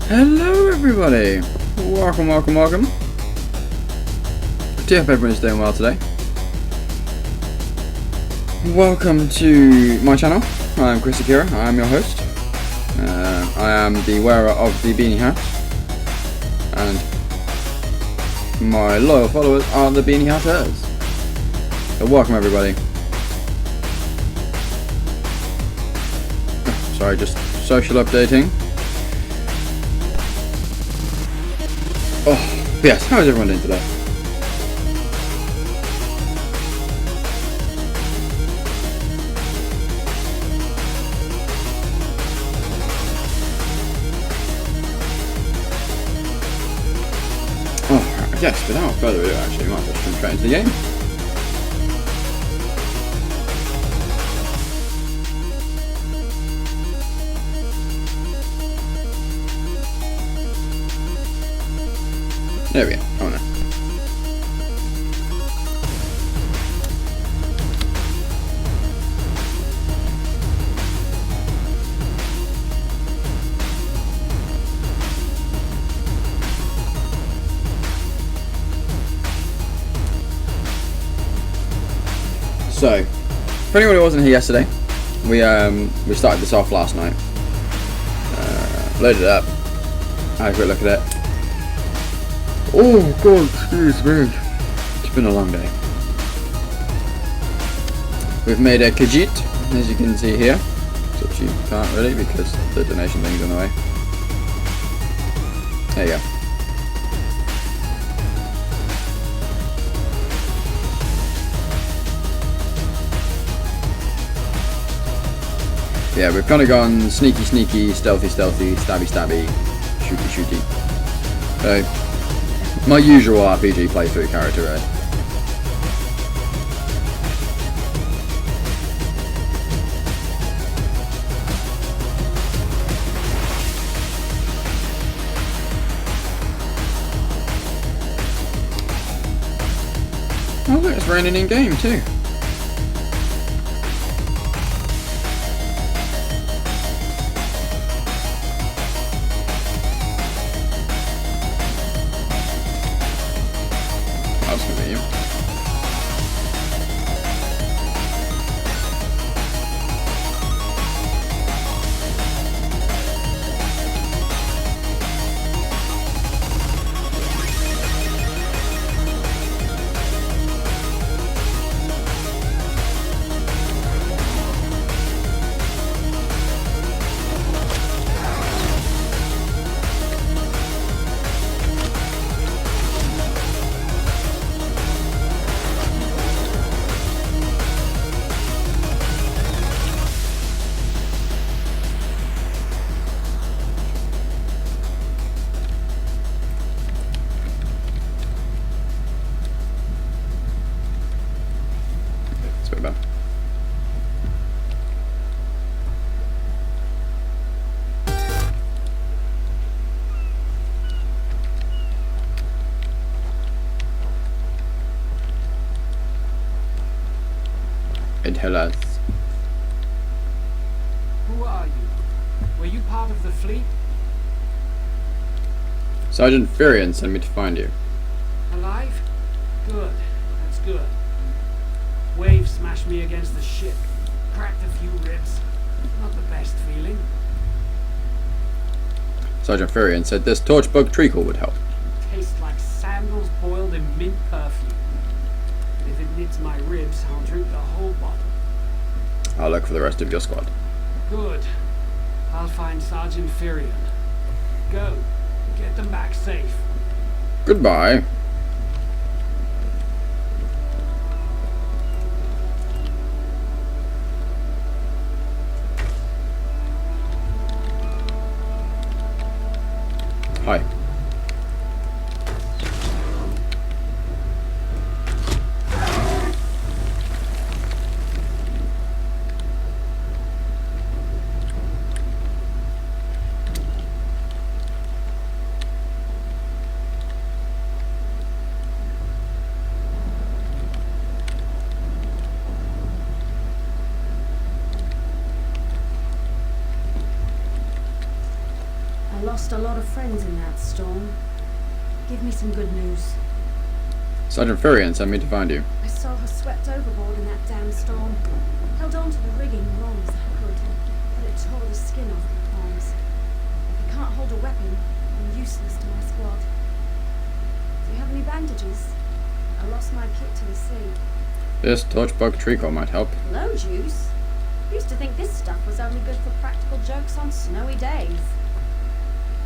Hello everybody! Welcome. I hope everyone's doing well today. Welcome to my channel. I'm ChrisAkira, I am your host. I am the wearer of the beanie hat. And my loyal followers are the beanie hatters. So welcome everybody. Sorry, just social updating. Oh, yes, how is everyone doing today? Oh, yes, without further ado, actually, we might as well jump straight into the game. There we go. Oh no. So, for anyone who wasn't here yesterday, we started this off last night. Loaded it up. Had a quick look at it. Oh god, excuse me. It's been a long day. We've made a Khajiit, as you can see here. Except you can't really because the donation thing is on the way. There you go. Yeah, we've kind of gone sneaky, stealthy, stabby, shooty. So, my usual RPG playthrough character, right? Oh look, it's raining in game too. That's convenient. That's what about. Hellas. Who are you? Were you part of the fleet? Sergeant Furion sent me to find you. Alive? Good. That's good. Waves smashed me against the ship. Cracked a few ribs. Not the best feeling. Sergeant Furion said this torchbug treacle would help. Tastes like sandals boiled in mint perfume. But if it knits my ribs, I'll drink the whole bottle. I'll look for the rest of your squad. Good. I'll find Sergeant Furion. Go. Get them back safe. Goodbye. Hi. lost a lot of friends in that storm. Give me some good news. Sergeant Furion sent me to find you. I saw her swept overboard in that damn storm. Held on to the rigging long as I could, but it tore the skin off my arms. If I can't hold a weapon, I'm useless to my squad. Do you have any bandages? I lost my kit to the sea. This torchbug treacle might help. Blow juice? Used to think this stuff was only good for practical jokes on snowy days.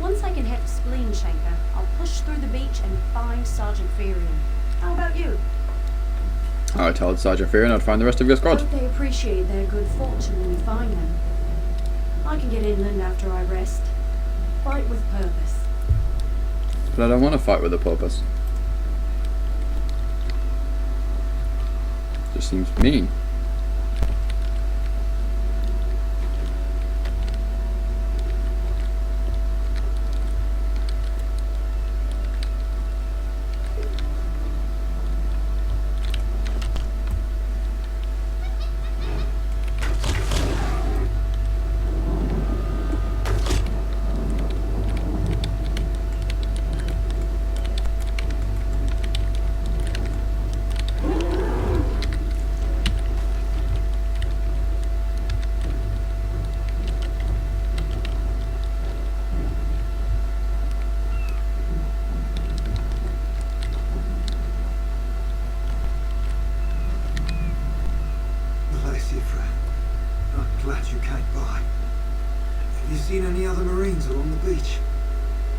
Once I can hit Spleen Shanker, I'll push through the beach and find Sergeant Furion. How about you? I told Sergeant Furion I'd find the rest of your squad. Hope they appreciate their good fortune when we find them. I can get inland after I rest. Fight with purpose. But I don't want to fight with a purpose. Just seems mean. Bless you, friend. I'm glad you came by. Have you seen any other Marines along the beach?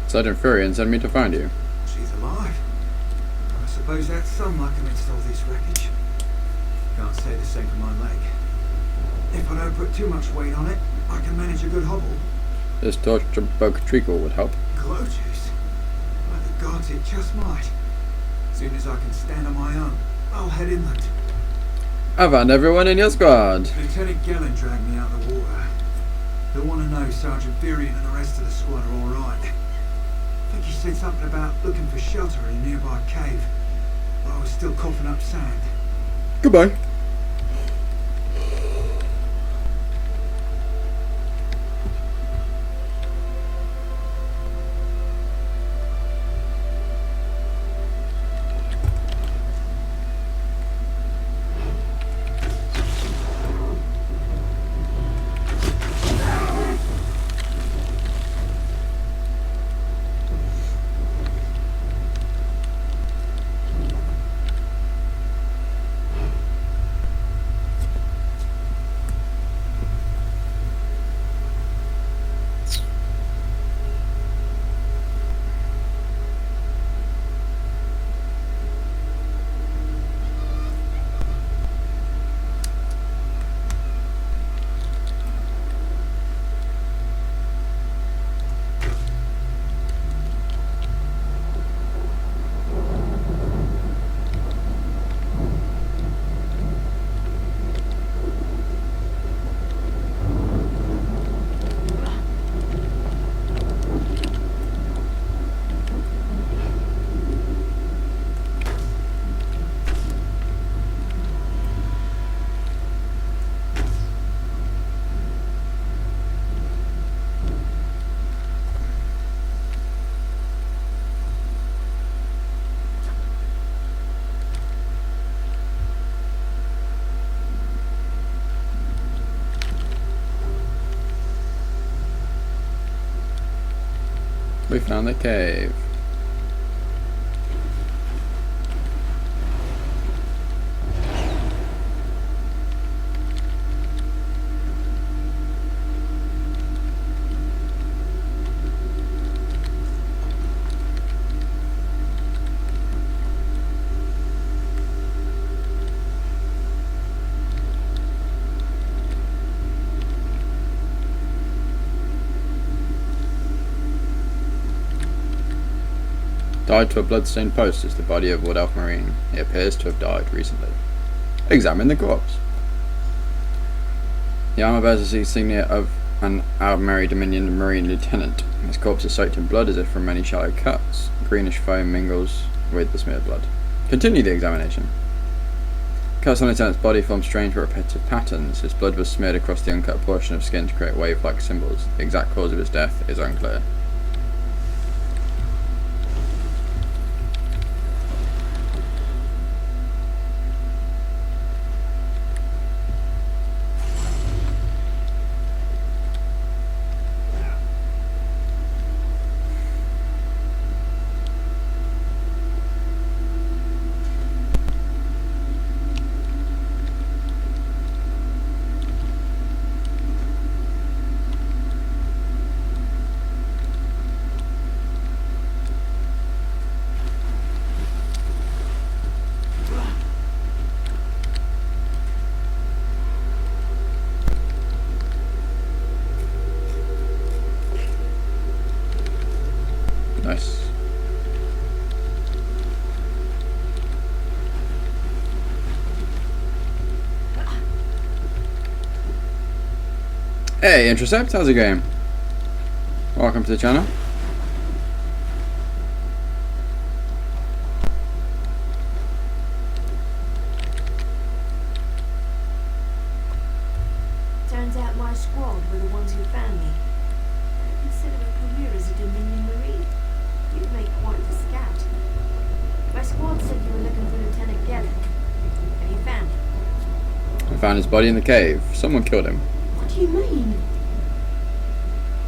Sergeant Furion sent me to find you. She's alive. I suppose that's some I can install this wreckage. Can't say the same for my leg. If I don't put too much weight on it, I can manage a good hobble. This torchbug treacle would help. Glow juice? By the gods, it just might. Soon as I can stand on my own, I'll head inland. I found everyone in your squad. Lieutenant Gellin dragged me out of the water. He'll want to know Sergeant Furion and the rest of the squad are alright. I think he said something about looking for shelter in a nearby cave, but I was still coughing up sand. Goodbye. We found the cave. Tied to a bloodstained post is the body of Wood Elf Marine. He appears to have died recently. Examine the corpse. The armor bears the insignia of an Almeri Dominion Marine lieutenant. His corpse is soaked in blood as if from many shallow cuts. Greenish foam mingles with the smeared blood. Continue the examination. Cuts on the lieutenant's body form strange but repetitive patterns. His blood was smeared across the uncut portion of skin to create wave-like symbols. The exact cause of his death is unclear. Nice. Hey, Intercept, how's it going? Welcome to the channel. Turns out my squad were the ones who found me. I consider a career as a Dominion Marine. You'd make quite a scout. My squad said you were looking for Lieutenant Gellick. Have you found him? I found his body in the cave. Someone killed him. What do you mean?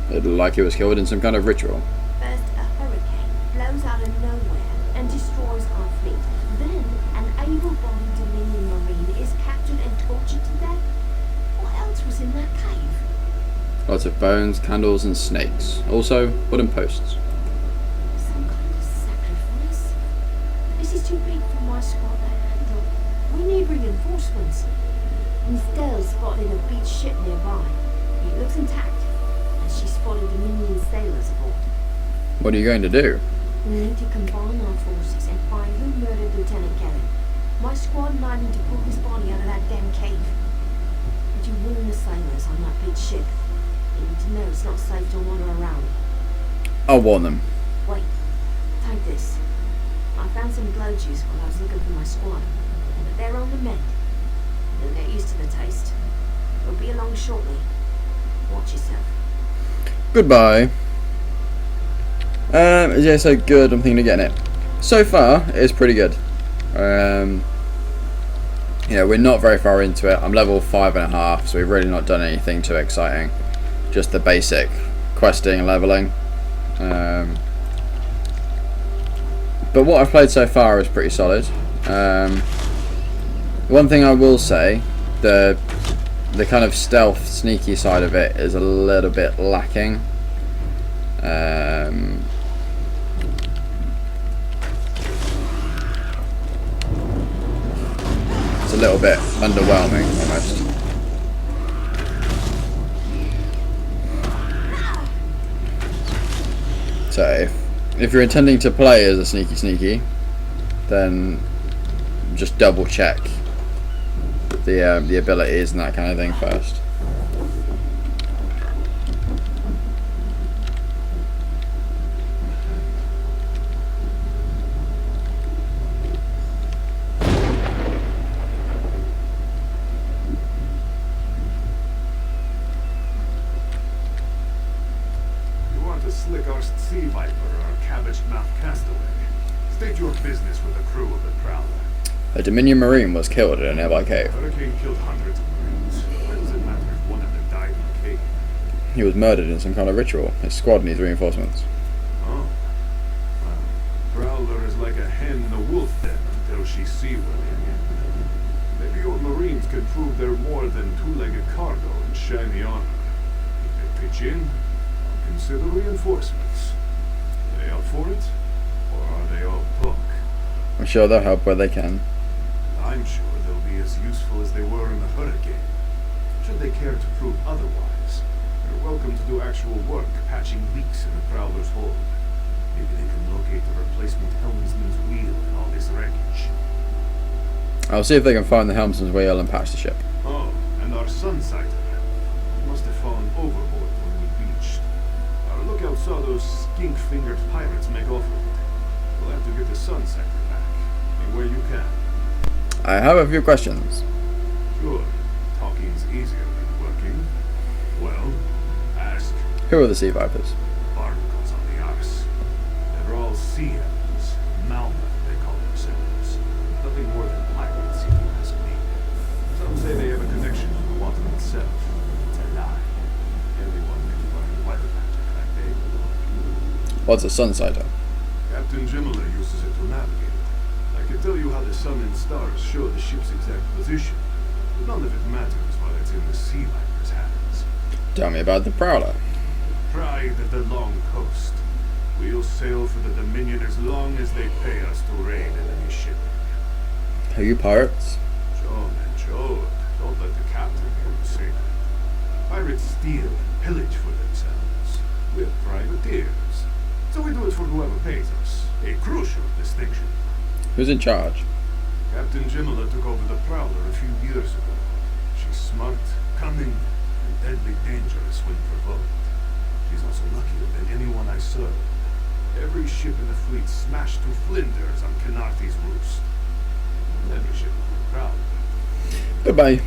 It looked like he was killed in some kind of ritual. First, a hurricane blows out of nowhere and destroys our fleet. Then, an able-bodied Dominion Marine is captured and tortured to death. What else was in that cave? Lots of bones, candles, and snakes. Also, wooden posts. Some kind of sacrifice? This is too big for my squad to handle. We need reinforcements. Estelle spotted a beach ship nearby. It looks intact, and she spotted Dominion sailors aboard. What are you going to do? We need to combine our forces and find who murdered Lieutenant Gellick. My squad and I need to pull his body out of that damn cave. Would you warn the sailors on that big ship? They need to know it's not safe to wander around. I'll warn them. Wait, take this. I found some glow juice while I was looking for my squad, but they're on the mend. They'll get used to the taste. We'll be along shortly. Watch yourself. Goodbye. Yeah, so good. I'm thinking of getting it. So far, it's pretty good. You know, we're not very far into it. I'm level 5.5, so we've really not done anything too exciting. Just the basic questing and leveling. But what I've played so far is pretty solid. One thing I will say, the kind of stealth, sneaky side of it is a little bit lacking. It's a little bit underwhelming, almost. So if you're intending to play as a sneaky, then just double check the abilities and that kind of thing first. You want to slick our sea viper or our cabbage-mouthed castaway? State your business with the crew of the Prowler. A Dominion Marine was killed in a nearby cave. Hurricane killed hundreds of Marines. Why does it matter if one of them died in the cave? He was murdered in some kind of ritual. His squad needs reinforcements. Oh. Well, Prowler is like a hen in a wolf den until she's seaworthy again. Maybe your Marines can prove they're more than two-legged cargo and shiny armor. If they pitch in, I'll consider reinforcements. Are they up for it? Or are they all punk? I'm sure they'll help where they can. I'm sure they'll be as useful as they were in the Hurricane. Should they care to prove otherwise, they're welcome to do actual work patching leaks in the Prowler's hold. Maybe they can locate the replacement helmsman's wheel in all this wreckage. I'll see if they can find the helmsman's wheel and patch the ship. Oh, and our Sunsighter. Must have fallen overboard when we beached. Our lookout saw those skink-fingered pirates make off with it. We'll have to get the Sunsighter back. Anywhere you can. I have a few questions. Sure. Talking's easier than working. Well, ask. Who are the Sea Vipers? Barnacles on the arse. They're all sea elves. Malma, they call themselves. Nothing more than pirates, if you ask me. Some say they have a connection to the water itself. It's a lie. Anyone can learn weather magic like they will. What's a Sunsighter? Captain Jimmler uses it to navigate. I can tell you how the sun and stars show the ship's exact position, but none of it matters while it's in the Sea Viper's hands. Tell me about the Prowler. Pride of the long coast. We'll sail for the Dominion as long as they pay us to raid enemy shipping. Are you pirates? Joe, man, Joe. Don't let the captain hear you say that. Pirates steal and pillage for themselves. We're privateers. So we do it for whoever pays us. A crucial distinction. Who's in charge? Captain Jimala took over the Prowler a few years ago. She's smart, cunning, and deadly dangerous when provoked. She's also luckier than anyone I served. Every ship in the fleet smashed to flinders on Kenarthi's roost. Every ship will be proud. Goodbye.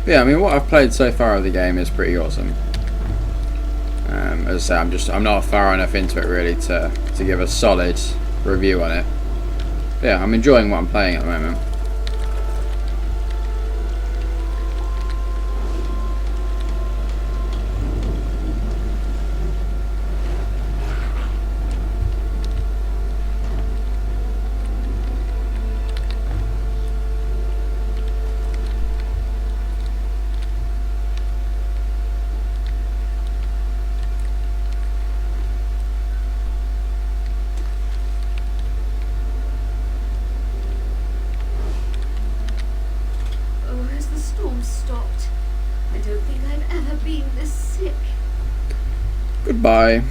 Yeah, I mean, what I've played so far of the game is pretty awesome. As I say, I'm not far enough into it really to give a solid review on it. But yeah, I'm enjoying what I'm playing at the moment. Oh, has the storm stopped? I don't think I've ever been this sick. Goodbye.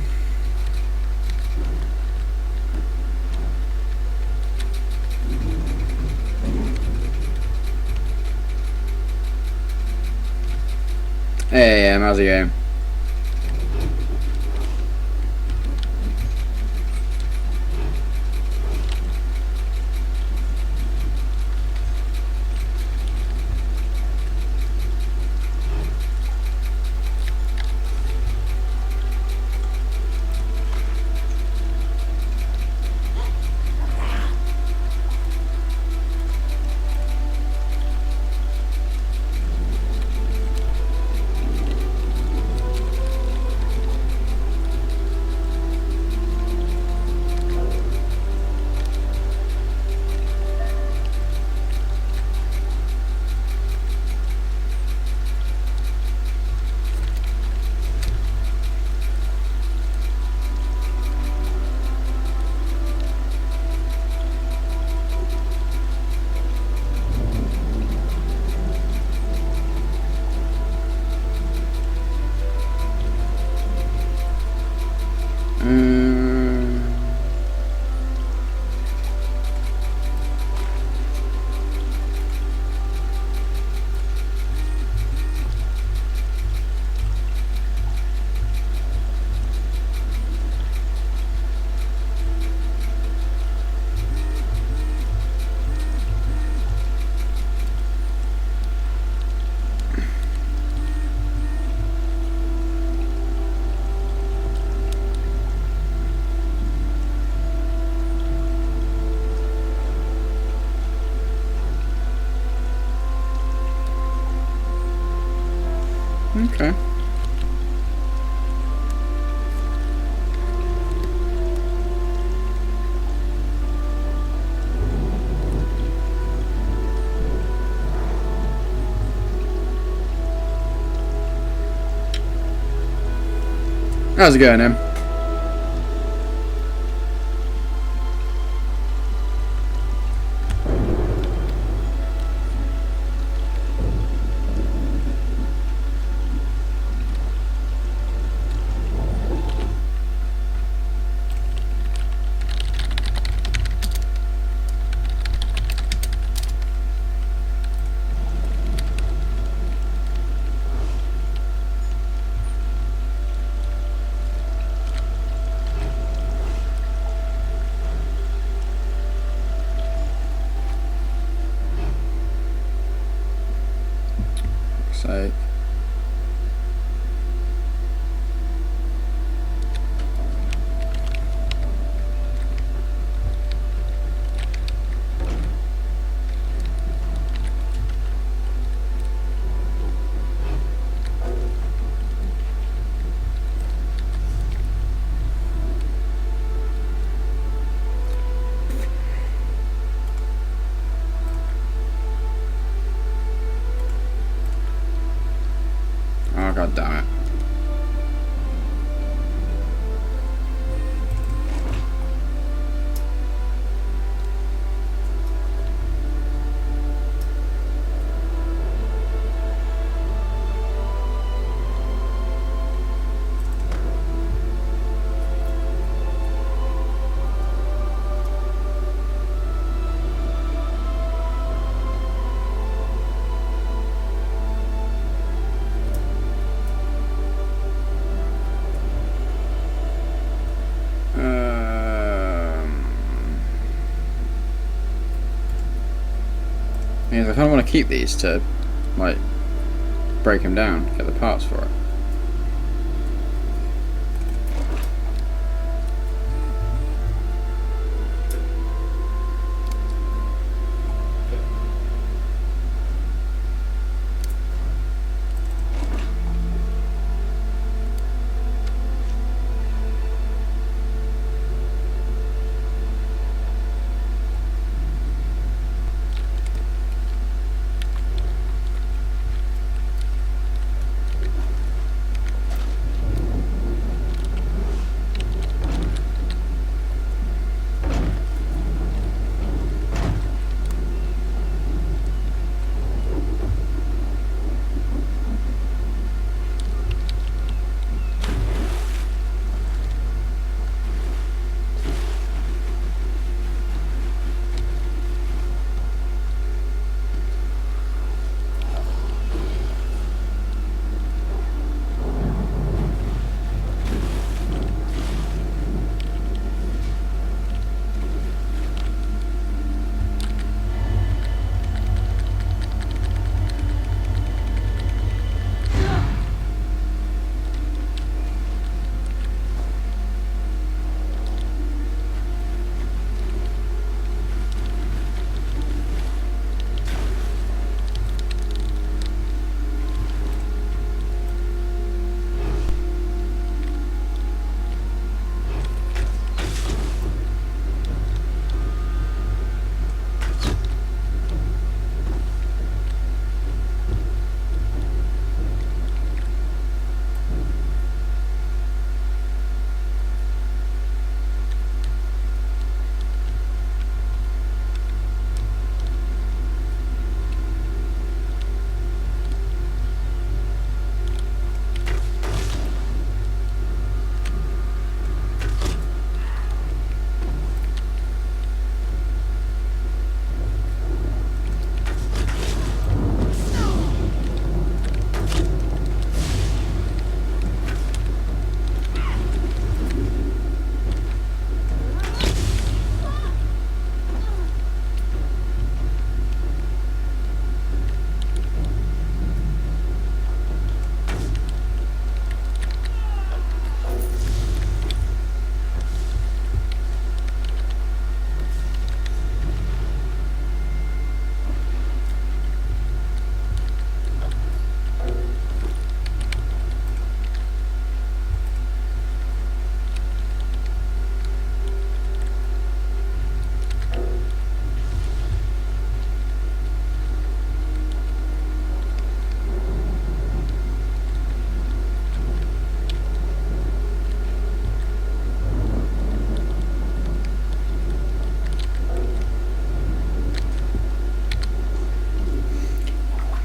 Hey, how's it going? Okay. How's it going, Em? God damn it. Because I kind of want to keep these to, like, break them down, get the parts for it.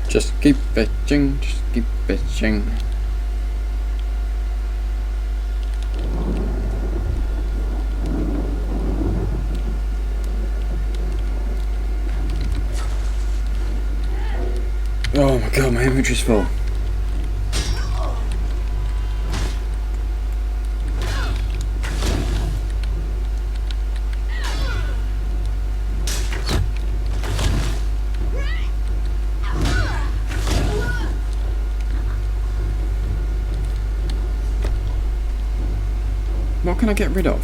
Just keep bitching, just keep bitching. Oh my god, my inventory's full. What can I get rid of?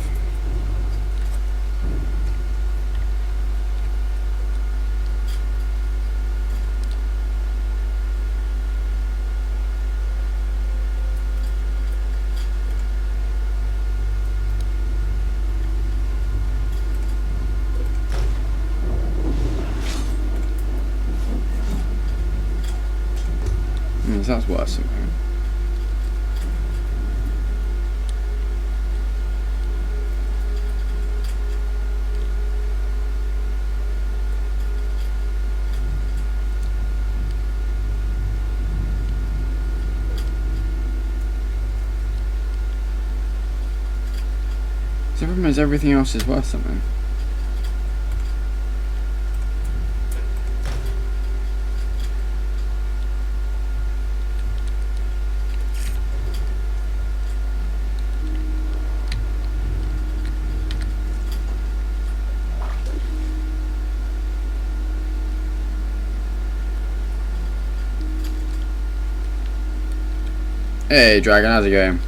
That's worse somehow. The problem is everything else is worth something. Hey Dragon, how's it going?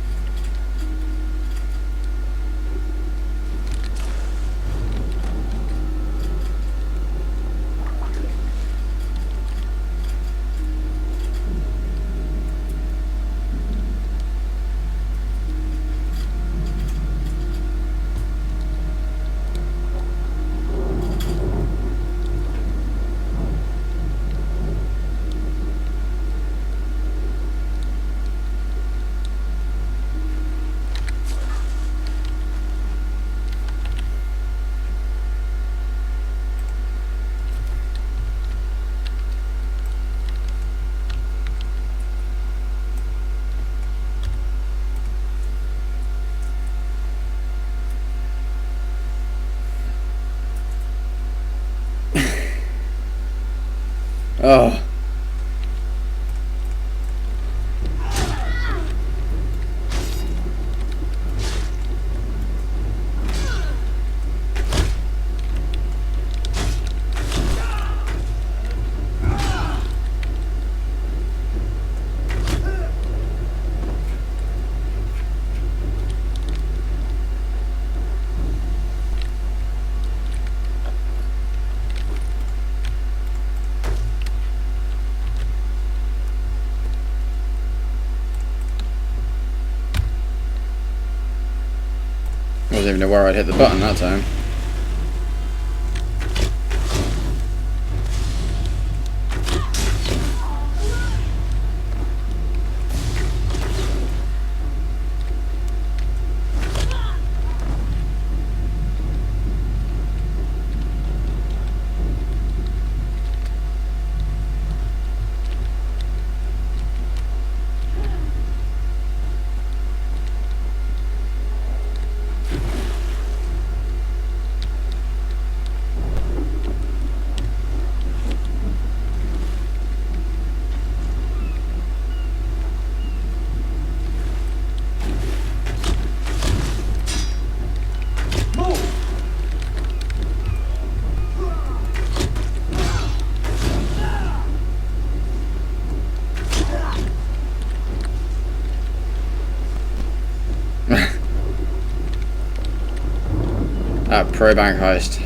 Oh. I wasn't even aware I'd hit the button that time. That pro bank heist.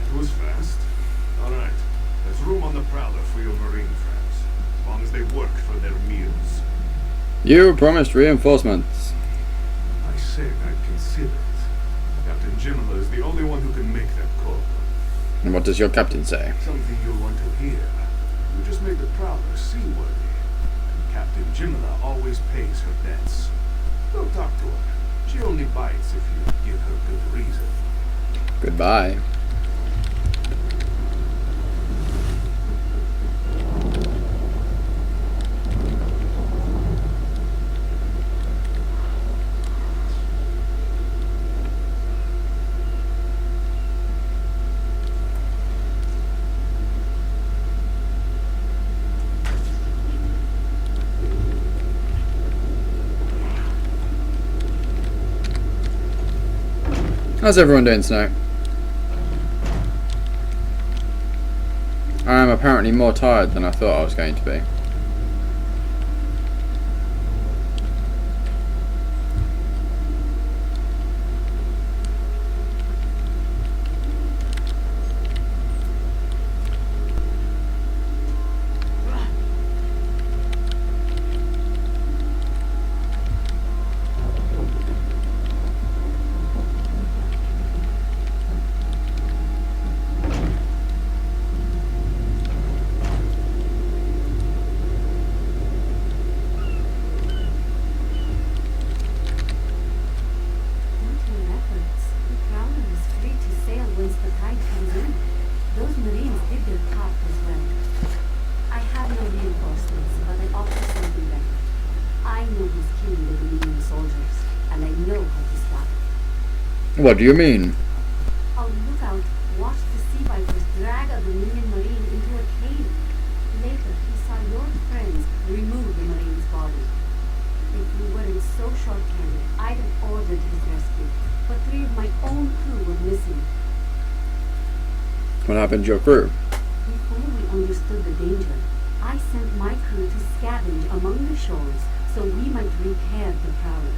That was fast. Alright. There's room on the Prowler for your Marine friends. As long as they work for their meals. You promised reinforcements. I said I'd consider it. Captain Jimala is the only one who can make that call. And what does your captain say? Something you'll want to hear. You just made the Prowler seaworthy. And Captain Jimala always pays her debts. Don't talk to her. She only bites if you give her good reason. Goodbye. How's everyone doing tonight? I am apparently more tired than I thought I was going to be. What do you mean? Our lookout watched the sea vipers drag a Dominion Marine into a cave. Later, he saw your friends remove the Marine's body. If we weren't so short-handed, I'd have ordered his rescue. But 3 of my own crew were missing. What happened to your crew? Before we understood the danger, I sent my crew to scavenge among the shores so we might repair the prowler.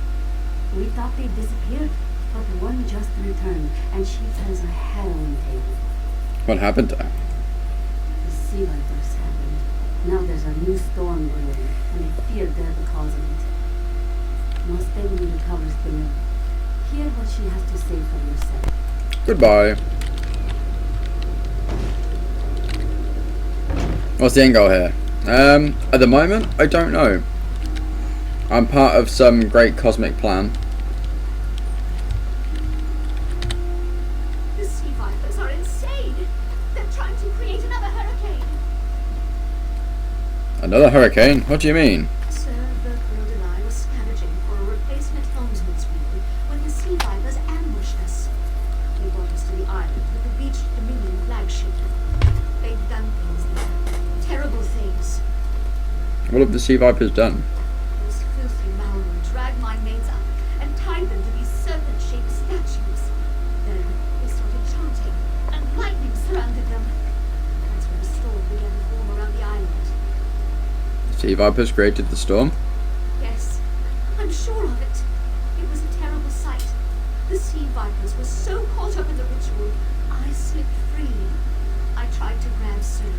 We thought they'd disappeared, but one just returned, and she tells a harrowing tale. What happened to her? The sea vipers happened. Now there's a new storm brewing, and I fear they're the cause of it. Mustang recovers the mill. Hear what she has to say for yourself. Goodbye. What's the end goal here? At the moment, I don't know. I'm part of some great cosmic plan. The sea vipers are insane. They're trying to create another hurricane. Another hurricane? What do you mean? Sir Berkfield and I were scavenging for a replacement helmsman's wheel when the sea vipers ambushed us. They brought us to the island with the beached Dominion flagship. They've done things there. Terrible things. What have the sea vipers done? Those filthy Maori dragged my mates up and tied them to these serpent-shaped statues. Then they started chanting, and lightning surrounded them. That's when a storm began to form around the island. Sea vipers created the storm? Yes, I'm sure of it. It was a terrible sight. The sea vipers were so caught up in the ritual, I slipped free. I tried to grab Sir,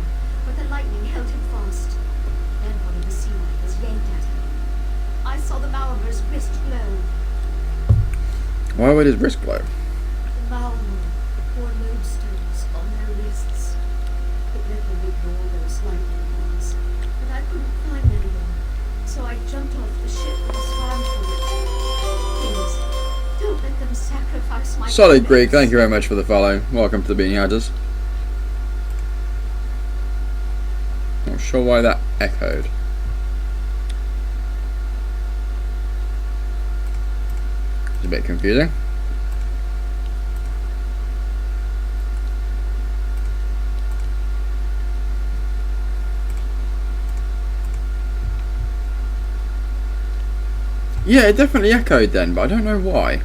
but the lightning held him fast. Then one of the sea vipers yanked at him. I saw the Maormer's wrist glow. Why would his wrist glow? The Maormer wore lodestones on their wrists. It let them ignore those lightning ones, but I couldn't find anyone. So I jumped off the ship and swam for it. Please, don't let them sacrifice my Solid Greek, mates. thank you very much for the follow. Welcome to the Beanie Hunters. Not sure why that echoed. It's a bit confusing. Yeah, it definitely echoed then, but I don't know why.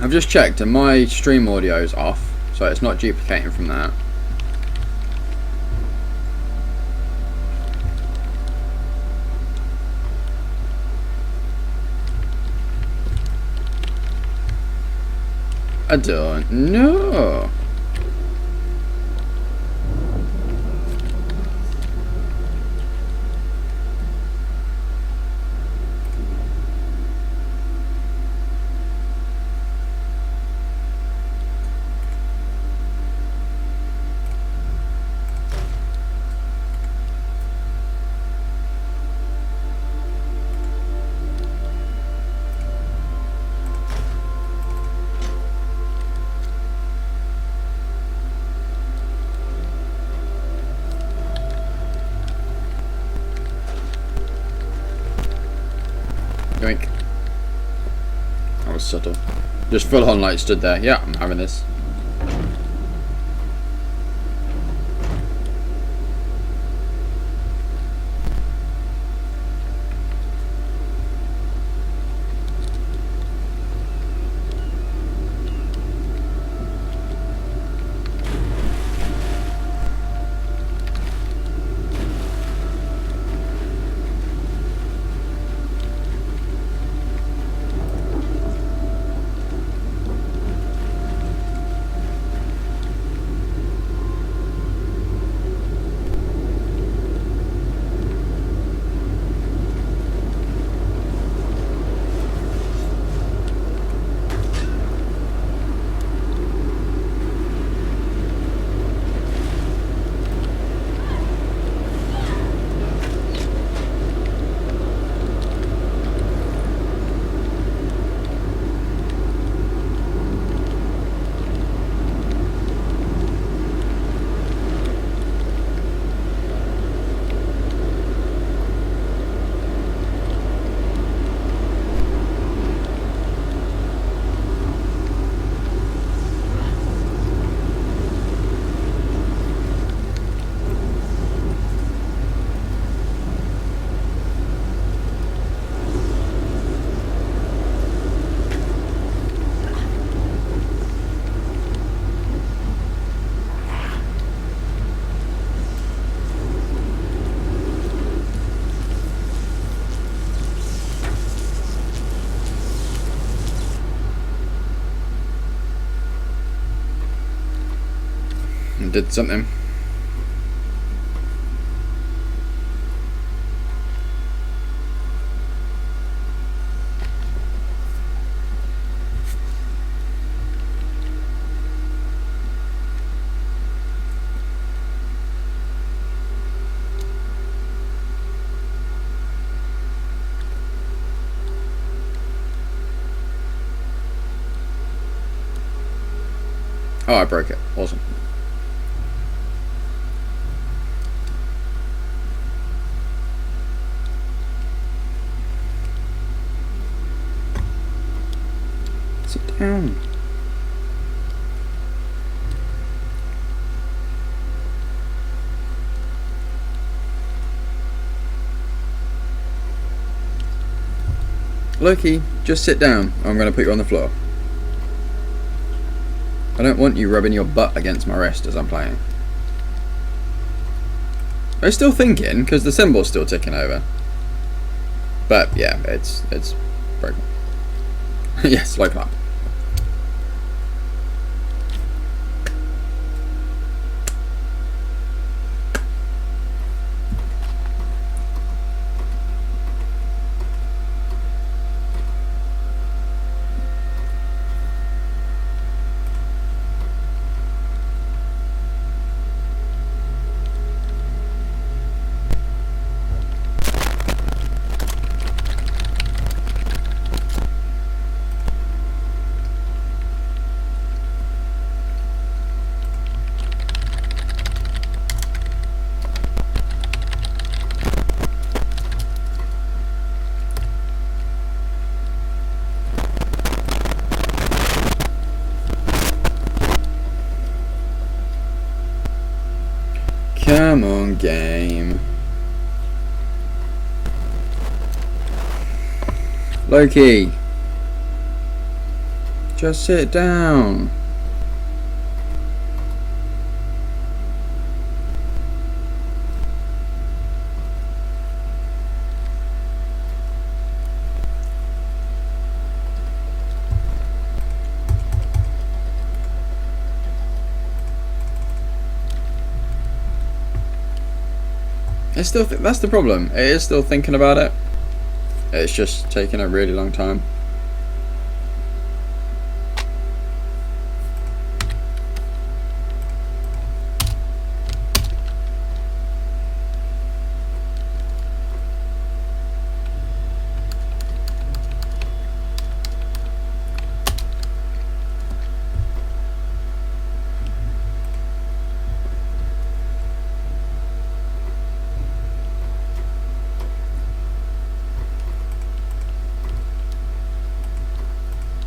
I've just checked and my stream audio is off, so it's not duplicating from that. I don't know. Yoink. That was subtle. Just full on like stood there. Yeah, I'm having this. and did something. Oh, I broke it. Awesome. Sit down. Loki, just sit down. I'm going to put you on the floor. I don't want you rubbing your butt against my wrist as I'm playing. I'm still thinking, because the symbol's still ticking over. But yeah, it's broken. Yes, slow clap. Come on, game. Loki. Just sit down. It's still that's the problem. It is still thinking about it. It's just taking a really long time.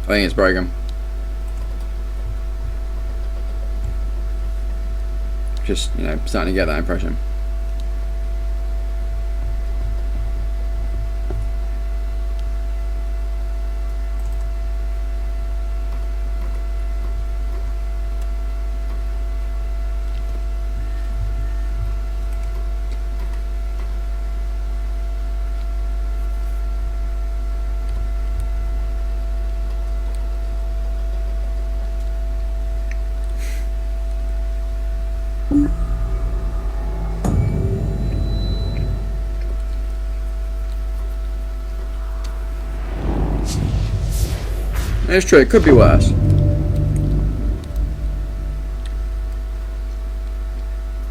I think it's broken. Just, you know, starting to get that impression. It's true, it could be worse.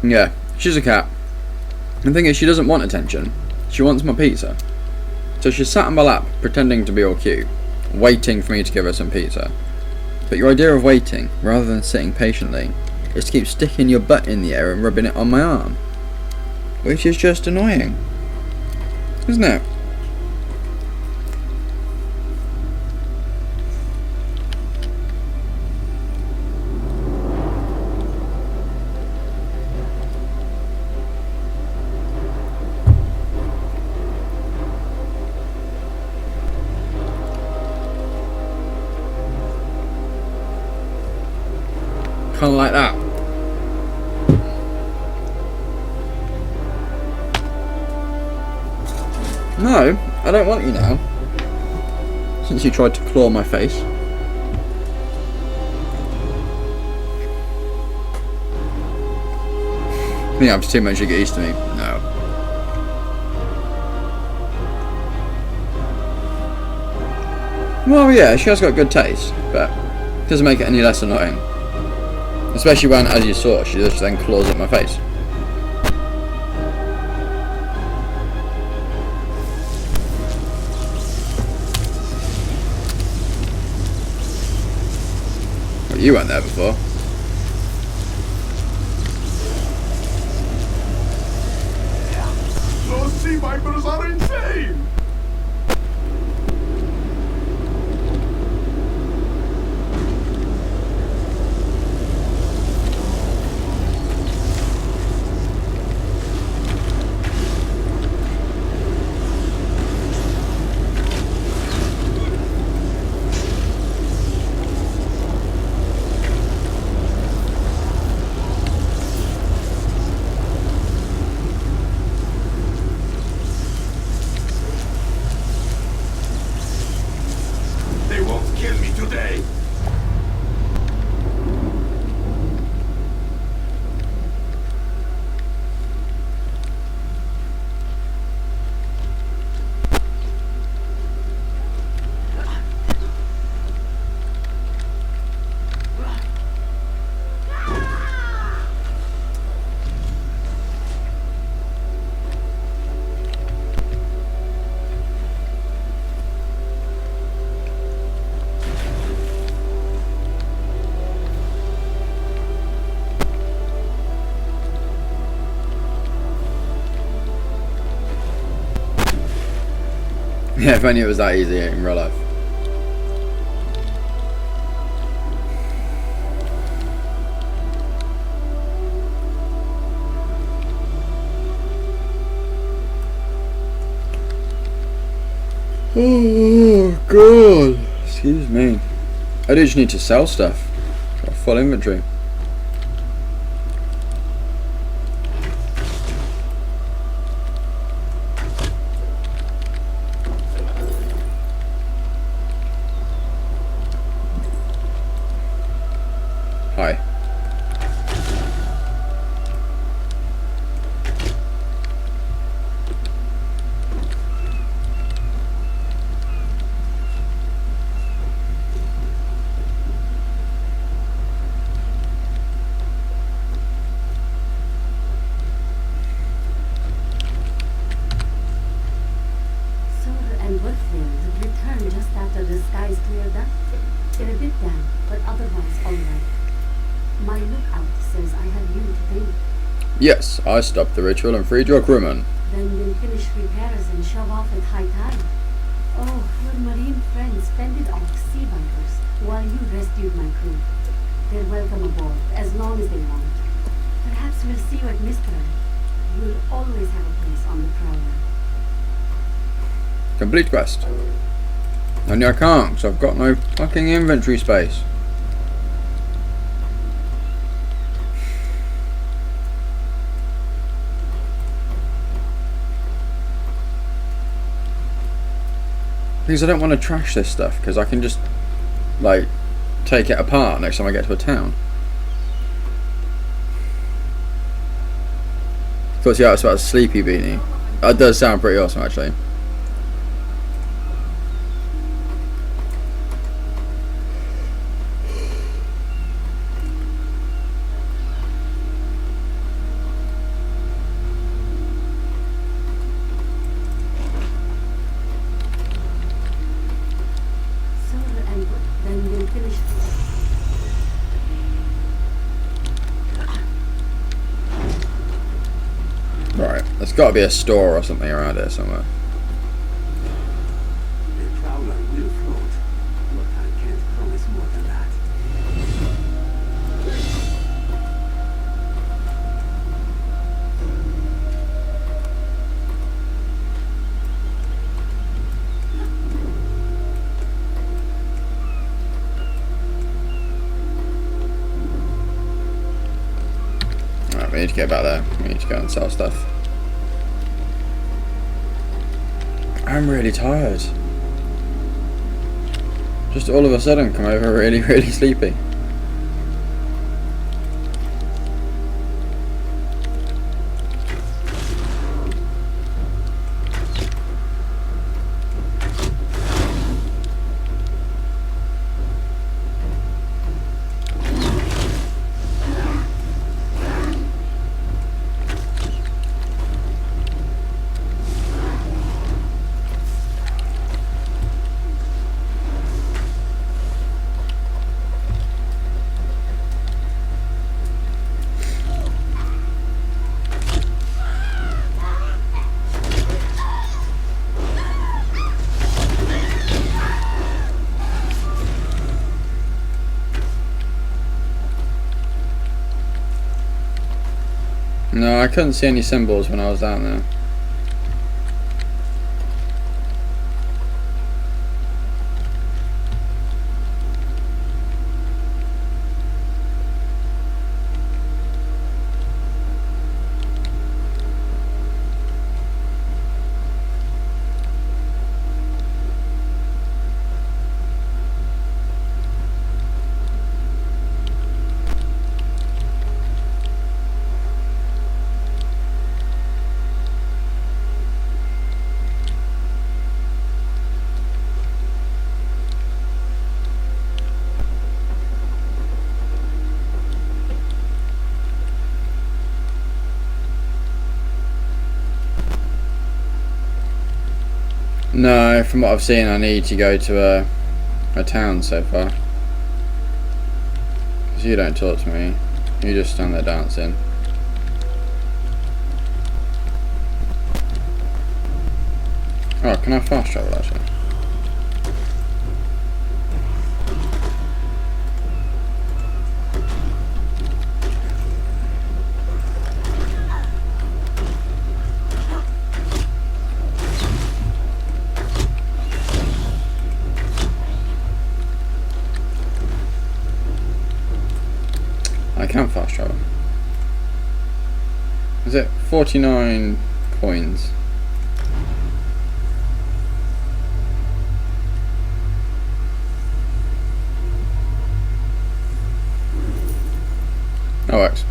Yeah, she's a cat. The thing is, she doesn't want attention. She wants my pizza. So she sat on my lap, pretending to be all cute, waiting for me to give her some pizza. But your idea of waiting, rather than sitting patiently, is to keep sticking your butt in the air and rubbing it on my arm. Which is just annoying. Isn't it? Kind of like that. No, I don't want you now. Since you tried to claw my face. think I'm too much to get used to me. No. Well, yeah, she has got good taste, but it doesn't make it any less annoying. Especially when, as you saw, she just then claws at my face. Well, you weren't there before. Those sea vipers are insane! They won't kill me today! Yeah, if only it was that easy in real life. Oh god, excuse me. I do just need to sell stuff. Got a full inventory. Hi. and Woodfield returned just after the skies cleared up. They're a bit damp, but otherwise all right. My lookout says I have you to thank. Yes, I stopped the ritual and freed your crewmen. Then we'll finish repairs and shove off at high tide. Oh, your marine friends fended off sea vipers while you rescued my crew. They're welcome aboard, as long as they want. Perhaps we'll see you at Mistral. You'll always have a place on the prowler. Complete quest. Only I can't, because I've got no fucking inventory space. Because I don't want to trash this stuff, because I can just, like, take it apart next time I get to a town. Thought you asked about a sleepy beanie. That does sound pretty awesome, actually. Then we'll finish. Right, there's got to be a store or something around here somewhere. The prowler will float, but I can't promise more than that. Right, we need to get back there. We need to go and sell stuff. I'm really tired. Just all of a sudden come over really, really sleepy. No, I couldn't see any symbols when I was down there. No, from what I've seen, I need to go to a town so far. Because you don't talk to me, you just stand there dancing. Oh, can I fast travel actually? I can fast travel. Is it 49 coins? Oh, X.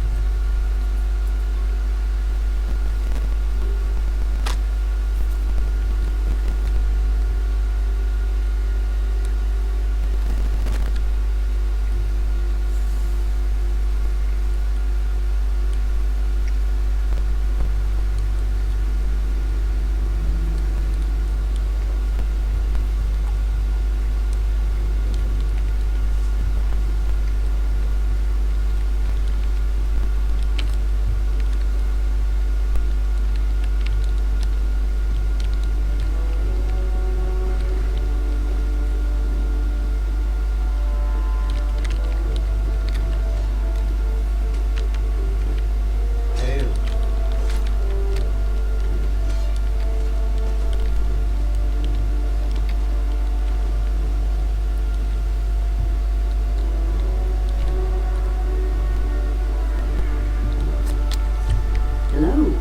Hello.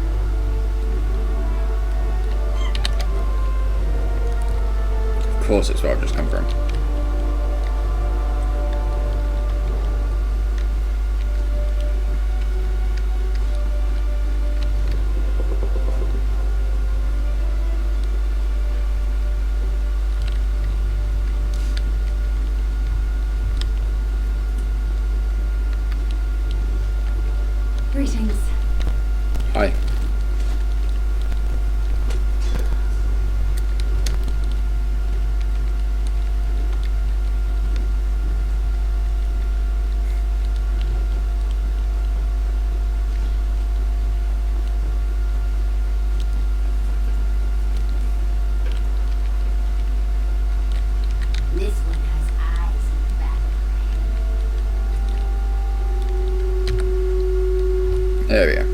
Of course it's where I've just come from. Greetings. Hi. This one has eyes in the back of There we go.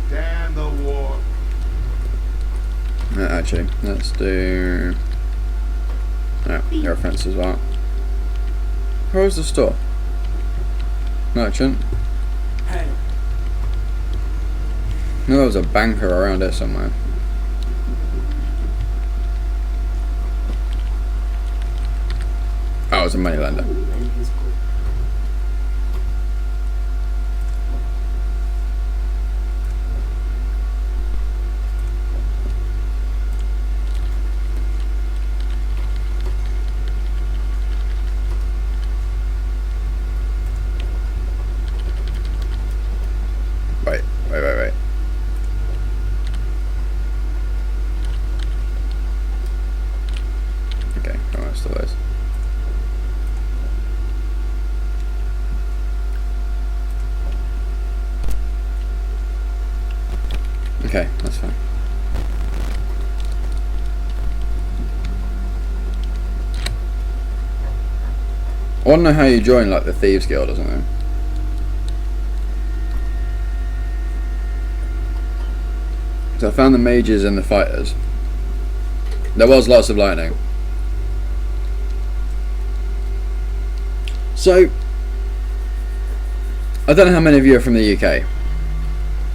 Damn the war. Actually, let's do... Oh, your offense as well. Where's the store? Merchant? Hey, I knew there was a banker around here somewhere. Oh, it was a moneylender. and his coat. okay, that's fine. I want to know how you join, like, the Thieves Guild or something. So I found the mages and the fighters. There was lots of lightning. So, I don't know how many of you are from the UK.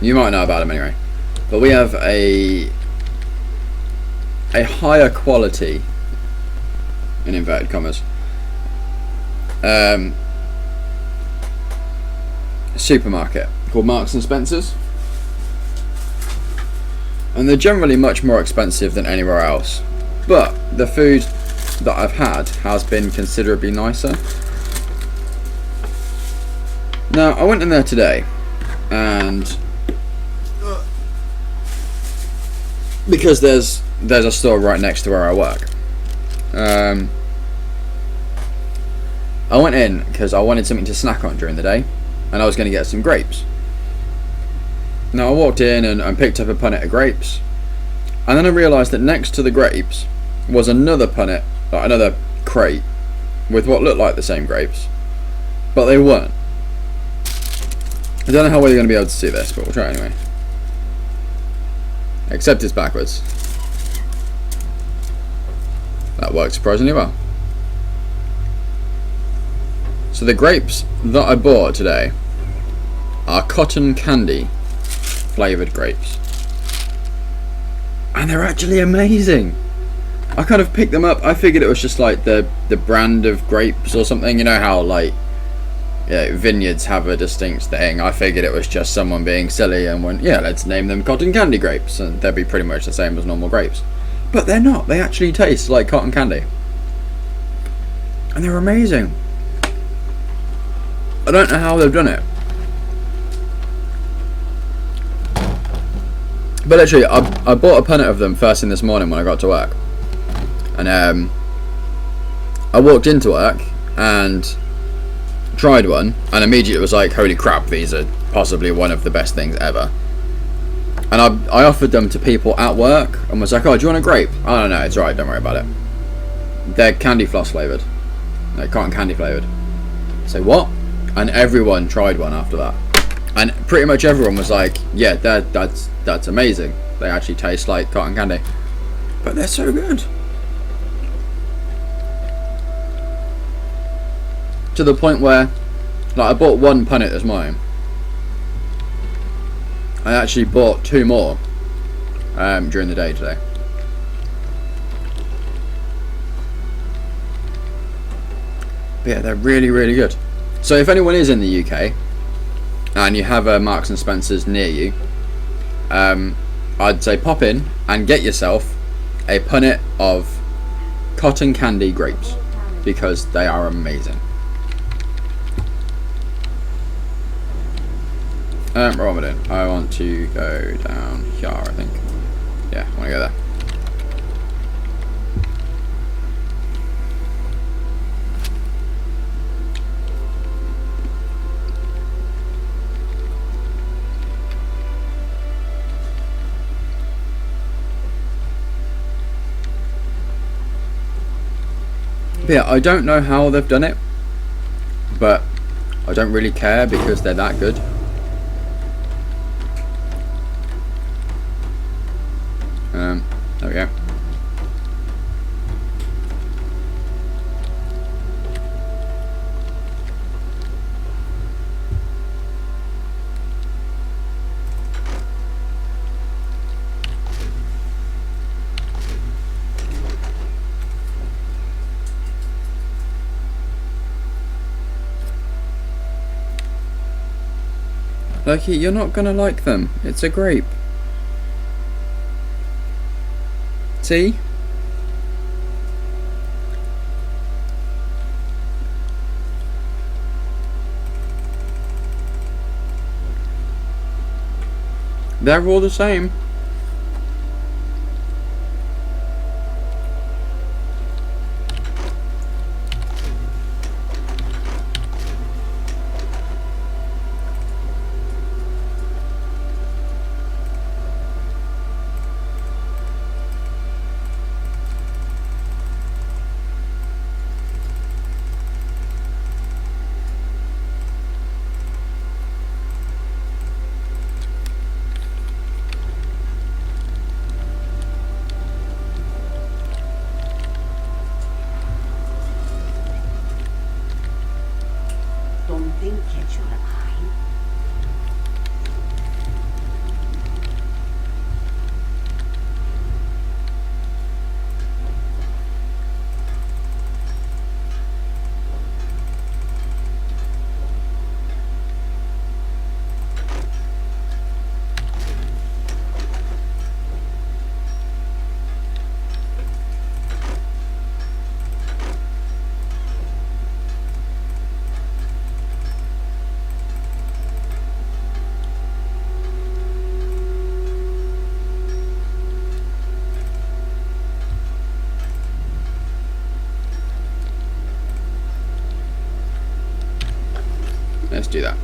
You might know about them anyway. But we have a higher quality, in inverted commas, supermarket called Marks and Spencer's. And they're generally much more expensive than anywhere else. But the food that I've had has been considerably nicer. Now, I went in there today, and because there's a store right next to where I work, I went in because I wanted something to snack on during the day, and I was going to get some grapes. Now, I walked in and picked up a punnet of grapes, and then I realised that next to the grapes was another punnet, like another crate, with what looked like the same grapes, but they weren't. I don't know how well you're going to be able to see this, but we'll try anyway. Except it's backwards. That works surprisingly well. So the grapes that I bought today are cotton candy flavoured grapes. And they're actually amazing. I kind of picked them up. I figured it was just like the brand of grapes or something. You know how like vineyards have a distinct thing. I figured it was just someone being silly and went, yeah, let's name them cotton candy grapes, and they'd be pretty much the same as normal grapes. But they're not. They actually taste like cotton candy. And they're amazing. I don't know how they've done it. But literally, I bought a punnet of them first thing this morning when I got to work. And I walked into work and tried one, and immediately was like, holy crap, these are possibly one of the best things ever. And I offered them to people at work and was like, oh, do you want a grape? I don't know, it's alright, don't worry about it. They're candy floss flavoured. They're cotton candy flavoured. So what? And everyone tried one after that. And pretty much everyone was like, yeah, that's amazing. They actually taste like cotton candy. But they're so good. To the point where, like, I bought one punnet this morning. I actually bought two more during the day today. But yeah, they're really, really good. So if anyone is in the UK and you have a Marks and Spencer's near you, I'd say pop in and get yourself a punnet of cotton candy grapes, because they are amazing. What am I doing? I want to go down here, I think. Yeah, I want to go there. But yeah, I don't know how they've done it, but I don't really care because they're that good. There we go. Lucky, you're not gonna like them. It's a grape. See? They're all the same. to do that.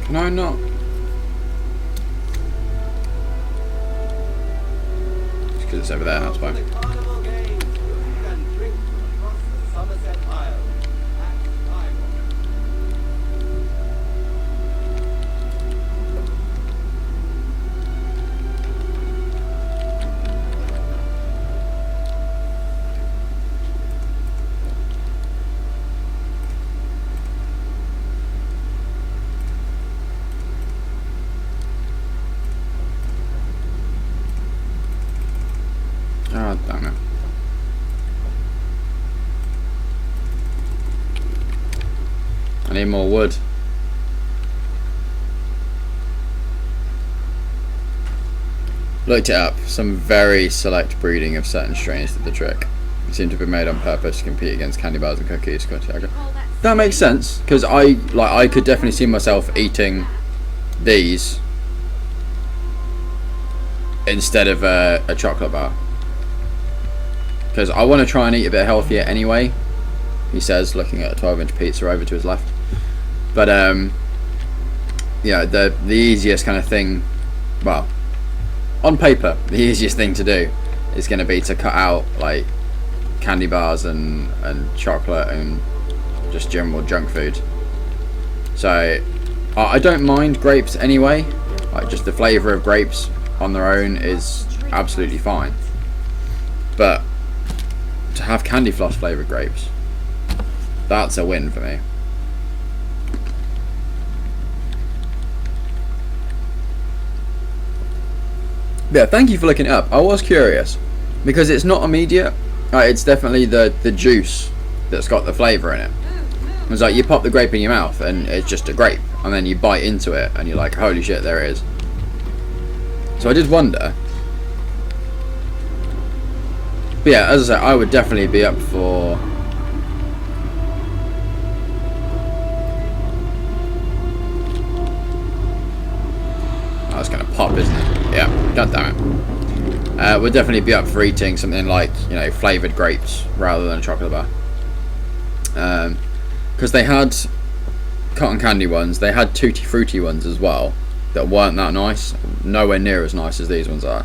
Can I not? Just because it's over there, that's fine. Carnival Games, food and drink from across the Somerset Isles. Act 5. Oh, damn it. I need more wood. Looked it up. Some very select breeding of certain strains did the trick. They seem to be made on purpose to compete against candy bars and cookies. ChrisAkira. That makes sense, because I could definitely see myself eating these instead of a chocolate bar. Because I want to try and eat a bit healthier anyway, he says, looking at a 12-inch pizza over to his left. But yeah, the easiest kind of thing, well, on paper, the easiest thing to do is going to be to cut out like candy bars and chocolate and just general junk food. So I don't mind grapes anyway. Like, just the flavour of grapes on their own is absolutely fine. But to have candy floss flavoured grapes, that's a win for me. Yeah, thank you for looking it up. I was curious because it's not immediate. It's definitely the juice that's got the flavour in it. It's like you pop the grape in your mouth and it's just a grape, and then you bite into it and you're like, holy shit, there it is. So I did wonder. But yeah, as I said, I would definitely be up for oh, it's gonna pop, isn't it? Yeah, god damn it. We'd definitely be up for eating something like, you know, flavoured grapes rather than a chocolate bar. Because they had cotton candy ones, they had tutti frutti ones as well that weren't that nice, nowhere near as nice as these ones are.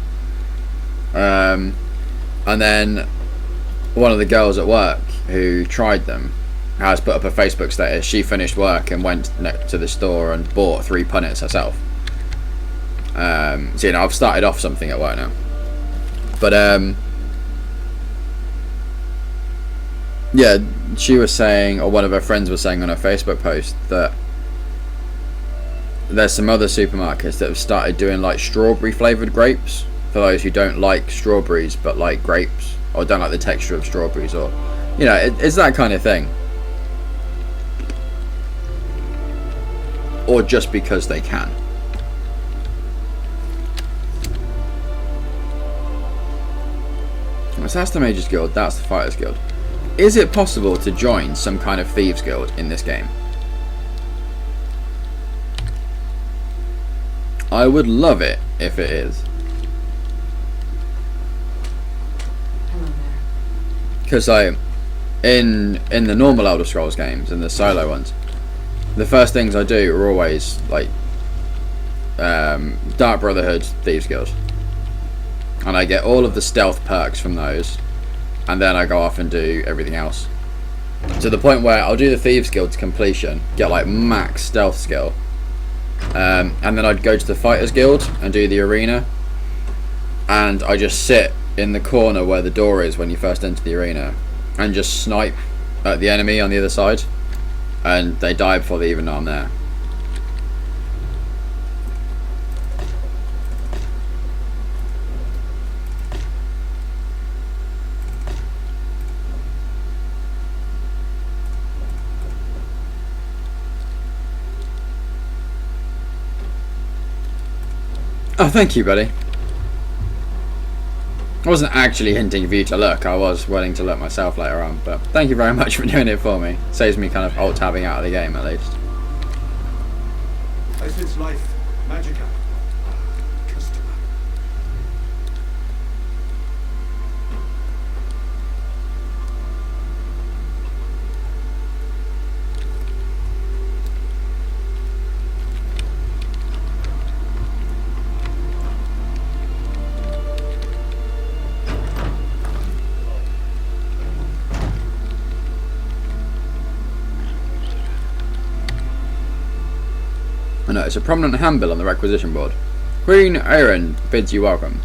And then one of the girls at work who tried them has put up a Facebook status. She finished work and went to the store and bought 3 punnets herself. So, you know, I've started off something at work now. But yeah, she was saying, or one of her friends was saying on her Facebook post, that there's some other supermarkets that have started doing like strawberry flavoured grapes for those who don't like strawberries but like grapes, or don't like the texture of strawberries, or, you know, it's that kind of thing. Or just because they can. So that's the Mages Guild, that's the Fighters Guild. Is it possible to join some kind of Thieves Guild in this game? I would love it if it is. Because in the normal Elder Scrolls games and the solo ones, the first things I do are always like Dark Brotherhood, Thieves Guild, and I get all of the stealth perks from those, and then I go off and do everything else, to the point where I'll do the Thieves Guild to completion, get like max stealth skill, and then I'd go to the Fighters Guild and do the arena, and I just sit in the corner where the door is when you first enter the arena and just snipe at the enemy on the other side, and they die before they even know I'm there. Oh, thank you, buddy. I wasn't actually hinting for you to look, I was willing to look myself later on, but thank you very much for doing it for me. Saves me kind of alt-tabbing out of the game at least. Essence life, magica. Customer. I notice a prominent handbill on the requisition board. Queen Erin bids you welcome.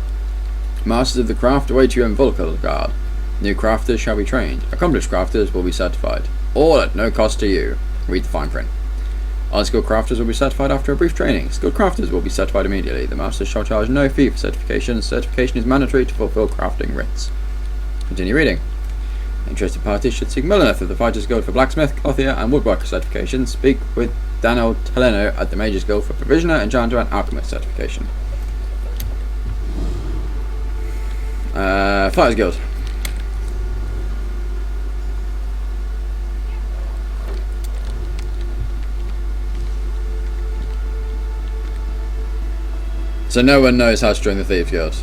Masters of the craft await you in Volkergard. New crafters shall be trained. Accomplished crafters will be certified. All at no cost to you. Read the fine print. Unskilled crafters will be certified after a brief training. Skilled crafters will be certified immediately. The masters shall charge no fee for certification. Certification is mandatory to fulfill crafting writs. Continue reading. Interested parties should seek Melinoth of the Fighters Guild for blacksmith, clothier, and woodworker certification. Speak with Daniel Teleno at the Mages Guild for provisioner, enchanter, and alchemist certification. Fighters Guild. So no one knows how to join the Thieves Guild.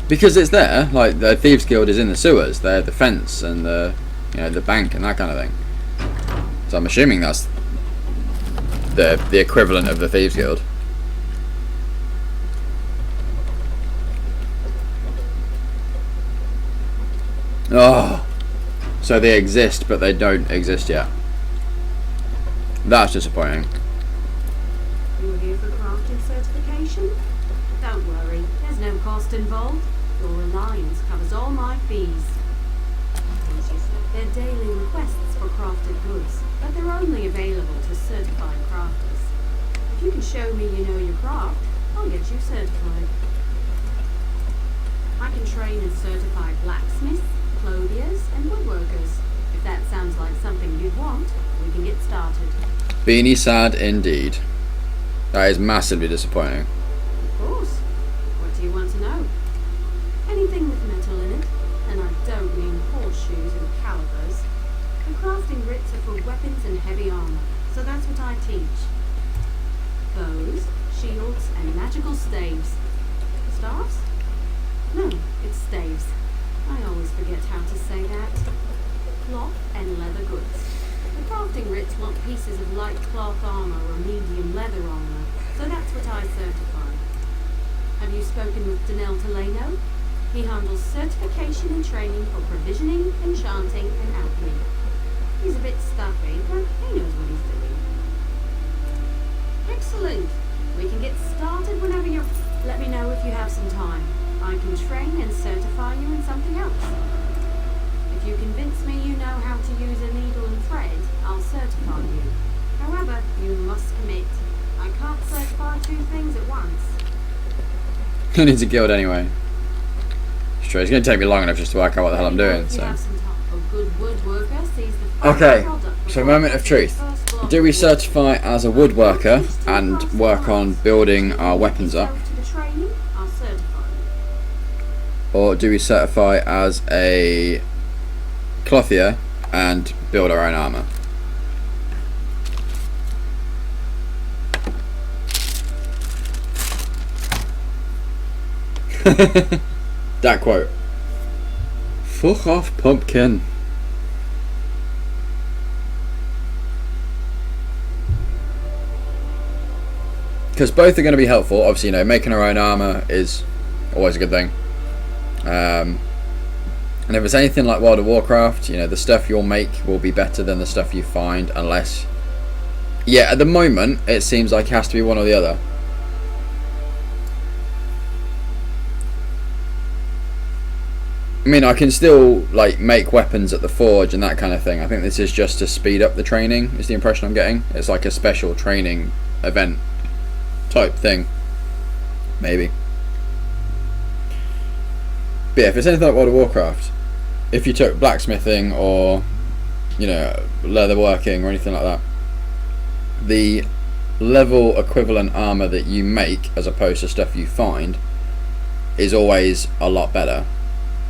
Because it's there, like the Thieves Guild is in the sewers, they're the fence and the, you know, the bank and that kind of thing. So I'm assuming that's the equivalent of the Thieves Guild. Oh, so they exist, but they don't exist yet. That's disappointing. You're here for crafting certification? Don't worry, there's no cost involved. Your alliance covers all my fees. They're daily requests for crafted goods, but they're only available to certified crafters. If you can show me you know your craft, I'll get you certified. I can train and certify blacksmiths, clothiers, and woodworkers. If that sounds like something you'd want, we can get started. Beanie sad indeed. That is massively disappointing. Of course. What do you want to know? Anything with metal in it, and I don't mean horseshoes and calibers. The crafting writs are for weapons and heavy armor, so that's what I teach. Bows, shields, and magical staves. Staves? No, it's staves. I always forget how to say that. Cloth and leather goods. The crafting writs want pieces of light cloth armor or medium leather armor, so that's what I certify. Have you spoken with Daniel Teleno? He handles certification and training for provisioning, enchanting, and alchemy. He's a bit stuffy, but he knows what he's doing. Excellent! We can get started whenever you're... Let me know if you have some time. I can train and certify you in something else. If you convince me you know how to use a needle and thread, I'll certify you. However, you must commit. I can't certify two things at once. Who needs a guild anyway? Sure, it's going to take me long enough just to work out what the hell I'm doing, so... Okay, so moment of truth. Do we certify as a woodworker and work on building our weapons up? Or do we certify as a clothier and build our own armour? That quote. Fuck off, pumpkin. Because both are going to be helpful. Obviously, you know, making our own armour is always a good thing. And if it's anything like World of Warcraft, you know, the stuff you'll make will be better than the stuff you find, unless... Yeah, at the moment, it seems like it has to be one or the other. I mean, I can still, like, make weapons at the forge and that kind of thing. I think this is just to speed up the training, is the impression I'm getting. It's like a special training event type thing. Maybe. But yeah, if it's anything like World of Warcraft, if you took blacksmithing or, you know, leatherworking or anything like that, the level equivalent armour that you make, as opposed to stuff you find, is always a lot better,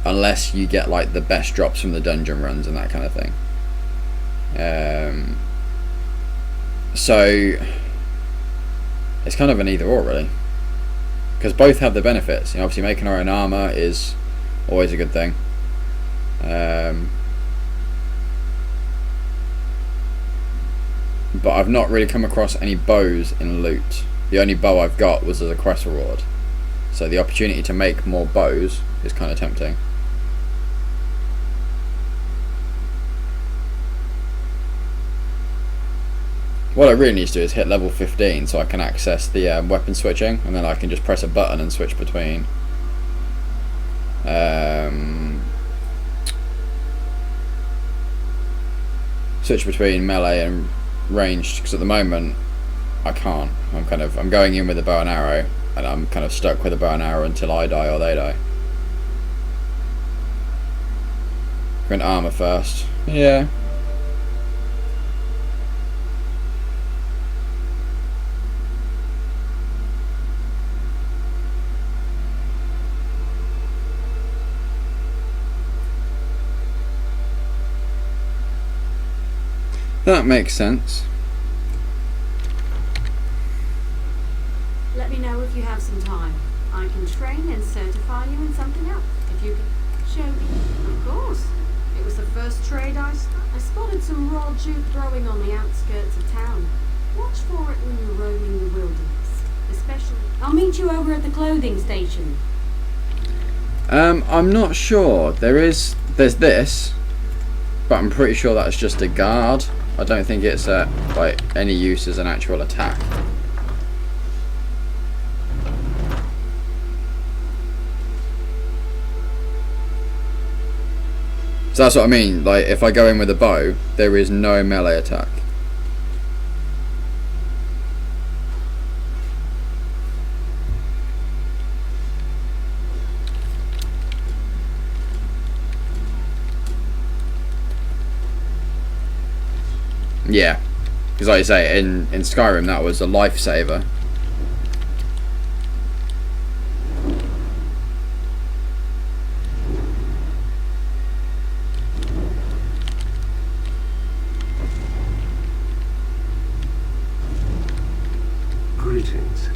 unless you get like the best drops from the dungeon runs and that kind of thing. So it's kind of an either or really, because both have the benefits. You know, obviously making our own armor is always a good thing. But I've not really come across any bows in loot. The only bow I've got was as a quest reward, so the opportunity to make more bows is kind of tempting. What I really need to do is hit level 15 so I can access the weapon switching, and then I can just press a button and switch between melee and ranged, because at the moment I can't. I'm going in with a bow and arrow, and I'm kind of stuck with a bow and arrow until I die or they die. We're in armor first. Yeah. That makes sense. Let me know if you have some time. I can train and certify you in something else. If you can show me. Of course. It was the first trade I spotted some raw jute growing on the outskirts of town. Watch for it when you're roaming the wilderness. Especially... I'll meet you over at the clothing station. I'm not sure. There's this, but I'm pretty sure that's just a guard. I don't think it's like any use as an actual attack. So that's what I mean. Like if I go in with a bow, there is no melee attack. Yeah, because like you say, in Skyrim that was a lifesaver. Greetings.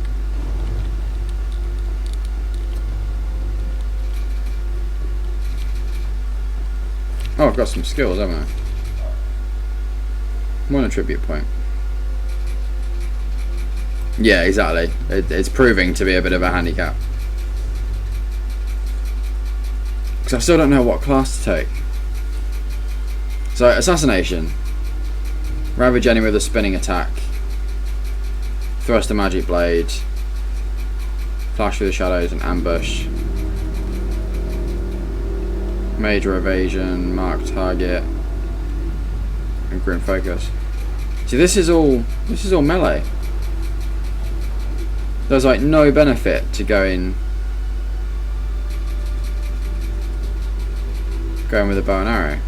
Oh, I've got some skills, haven't I? One attribute point. Yeah, exactly. It's proving to be a bit of a handicap. Because I still don't know what class to take. So, assassination. Ravage enemy with a spinning attack. Thrust a magic blade. Flash through the shadows and ambush. Major evasion, mark target, and grim focus. See, this is all melee. There's like no benefit to going with a bow and arrow.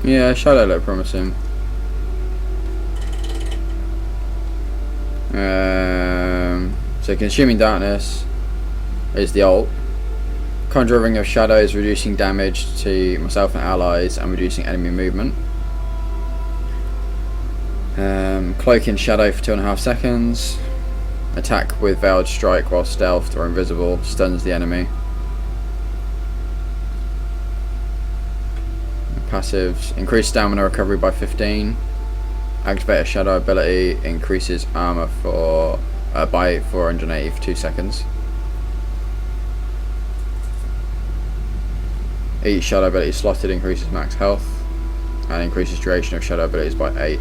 Yeah, shadow look promising. So consuming darkness is the ult. Conjuring of shadows, reducing damage to myself and allies and reducing enemy movement. Cloaking shadow for 2.5 seconds. Attack with veiled strike while stealthed or invisible, stuns the enemy. Passives: increase stamina recovery by 15. Activate a shadow ability, increases armor by 480 for 2 seconds. Each shadow ability slotted increases max health and increases duration of shadow abilities by 8.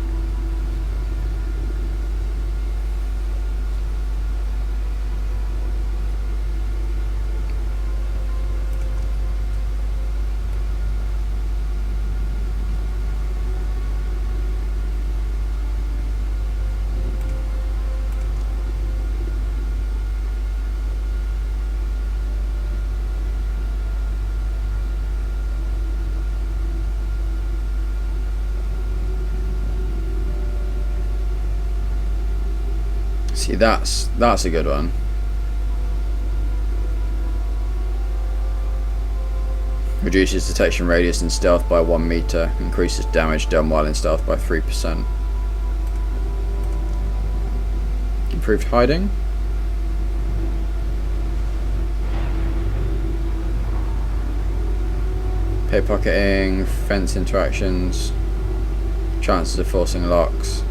See, that's a good one. Reduces detection radius and stealth by 1 meter. Increases damage done while in stealth by 3%. Improved hiding. Pickpocketing, fence interactions, chances of forcing locks.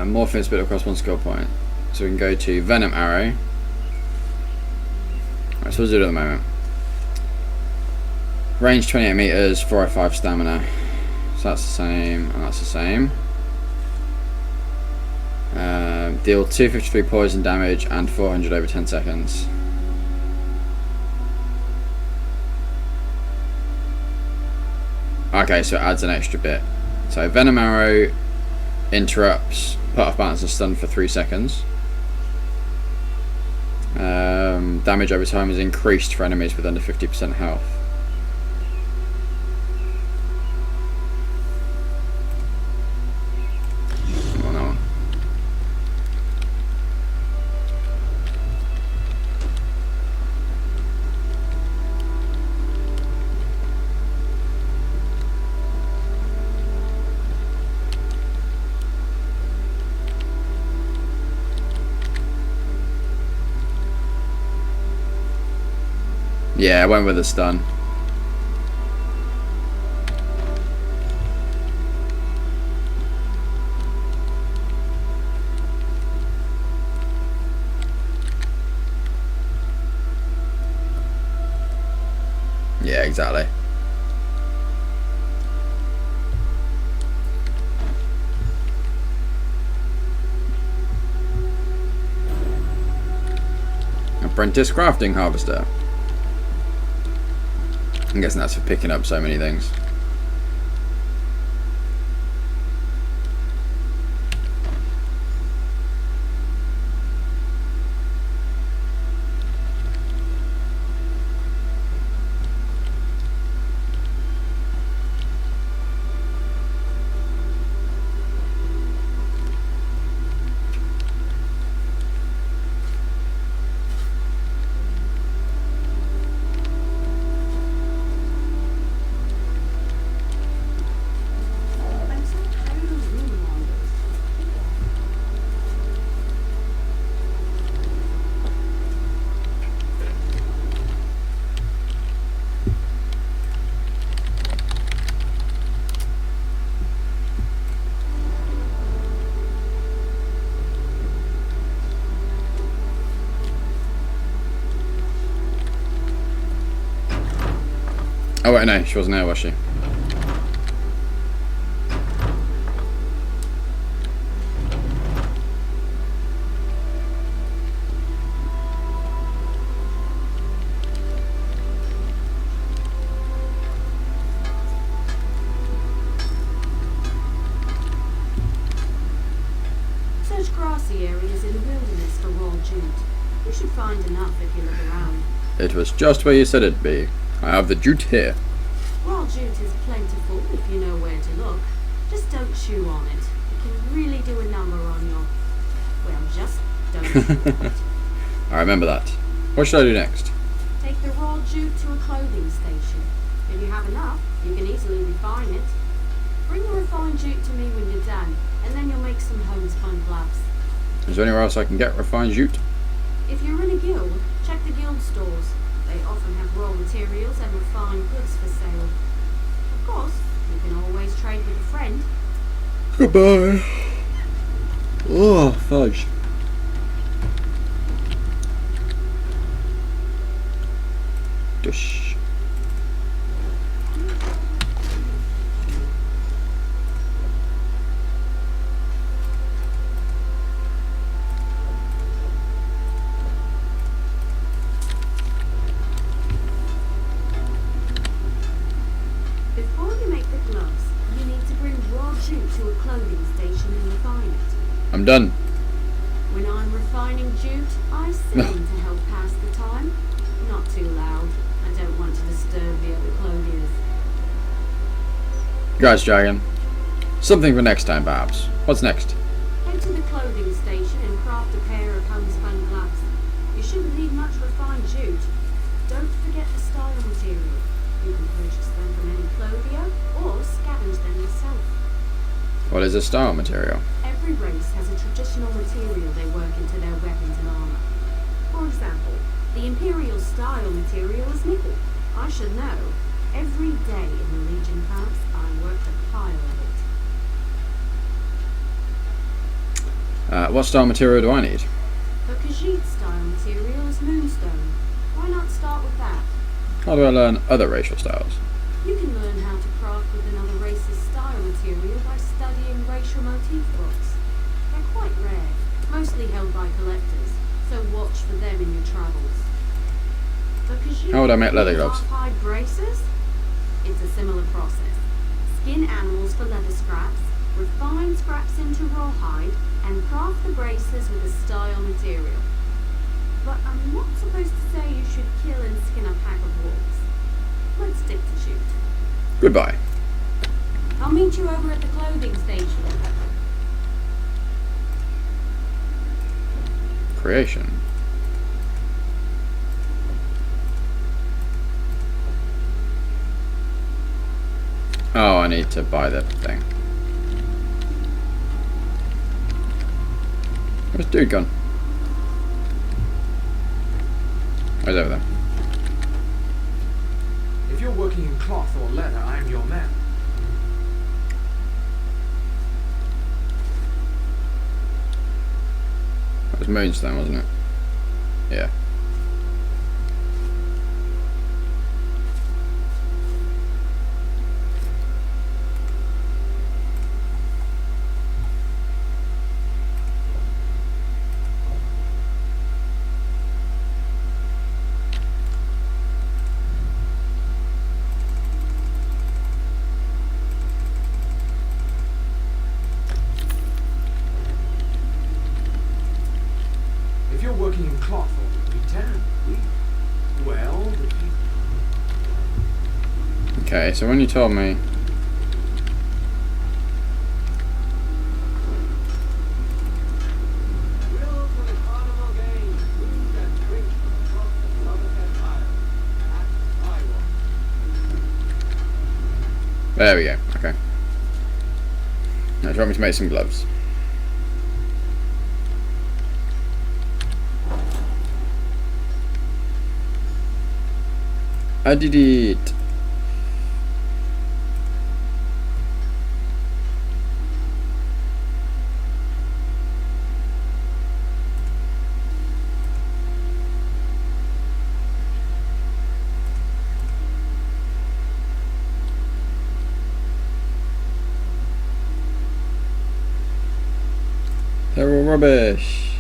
Morphine split across 1 skill point. So we can go to Venom Arrow. Alright, so we'll do it at the moment. Range 28 meters, 405 stamina. So that's the same, and that's the same. Deal 253 poison damage and 400 over 10 seconds. Okay, so it adds an extra bit. So Venom Arrow interrupts put off balance and stun for 3 seconds. Damage over time is increased for enemies with under 50% health. On that one. Yeah, I went with a stun. Yeah, exactly. Apprentice crafting harvester. I'm guessing that's for picking up so many things. Oh wait, no, she wasn't there, was she? Search grassy areas in the wilderness for raw jute. You should find enough if you look around. It was just where you said it'd be. I have the jute here. Raw jute is plentiful if you know where to look. Just don't chew on it. It can really do a number on your... Well, just don't chew on it. I remember that. What should I do next? Take the raw jute to a clothing station. If you have enough, you can easily refine it. Bring the refined jute to me when you're done, and then you'll make some homespun gloves. Is there anywhere else I can get refined jute? If you're in a guild, check the guild stores. They often have raw materials and refined goods for sale. Of course, You can always trade with a friend. Goodbye. Oh, fudge. Dush. Before you make the gloves, you need to bring raw jute to a clothing station and refine it. I'm done. When I'm refining jute, I sing to help pass the time. Not too loud. I don't want to disturb the other clothiers. Guys, Dragon. Something for next time, perhaps. What's next? Head to the clothing station and craft a pair of homespun gloves. You shouldn't need much refined jute. Don't forget the style material. You can purchase them from any clothier or scavenge them yourself. What is a style material? Every race has a traditional material they work into their weapons and armor. For example, the Imperial style material is nickel. I should know. Every day in the Legion camps, I work a pile of it. What style material do I need? The Khajiit style material is moonstone. Why not start with that? How do I learn other racial styles? You can learn how to craft with another race's style material by studying racial motif books. They're quite rare, mostly held by collectors, so watch for them in your travels. The Khajiit How would I make leather gloves? hide braces? It's a similar process. Skin animals for leather scraps, refine scraps into rawhide, and craft the braces with a style material. But I'm not supposed to say you should kill and skin a pack of wolves. Let's stick to jute. Goodbye. I'll meet you over at the clothing station. Creation. Oh, I need to buy that thing. Where's dude gone? Where's over there? If you're working in cloth or leather, I'm your man. That was Moonstone, wasn't it? Yeah. If you're working in cloth or tan, well, the people. Okay, so when you told me Grill for the carnival games. Food and drink across the Somerset Isle. At Skywalk. there we go, okay. Now do you want me to make some gloves? I did it. They're all rubbish.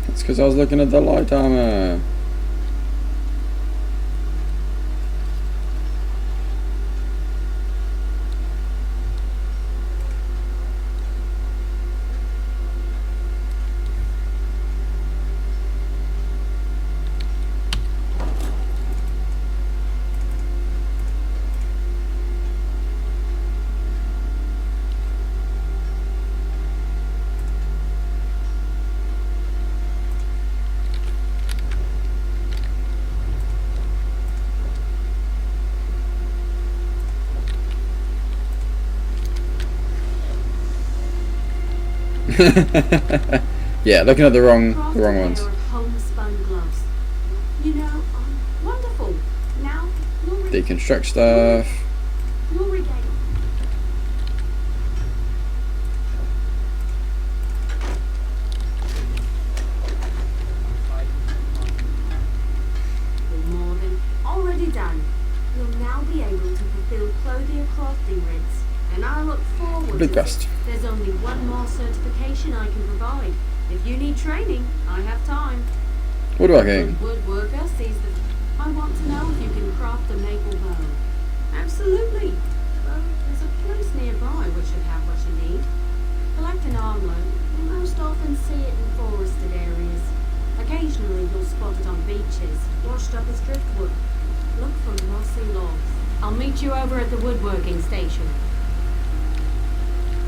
That's because I was looking at the light armor. Yeah, looking at the wrong Craft a ones. pair of homespun gloves. You know, wonderful. Now, you'll Deconstruct stuff. You'll regain. You're more than already done. You'll now be able to fulfill clothier crafting rigs, and I look forward Big to quest. it. There's only one more certification I can provide. If you need training, I have time. Woodworking. Good woodworker sees the... I want to know if you can craft a maple bow. Absolutely. Well, there's a place nearby which should have what you need. Collect an armload. You most often see it in forested areas. Occasionally you'll spot it on beaches, washed up as driftwood. Look for mossy logs. I'll meet you over at the woodworking station.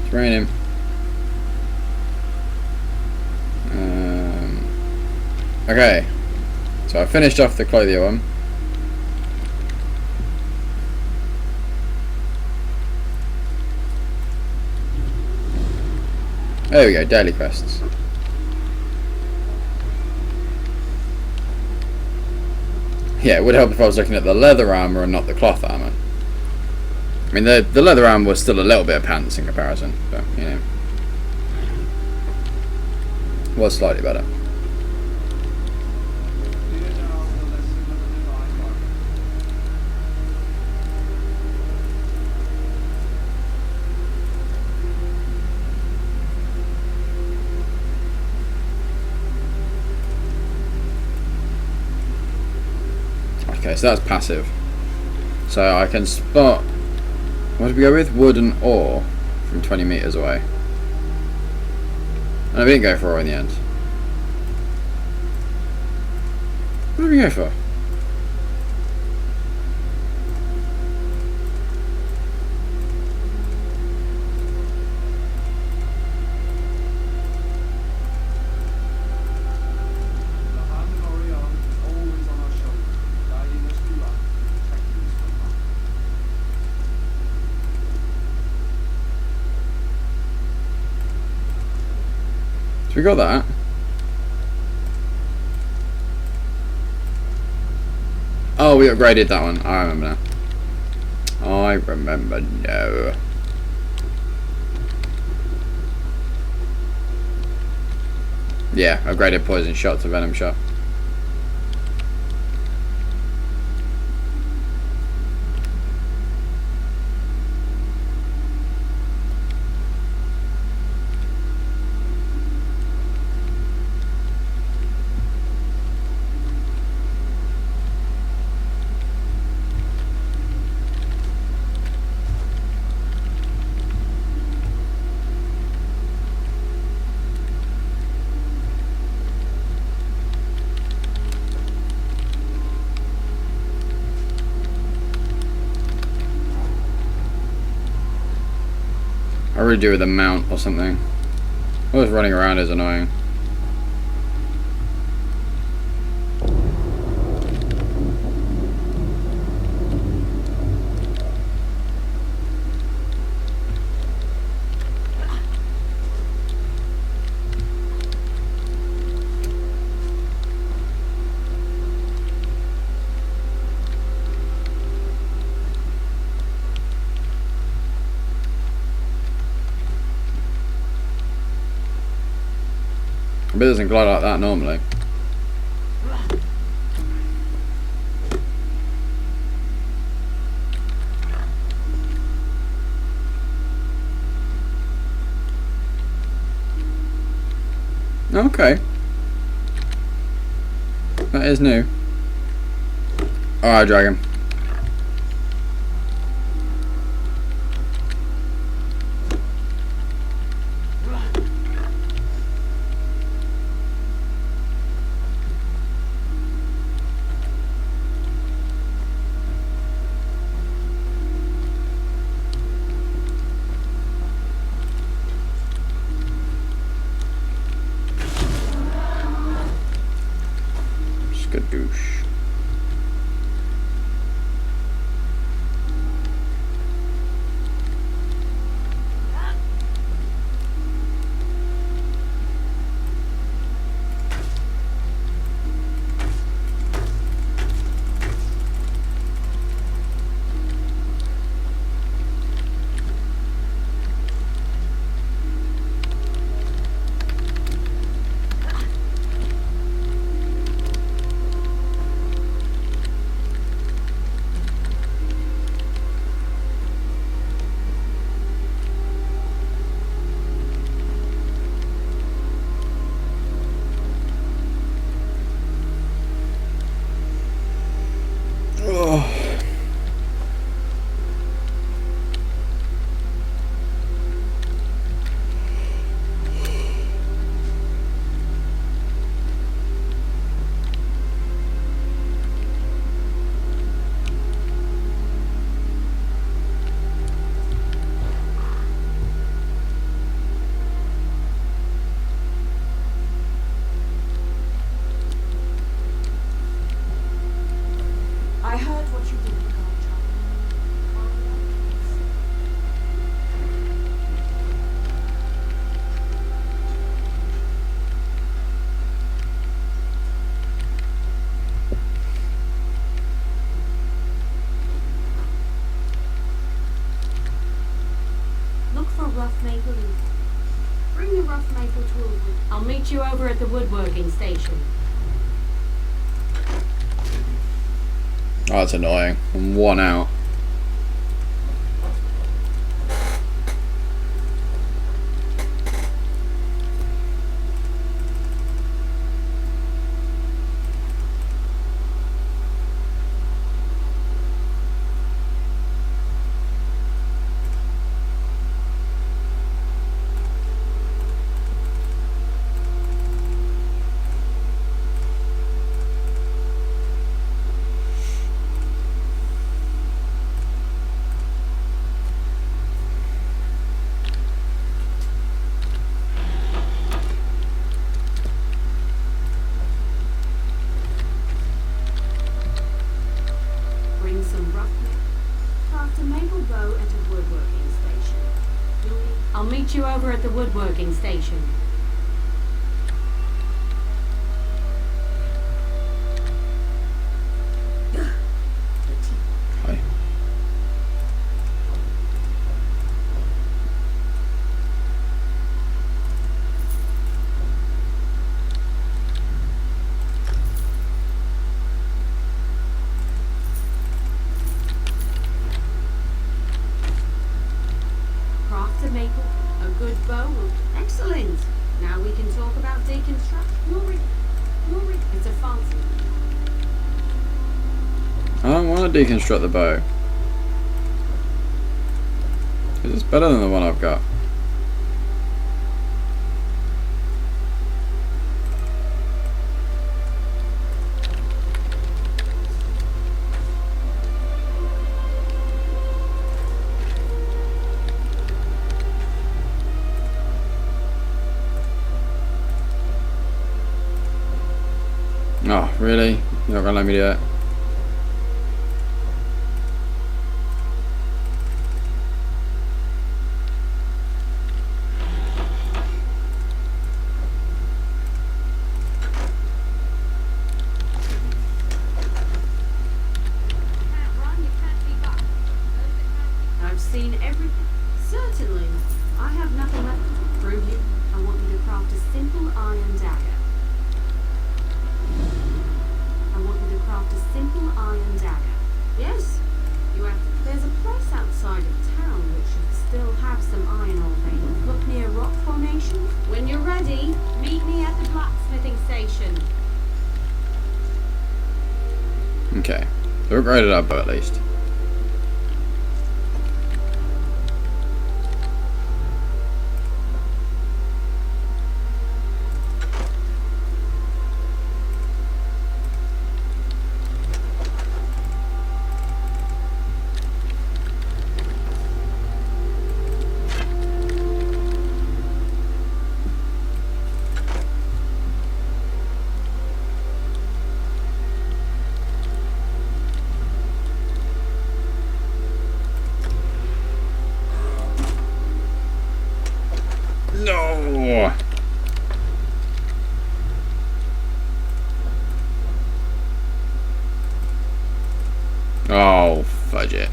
It's raining. Okay. So I finished off the clothier one. There we go, daily quests. Yeah, it would help if I was looking at the leather armor and not the cloth armor. I mean, the leather armor was still a little bit of pants in comparison, but, you know. Was slightly better. Okay, so that's passive. So I can spot... What did we go with? Wood and ore from 20 meters away. And we didn't go for ore in the end. What did we go for? So we got that. Oh, we upgraded that one. I remember now. I remember now. Yeah, upgraded poison shot to venom shot. I really do with a mount or something. Always running around is annoying. I bet it doesn't glide like that normally. Okay. That is new. Alright, dragon. Skadoosh. at the woodworking station. Oh, that's annoying. I'm 1 out. Bring some rough craft a maple bow at a woodworking station. I'll meet you over at the woodworking station. Hi. Craft a maple, a good bow. Excellent. Now we can talk about deconstruct. It's a fancy. I don't want to deconstruct the bow. 'Cause it's better than the one I've got. Oh, really? You're not gonna let me do it? I've seen everything. Certainly. I have nothing left to prove you. I want you to craft a simple iron dagger. Yes. You have. There's a place outside of town which should still have some iron ore veins. Look near rock formation. When you're ready, meet me at the blacksmithing station. Okay. So upgraded our bow at least. No. Oh, fudge it.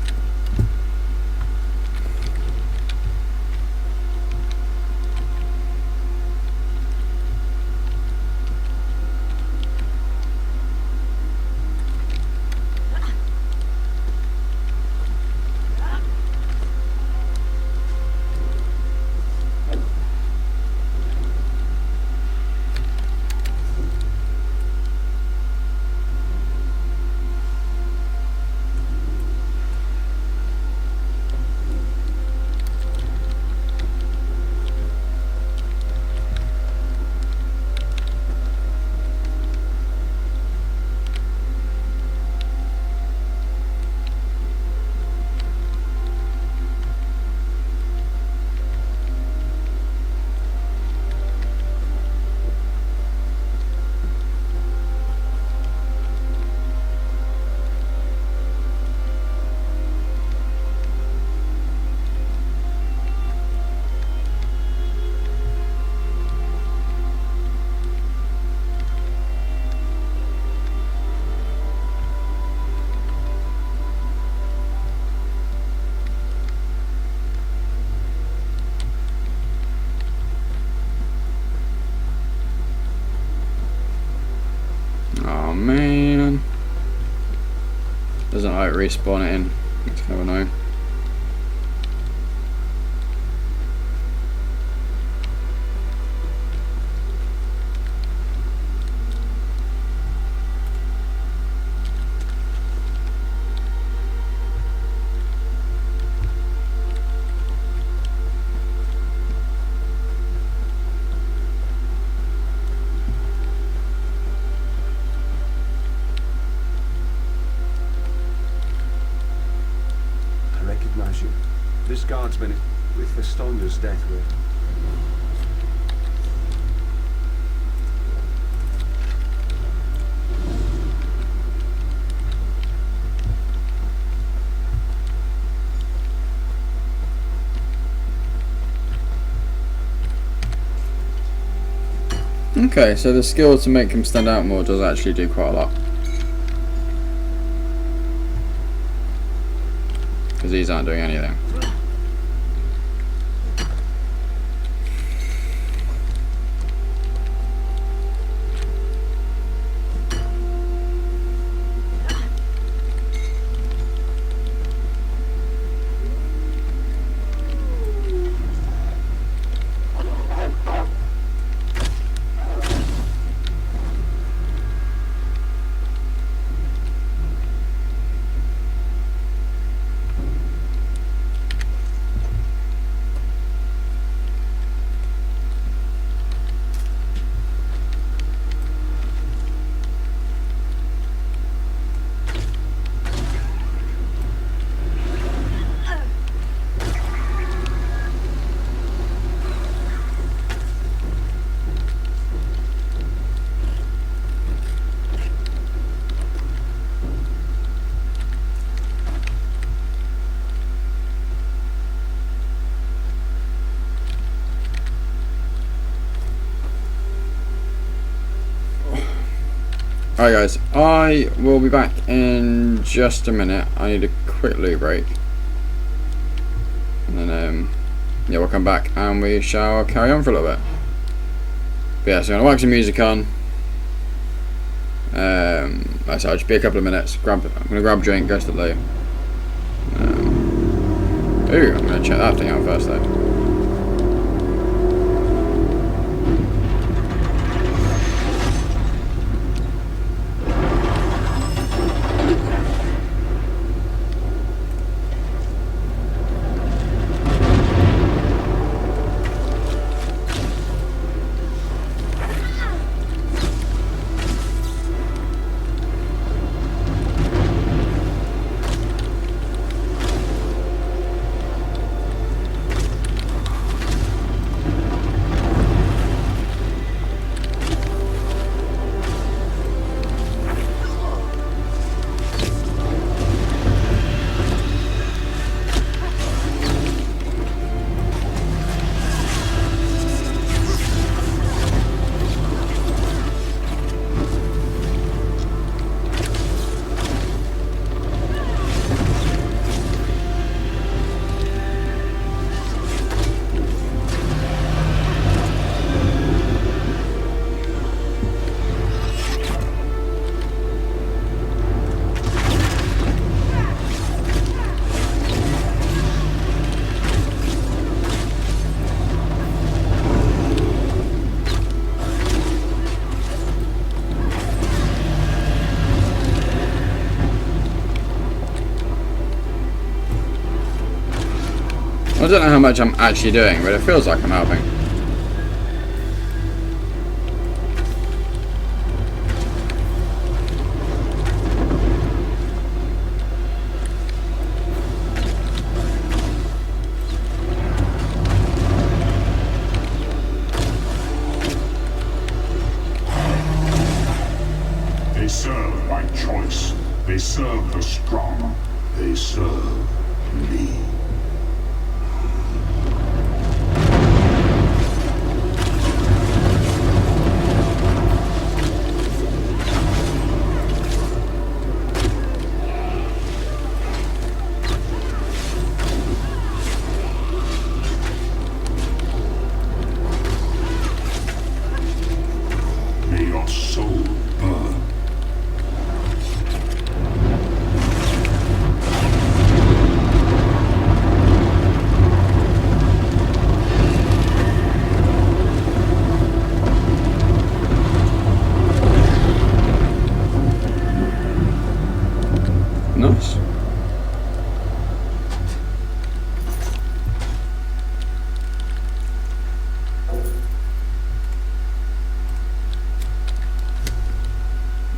doesn't like respawn it in. It's kind of annoying. I recognize you. This guardsman is with the Stonder's death with. Okay, so the skill to make him stand out more does actually do quite a lot. Because these aren't doing anything. Alright guys, I will be back in just a minute. I need a quick loo break. And then yeah, we'll come back and we shall carry on for a little bit. But yeah, so I'm gonna whack some music on. Like I said, I'll just be a couple of minutes. I'm gonna grab a drink, go to the loo. Ooh, I'm gonna check that thing out first though. I don't know how much I'm actually doing, but it feels like I'm helping. They serve by choice. They serve the strong. They serve me. May your soul burn. Nice.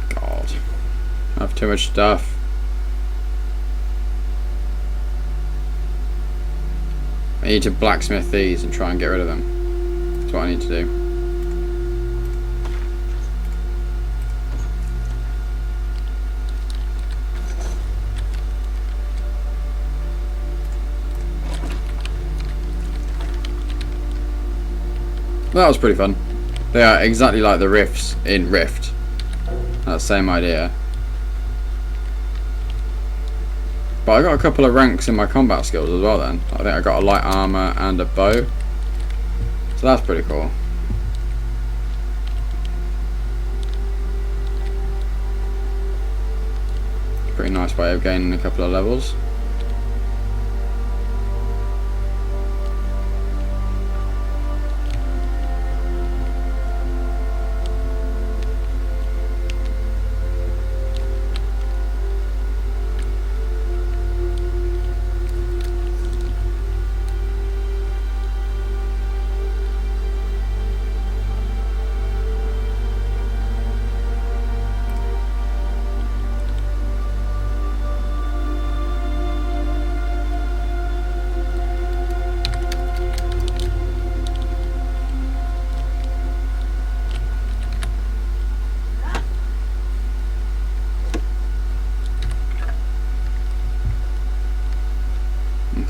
God. I have too much stuff. I need to blacksmith these and try and get rid of them. That's what I need to do. That was pretty fun. They are exactly like the rifts in Rift. That same idea. But I got a couple of ranks in my combat skills as well then. I think I got a light armor and a bow. So that's pretty cool. Pretty nice way of gaining a couple of levels.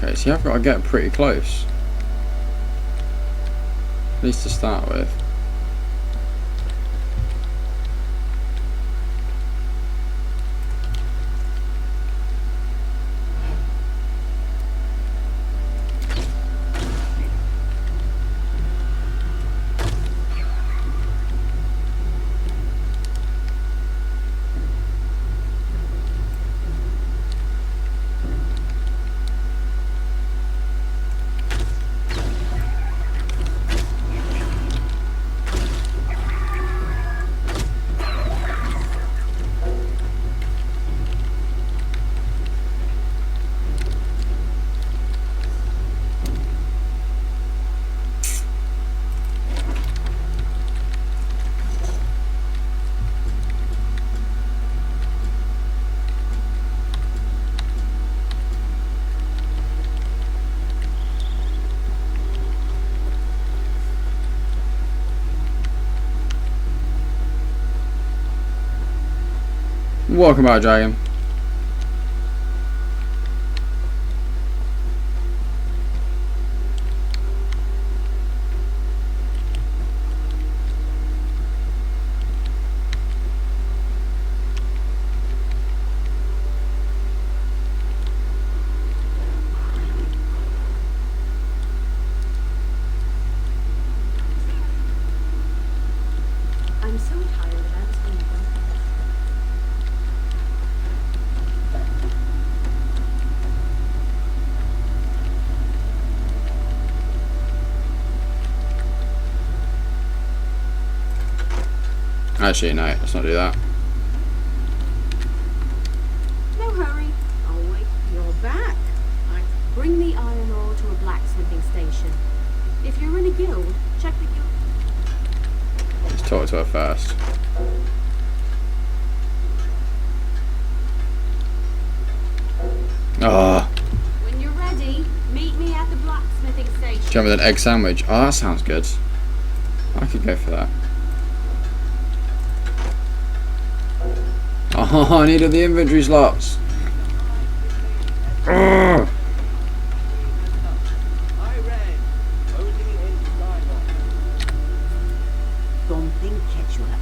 Okay, so I've got to get pretty close. At least to start with. Welcome back, Dragon. I'm so tired of answering them. Actually, no, let's not do that. No hurry. Oh wait, you're back. I bring the iron ore to a blacksmithing station. If you're in a guild, check the guild. Let's talk to her first. Ah, When you're ready, meet me at the blacksmithing station. jump with an egg sandwich. Oh, that sounds good. I could go for that. Oh, I needed the inventory slots. Ugh. I read only in dialogue. Something catch your eye.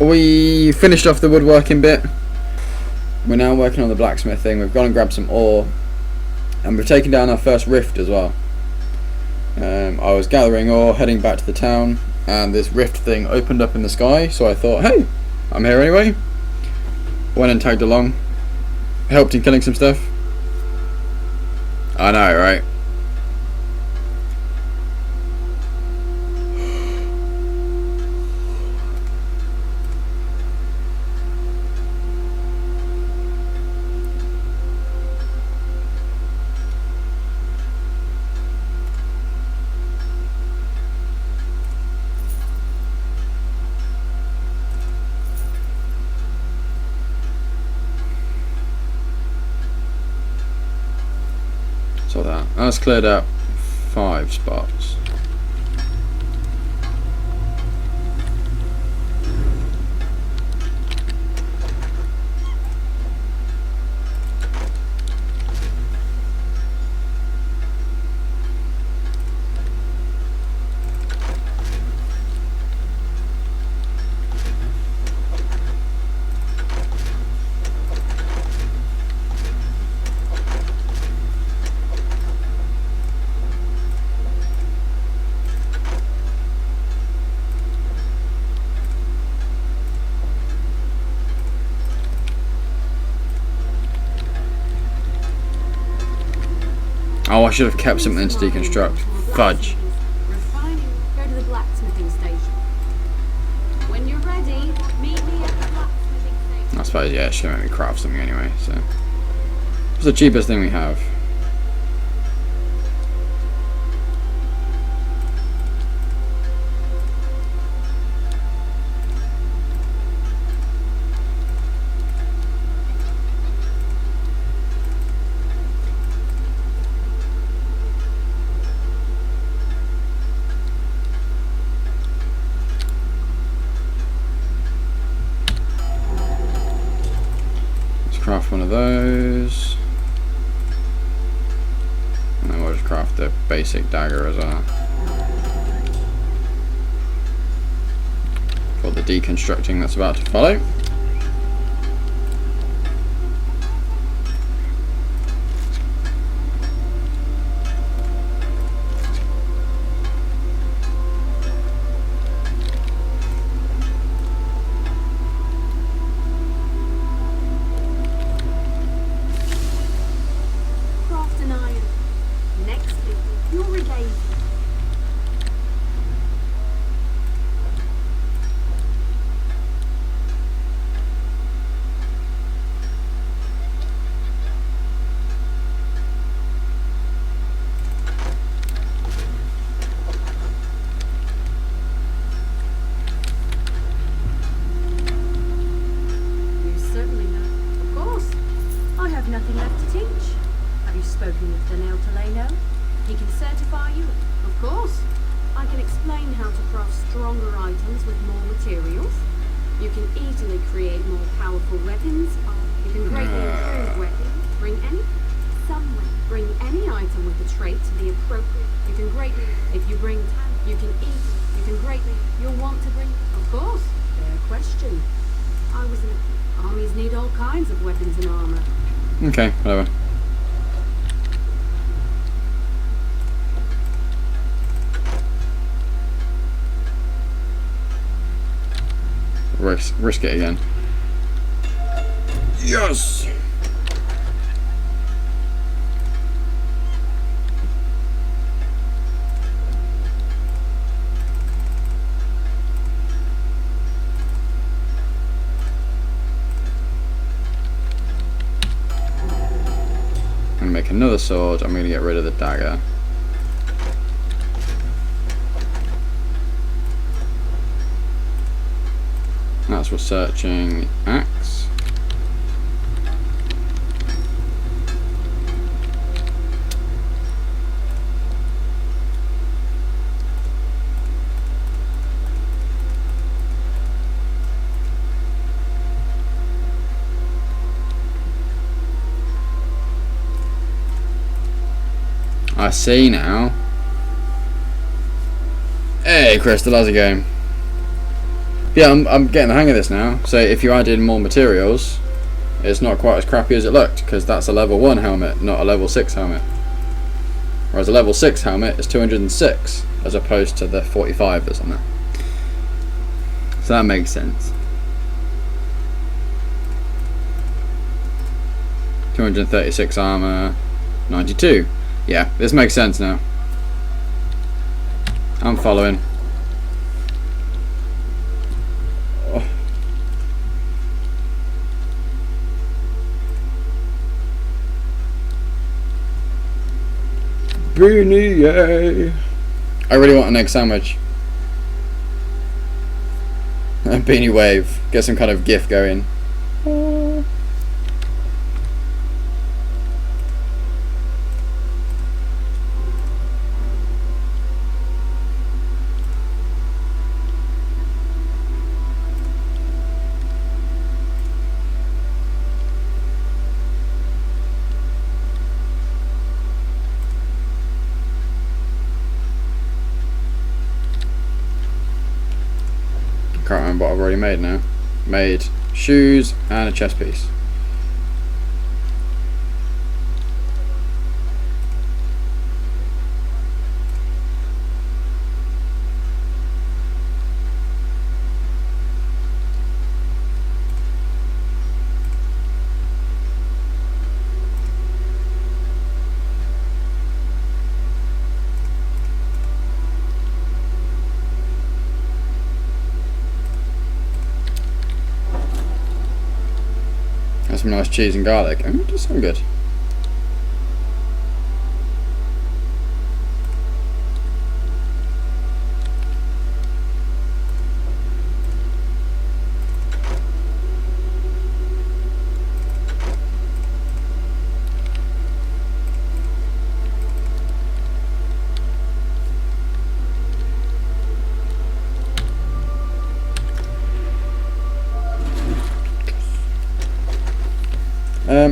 we finished off the woodworking bit. We're now working on the blacksmith thing. We've gone and grabbed some ore, and we've taken down our first rift as well. I was gathering ore, heading back to the town, and this rift thing opened up in the sky, so I thought, hey, I'm here anyway. Went and tagged along, helped in killing some stuff. I know, right? So that's cleared up 5 spots. Oh, I should have kept something to deconstruct. Fudge. Refining. Go to the blacksmithing station. When you're ready, meet me at the blacksmithing station. I suppose, yeah, it's gonna make me craft something anyway, so. It's the cheapest thing we have. Craft one of those, and then we'll just craft a basic dagger as well for the deconstructing that's about to follow. Nothing left to teach. Have you spoken with Tamriel Unlimited? He can certify you. Of course. I can explain how to craft stronger items with more materials. You can easily create more powerful weapons. You can greatly improve weapons. Bring any item with a trait to the appropriate. You can greatly, if you bring talent, you can greatly, you'll want to bring, of course. Fair question. Armies need all kinds of weapons and armor. Okay, whatever. Risk it again. Yes! I'm gonna make another sword. I'm gonna get rid of the dagger. That's researching the axe. I see now. Hey, Crystal, how's it going? Yeah, I'm getting the hang of this now. So if you add in more materials, it's not quite as crappy as it looked, because that's a level 1 helmet, not a level 6 helmet. Whereas a level 6 helmet is 206, as opposed to the 45 that's on there. So that makes sense. 236 armor, 92. Yeah, this makes sense now. I'm following. Oh. Beanie, yay! I really want an egg sandwich. A beanie wave. Get some kind of GIF going. Oh. Can't remember what I've already made now. Made shoes and a chest piece. Some nice cheese and garlic. Oh, it does sound good.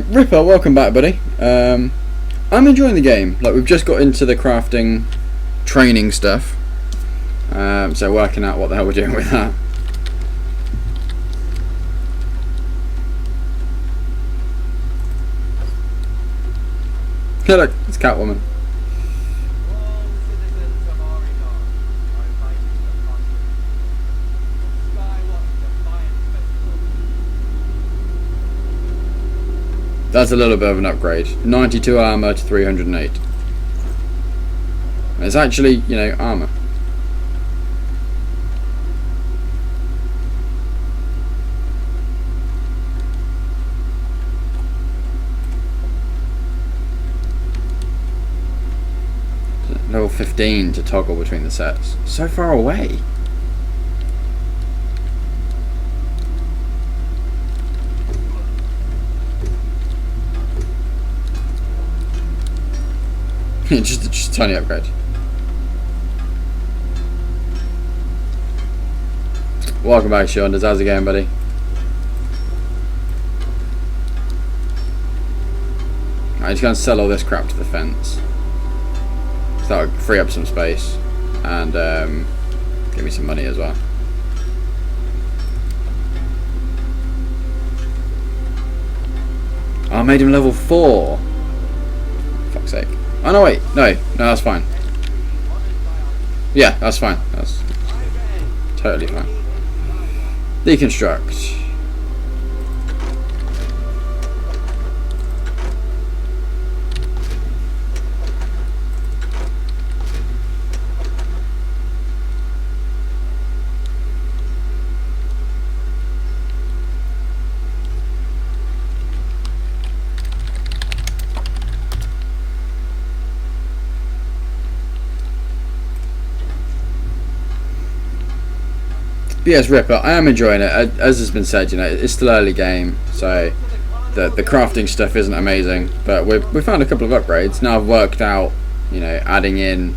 Ripper, welcome back, buddy. I'm enjoying the game. Like, we've just got into the crafting training stuff, so working out what the hell we're doing with that. Look, it's Catwoman. All citizens of Oregon are invited to the concert. Skywalk Defiance Festival. That's a little bit of an upgrade. 92 armor to 308. It's actually, you know, armor. Level 15 to toggle between the sets. So far away. just a tiny upgrade. Welcome back, Sean. How's it going, buddy? I'm just going to sell all this crap to the fence. So that would free up some space and give me some money as well. Oh, I made him level 4. Fuck's sake. Oh no, wait, no, that's fine. Yeah, that's fine. That's totally fine. Deconstruct. But yes, Ripper, I am enjoying it. As has been said, you know, it's still early game, so the crafting stuff isn't amazing, but we found a couple of upgrades. Now I've worked out, you know, adding in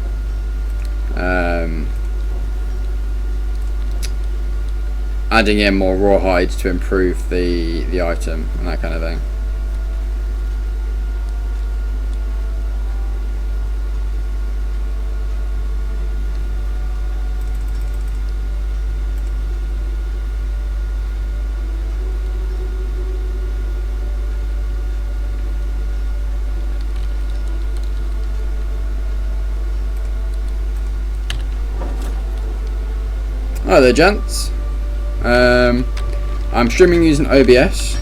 more rawhides to improve the item and that kind of thing. Hello there, gents. I'm streaming using OBS.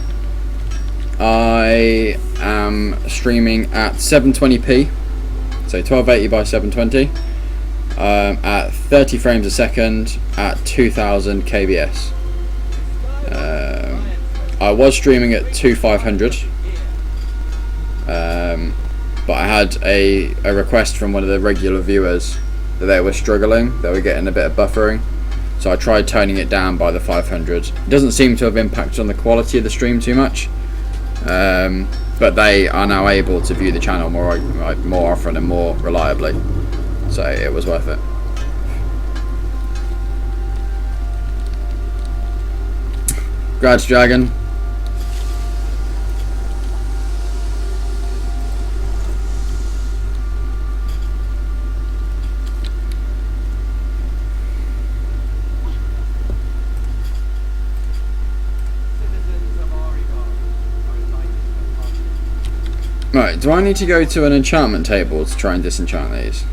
I am streaming at 720p, so 1280 by 720, at 30 frames a second at 2000 kbs. I was streaming at 2500, but I had a request from one of the regular viewers that they were struggling, they were getting a bit of buffering, so I tried turning it down by the 500. It doesn't seem to have impacted on the quality of the stream too much, but they are now able to view the channel more often and more reliably, so it was worth it. Grudge Dragon. Right, do I need to go to an enchantment table to try and disenchant these?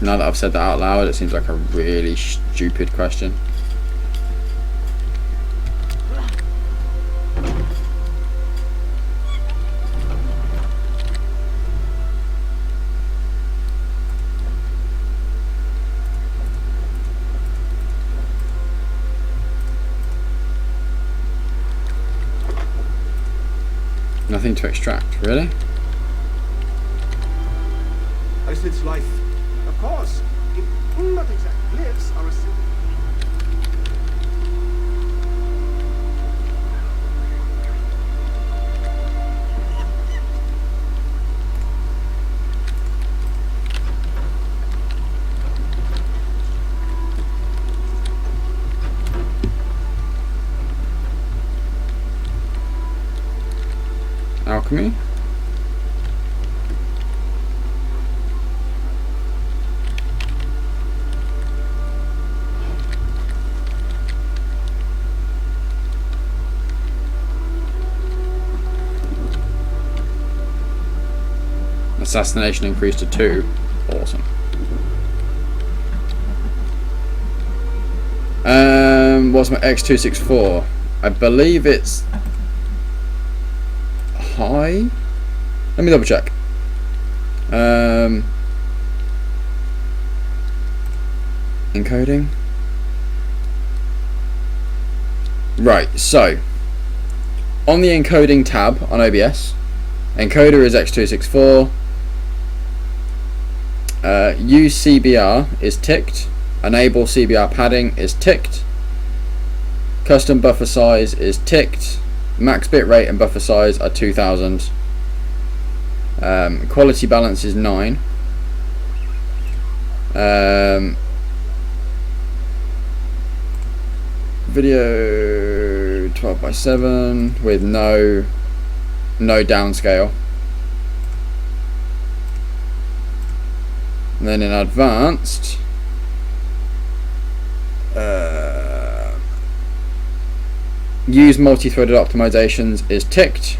Now that I've said that out loud, it seems like a really stupid question. Nothing to extract, really? As its life. Of course. Not exact glyphs are a alchemy. Assassination increased to 2. Awesome. What's my X264? I believe it's high. Let me double check. Encoding. Right, so on the encoding tab on OBS, encoder is X264. Use CBR is ticked. Enable CBR padding is ticked. Custom buffer size is ticked. Max bitrate and buffer size are 2000. Quality balance is 9. Video 12:7 with no downscale. And then in advanced, use multi-threaded optimizations is ticked.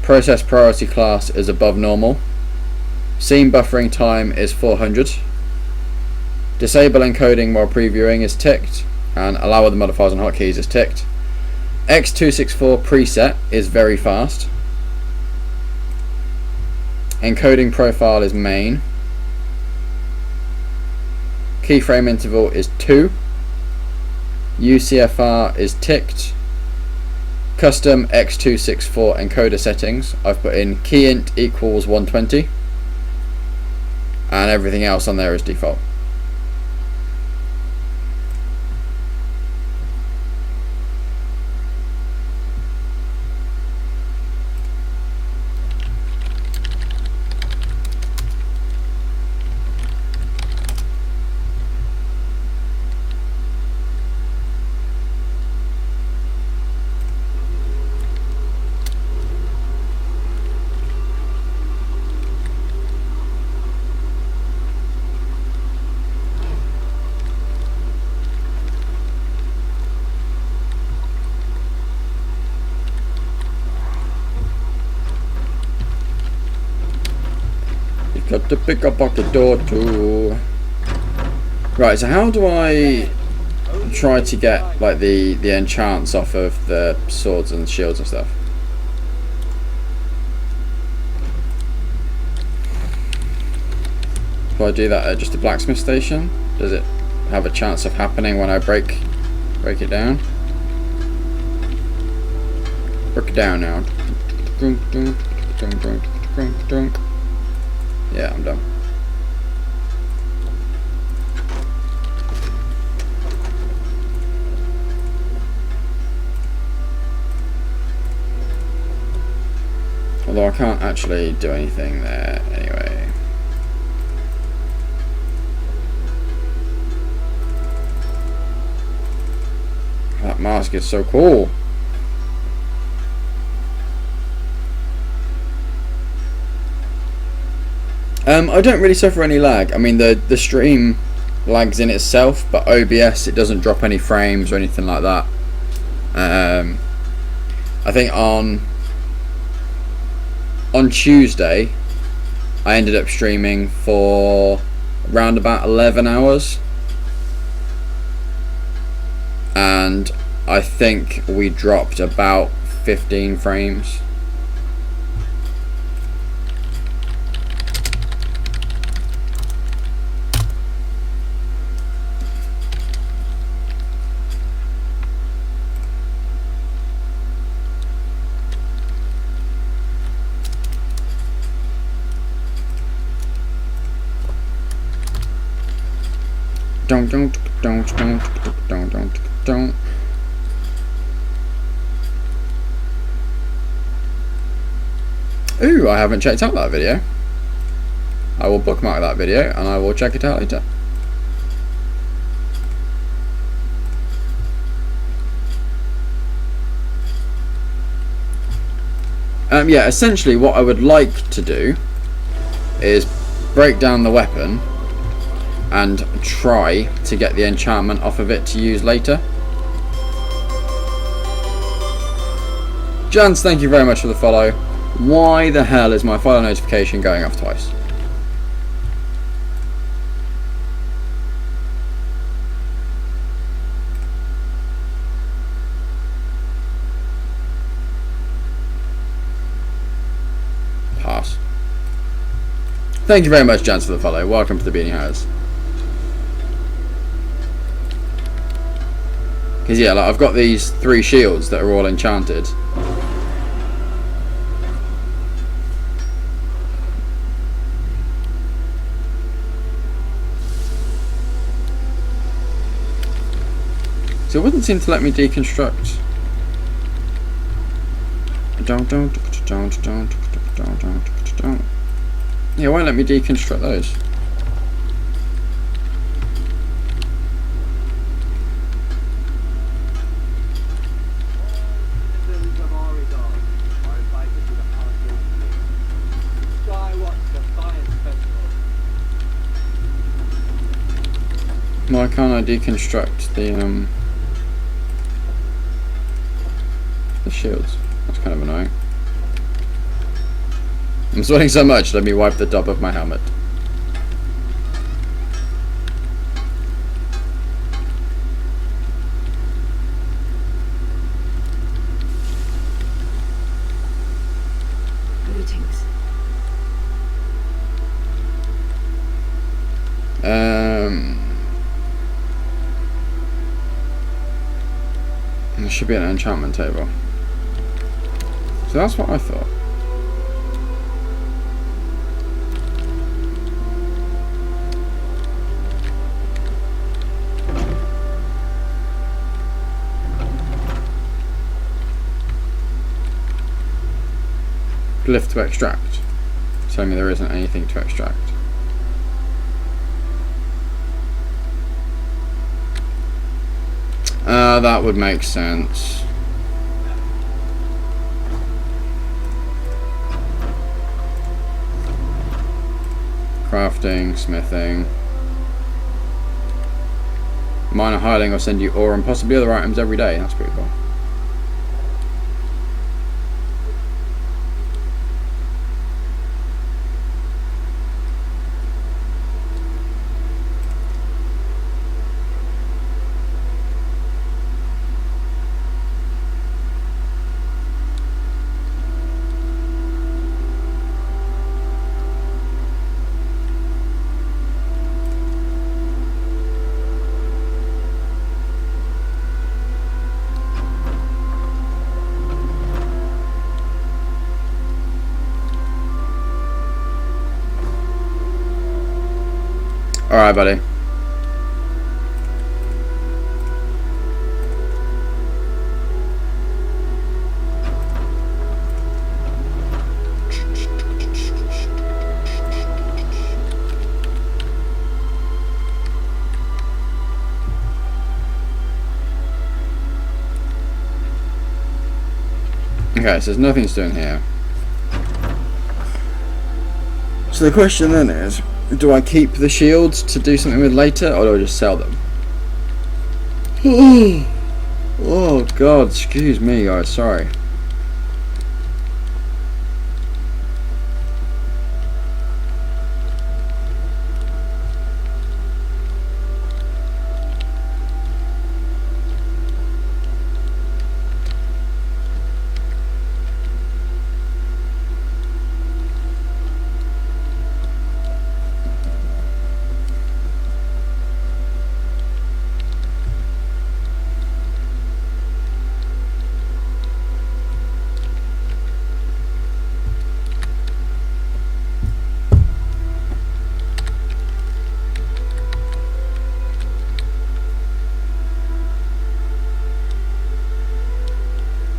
Process priority class is above normal. Scene buffering time is 400. Disable encoding while previewing is ticked, and allow other modifiers and hotkeys is ticked. X264 preset is very fast. Encoding profile is main. Keyframe interval is 2. UCFR is ticked. Custom X264 encoder settings, I've put in keyint equals 120, and everything else on there is default. Got to pick up pocket door too. Right, so how do I try to get like the enchants off of the swords and shields and stuff? If I do that at just a blacksmith station, does it have a chance of happening when I break it down? Break it down now. Yeah, I'm done. Although I can't actually do anything there anyway. That mask is so cool. I don't really suffer any lag. I mean, the stream lags in itself, but OBS, it doesn't drop any frames or anything like that. I think on Tuesday, I ended up streaming for around about 11 hours. And I think we dropped about 15 frames. Don't. Ooh, I haven't checked out that video. I will bookmark that video and I will check it out later. Yeah, essentially what I would like to do is break down the weapon and try to get the enchantment off of it to use later. Jans, thank you very much for the follow. Why the hell is my follow notification going off twice? Pass. Thank you very much, Jans, for the follow. Welcome to the Beanie House. Because yeah, like I've got these 3 shields that are all enchanted. So it wouldn't seem to let me deconstruct. Don't. Yeah, it won't let me deconstruct those. Why can't I deconstruct the shields? That's kind of annoying. I'm sweating so much, let me wipe the top of my helmet. Greetings. There should be an enchantment table. So that's what I thought. Glyph to extract. Tell me there isn't anything to extract. That would make sense. Crafting, smithing. Minor hiling will send you ore and possibly other items every day. That's pretty cool. Alright, buddy. Okay, so there's nothing to do in here. So the question then is, do I keep the shields to do something with later, or do I just sell them? Oh god, excuse me guys, sorry.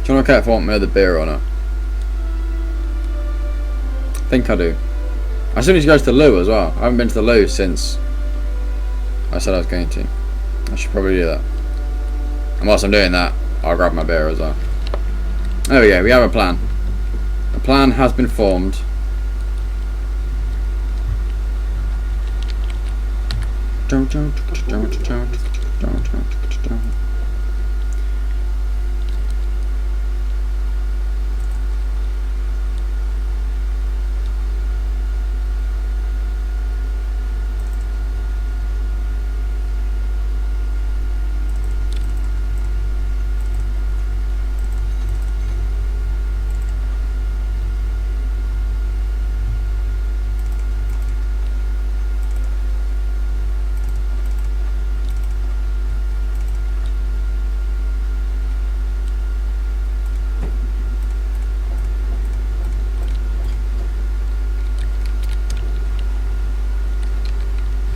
Do you want to work out if I want me the beer or not? I think I do. I still need to go to the loo as well. I haven't been to the loo since I said I was going to. I should probably do that. And whilst I'm doing that, I'll grab my beer as well. There we go, we have a plan. A plan has been formed.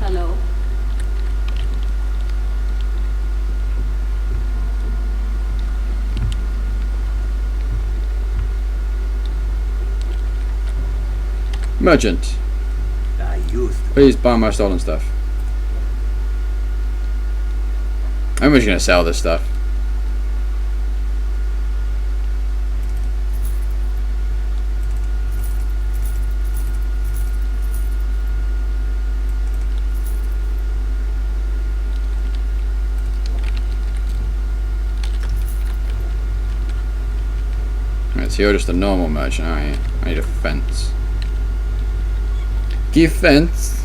Hello. Merchant, I used to. please buy my stolen stuff. I'm just gonna sell this stuff. Right, so you're just a normal merchant, aren't you? I need a fence. Give fence.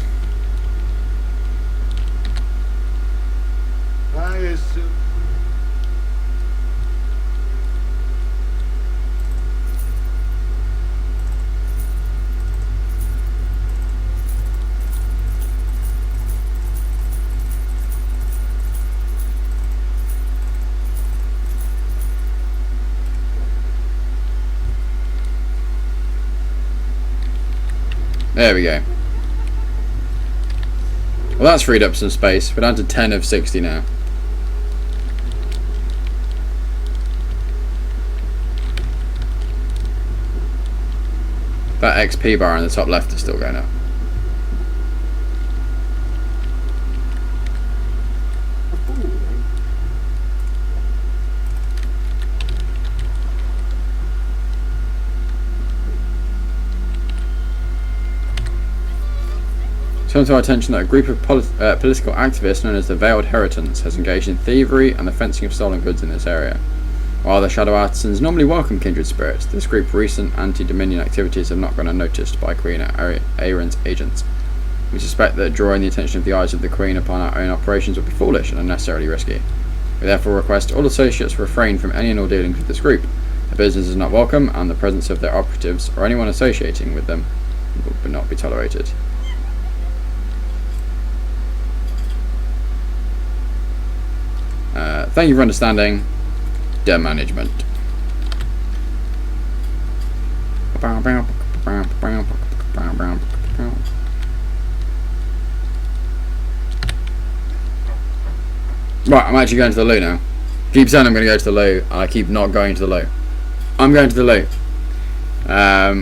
There we go. Well, that's freed up some space. We're down to 10 of 60 now. That XP bar in the top left is still going up. It's come to our attention that a group of political activists known as the Veiled Heritants has engaged in thievery and the fencing of stolen goods in this area. While the Shadow Artisans normally welcome kindred spirits, this group's recent anti-Dominion activities have not gone unnoticed by Queen Aeron's agents. We suspect that drawing the attention of the eyes of the Queen upon our own operations would be foolish and unnecessarily risky. We therefore request all associates refrain from any and all dealings with this group. Their business is not welcome, and the presence of their operatives or anyone associating with them would not be tolerated. Thank you for understanding. Debt management. Right, I'm actually going to the loo now. Keep saying I'm going to go to the loo, and I keep not going to the loo. I'm going to the loo. I'll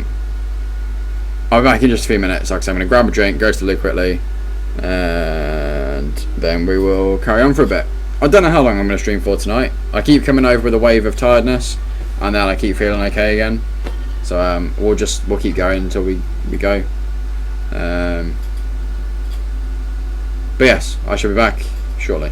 be back in just a few minutes. Like I said, I'm going to grab a drink, go to the loo quickly, and then we will carry on for a bit. I don't know how long I'm going to stream for tonight. I keep coming over with a wave of tiredness, and then I keep feeling okay again. So we'll keep going until we go. But yes, I shall be back shortly.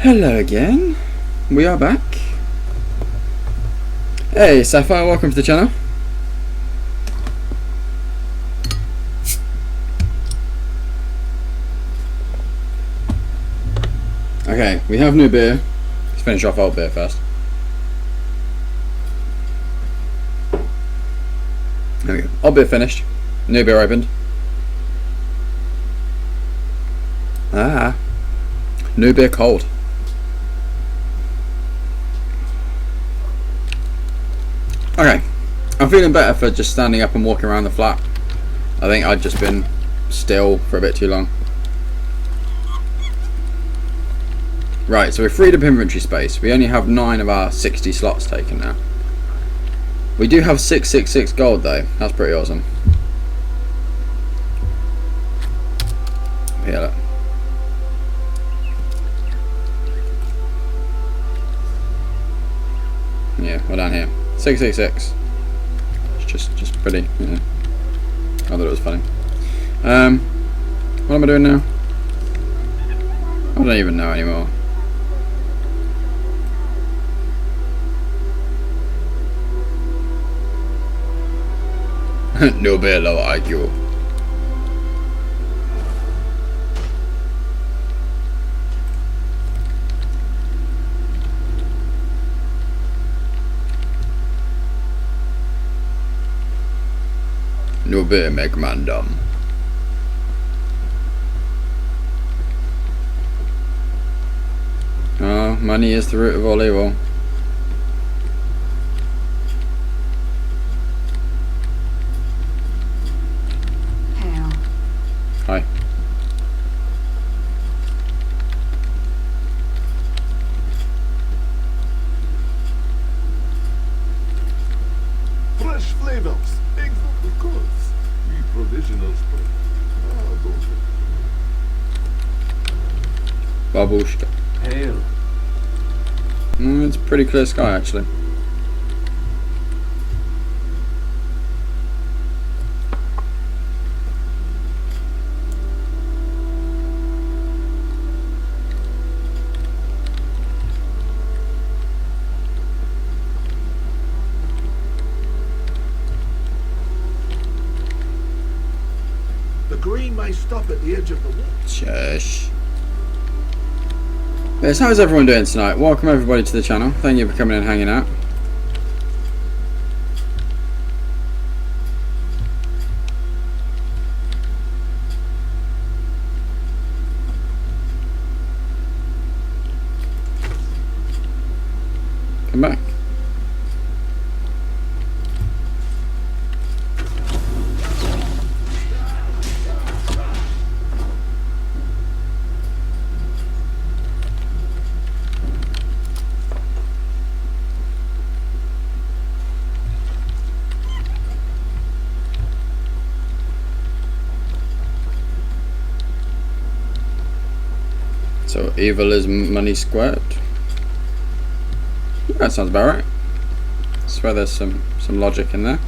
Hello again. We are back. Hey Sapphire, welcome to the channel. Okay, we have new beer. Let's finish off old beer first. There we go. Old beer finished. New beer opened. Ah. New beer cold. Okay. I'm feeling better for just standing up and walking around the flat. I think I'd just been still for a bit too long. Right, so we freed up inventory space. We only have 9 of our 60 slots taken now. We do have 666 gold though. That's pretty awesome. Here, look. Yeah, we're down here. 666. It's just pretty, you know. I thought it was funny. What am I doing now? I don't even know anymore. No beer, low IQ. No beer make man dumb. Oh, money is the root of all evil. Hi. Fresh flavors, exotic goods, the provisional spring. Babushka. Hail. It's a pretty clear sky actually. The green may stop at the edge of the wall. Shush. Yes, how's everyone doing tonight? Welcome everybody to the channel. Thank you for coming and hanging out. Come back. So evil is money squared. That sounds about right. I swear there's some logic in there.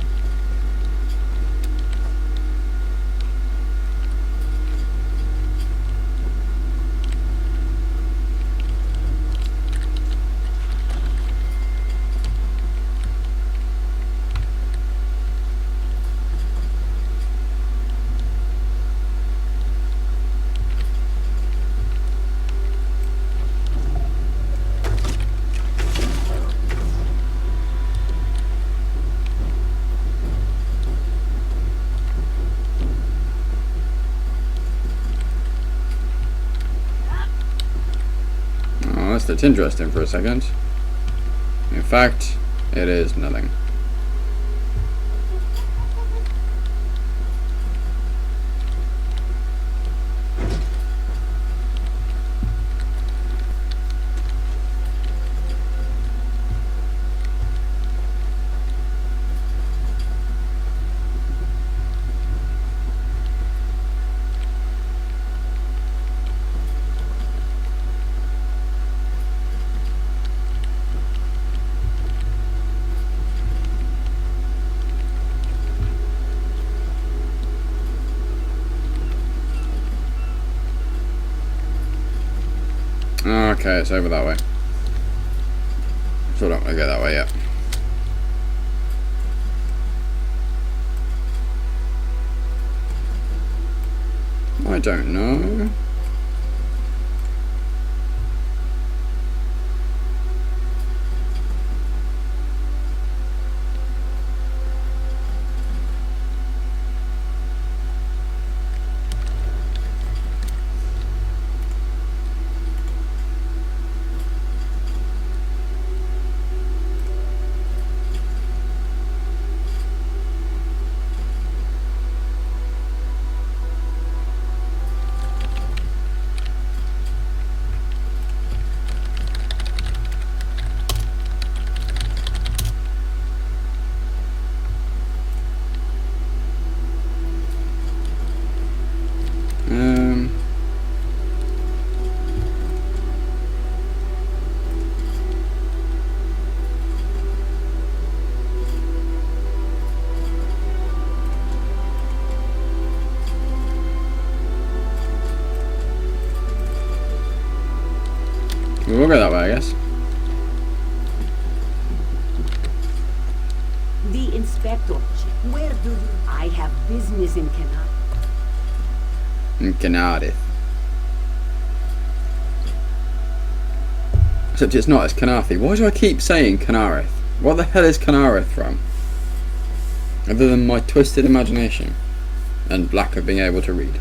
That's interesting for a second. In fact, it is nothing. Okay, it's over that way. So I don't want to go that way yet. I don't know. We'll go that way, I guess. The inspector. Where do you... I have business in Canada. In Canarith. Except it's not, it's Canarthi. Why do I keep saying Canarith? What the hell is Canarith from? Other than my twisted imagination and lack of being able to read.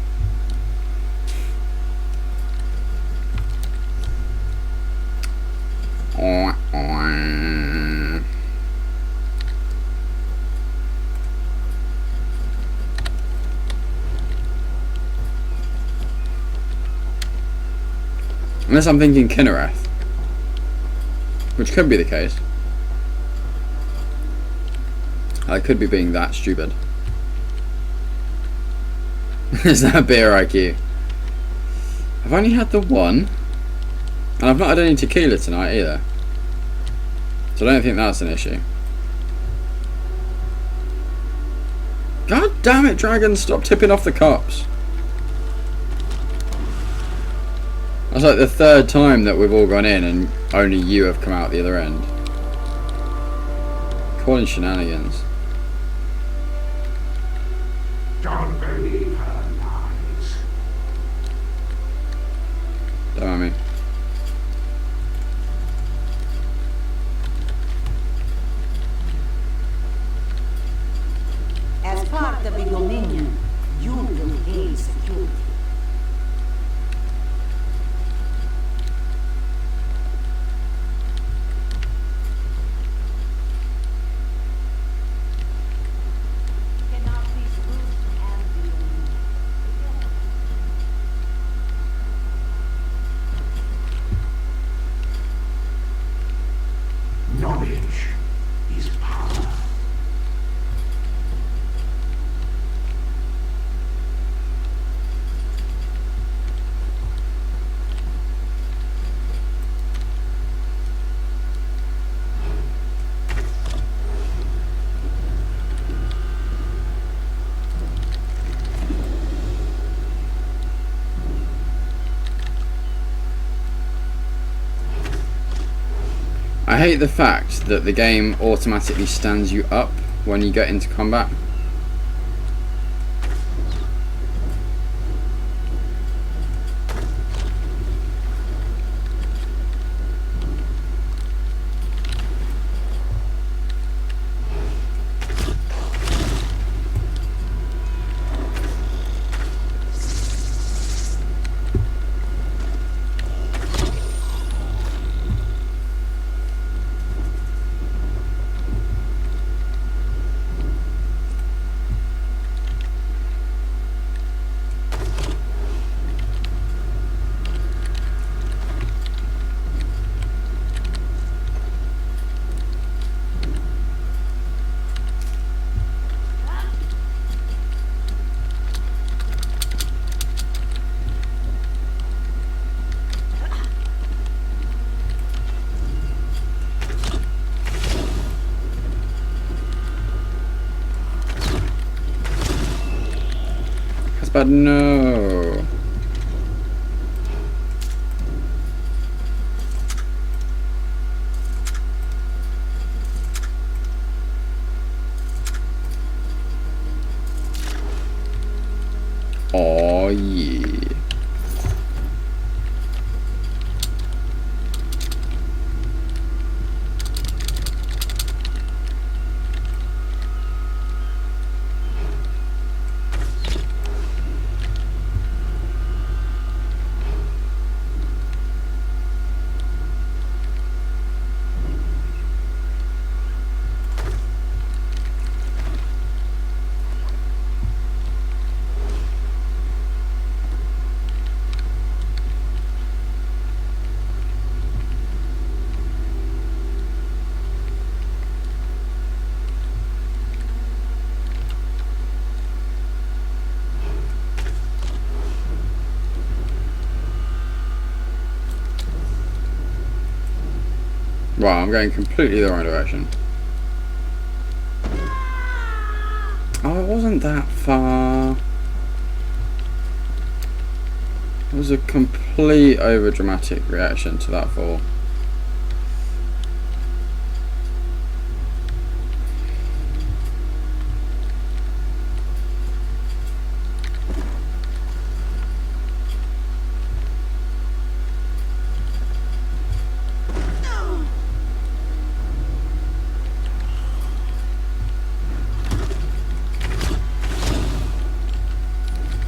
Unless I'm thinking Kinnereth, which could be the case. I could be being that stupid. Is that beer IQ? I've only had the one, and I've not had any tequila tonight either, so I don't think that's an issue. God damn it, dragon, stop tipping off the cups. That's like the third time that we've all gone in and only you have come out the other end. Calling shenanigans. Don't believe her lies. Don't mind me. As part of the Dominion, you will gain security. Knowledge is power. I hate the fact that the game automatically stands you up when you get into combat. But no. Right, I'm going completely the wrong direction. Oh, it wasn't that far. It was a complete over-dramatic reaction to that fall.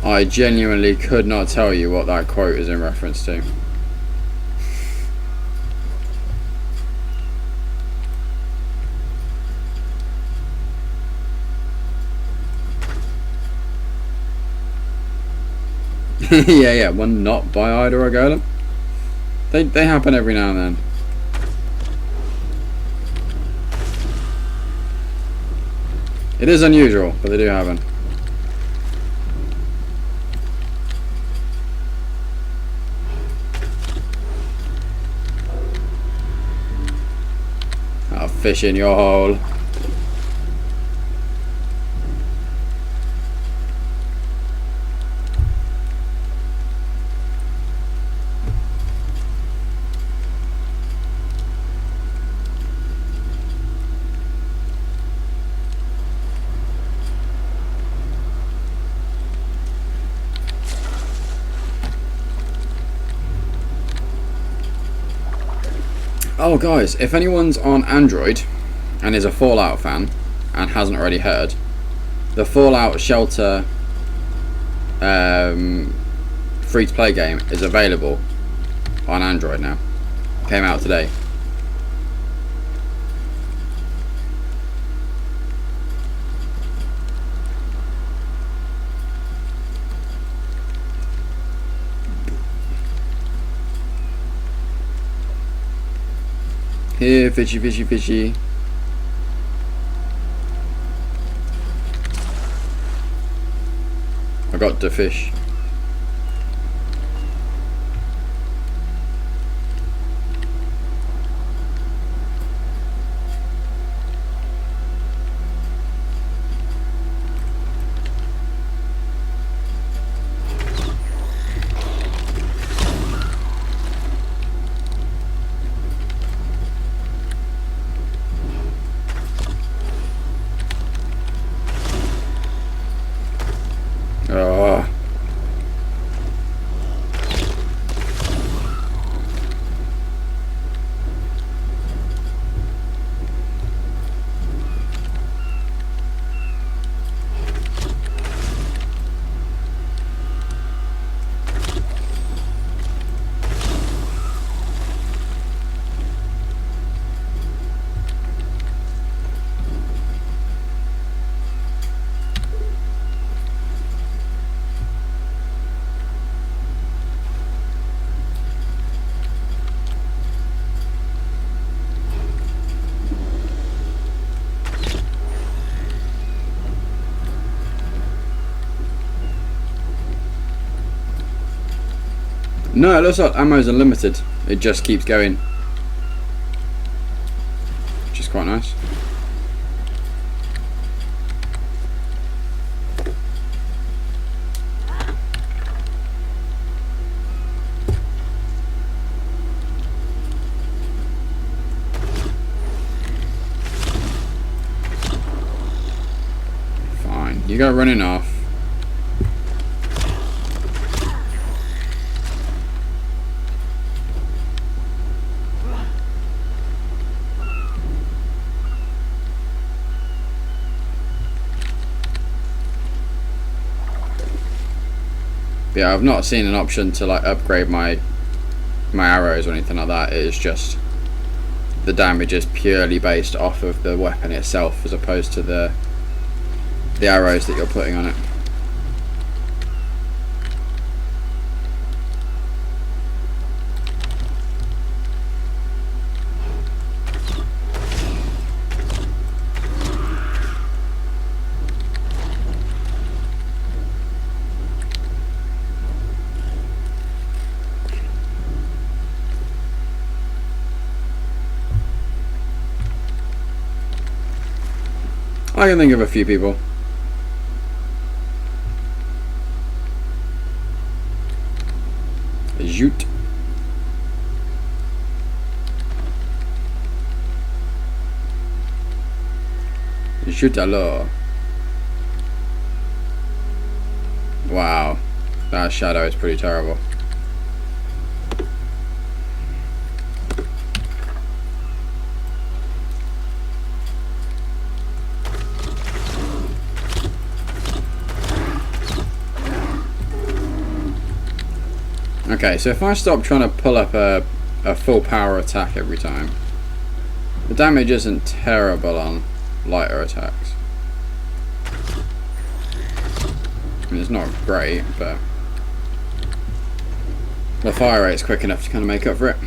I genuinely could not tell you what that quote is in reference to. yeah, one not by Ida or Golem. They happen every now and then. It is unusual, but they do happen. Oh, fish in your hole. Oh guys, if anyone's on Android and is a Fallout fan and hasn't already heard, the Fallout Shelter free-to-play game is available on Android now. Came out today. Here, fishy, fishy, fishy. I got the fish. No, it looks like ammo's unlimited. It just keeps going. Which is quite nice. Fine, you go running off. Yeah, I've not seen an option to like upgrade my arrows or anything like that. It is just the damage is purely based off of the weapon itself as opposed to the arrows that you're putting on it. I can think of a few people. Zoot. Zoot alors. Wow, that shadow is pretty terrible. Okay, so if I stop trying to pull up a full power attack every time, the damage isn't terrible on lighter attacks. I mean, it's not great, but the fire rate's quick enough to kind of make up for it.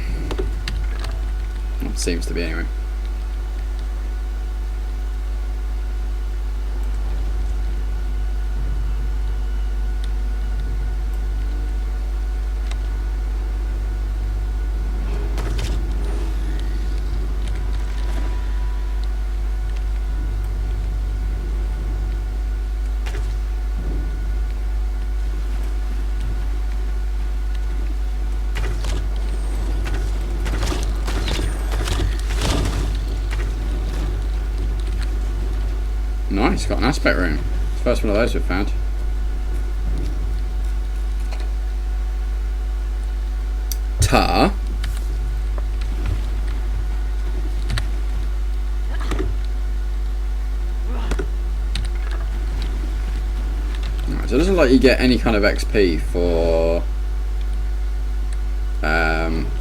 It seems to be anyway. Nice, got an aspect room. It's the first one of those we've found. Tar. Right, so it doesn't look like you get any kind of XP for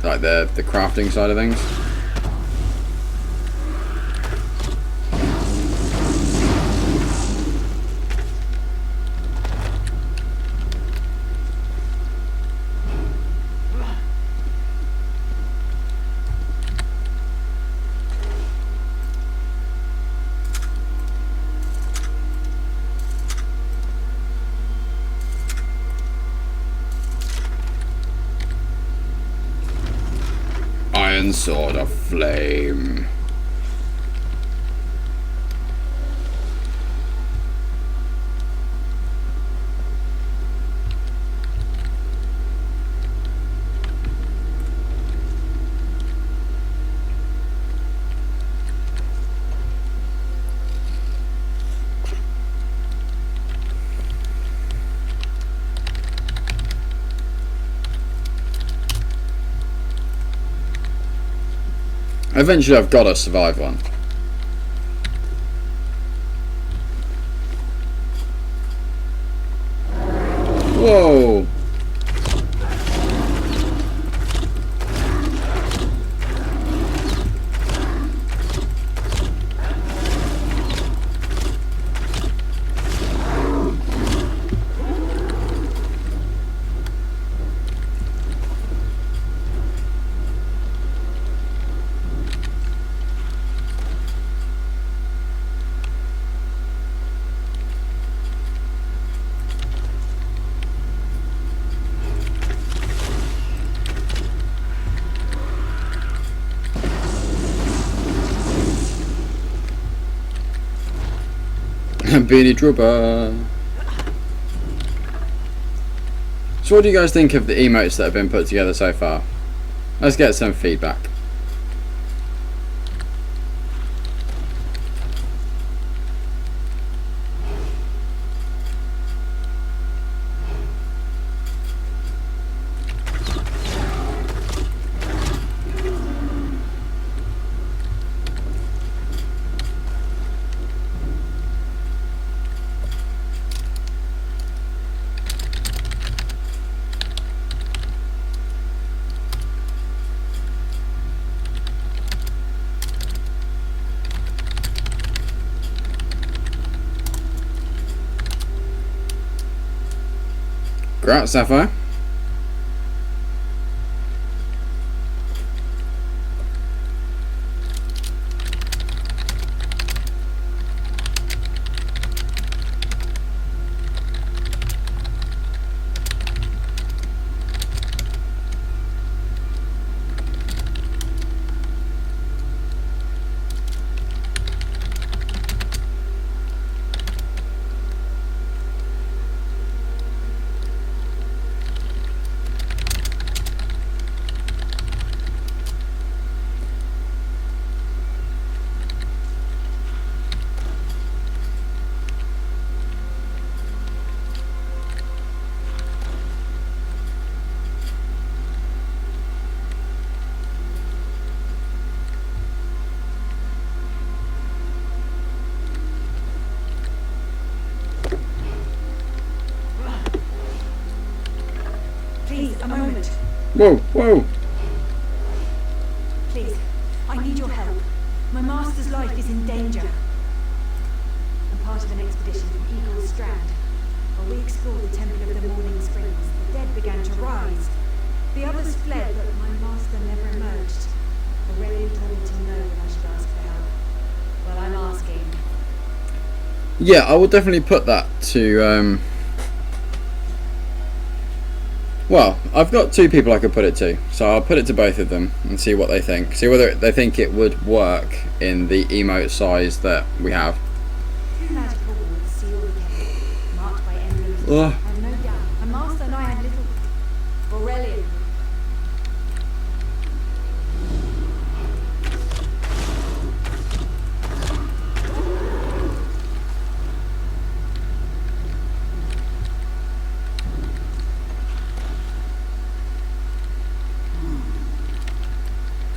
like the crafting side of things. Iron Sword of Flame. Eventually I've got to survive one. Whoa! Beanie Trooper. So what do you guys think of the emotes that have been put together so far? Let's get some feedback. Great, Sapphire. Whoa, whoa. Please, I need your help. My master's life is in danger. I'm part of an expedition from Eagle's Strand. While we explored the Temple of the Morning Springs, the dead began to rise. The others fled, but my master never emerged. Aurelian told me to know when I should ask for help. Well, I'm asking. Yeah, I will definitely put that to, well, I've got two people I could put it to, so I'll put it to both of them and see what they think. See whether they think it would work in the emote size that we have. Two magical wards seal the temple, marked by emblems. Ugh. I have no doubt. My master and I had little... Aurelian.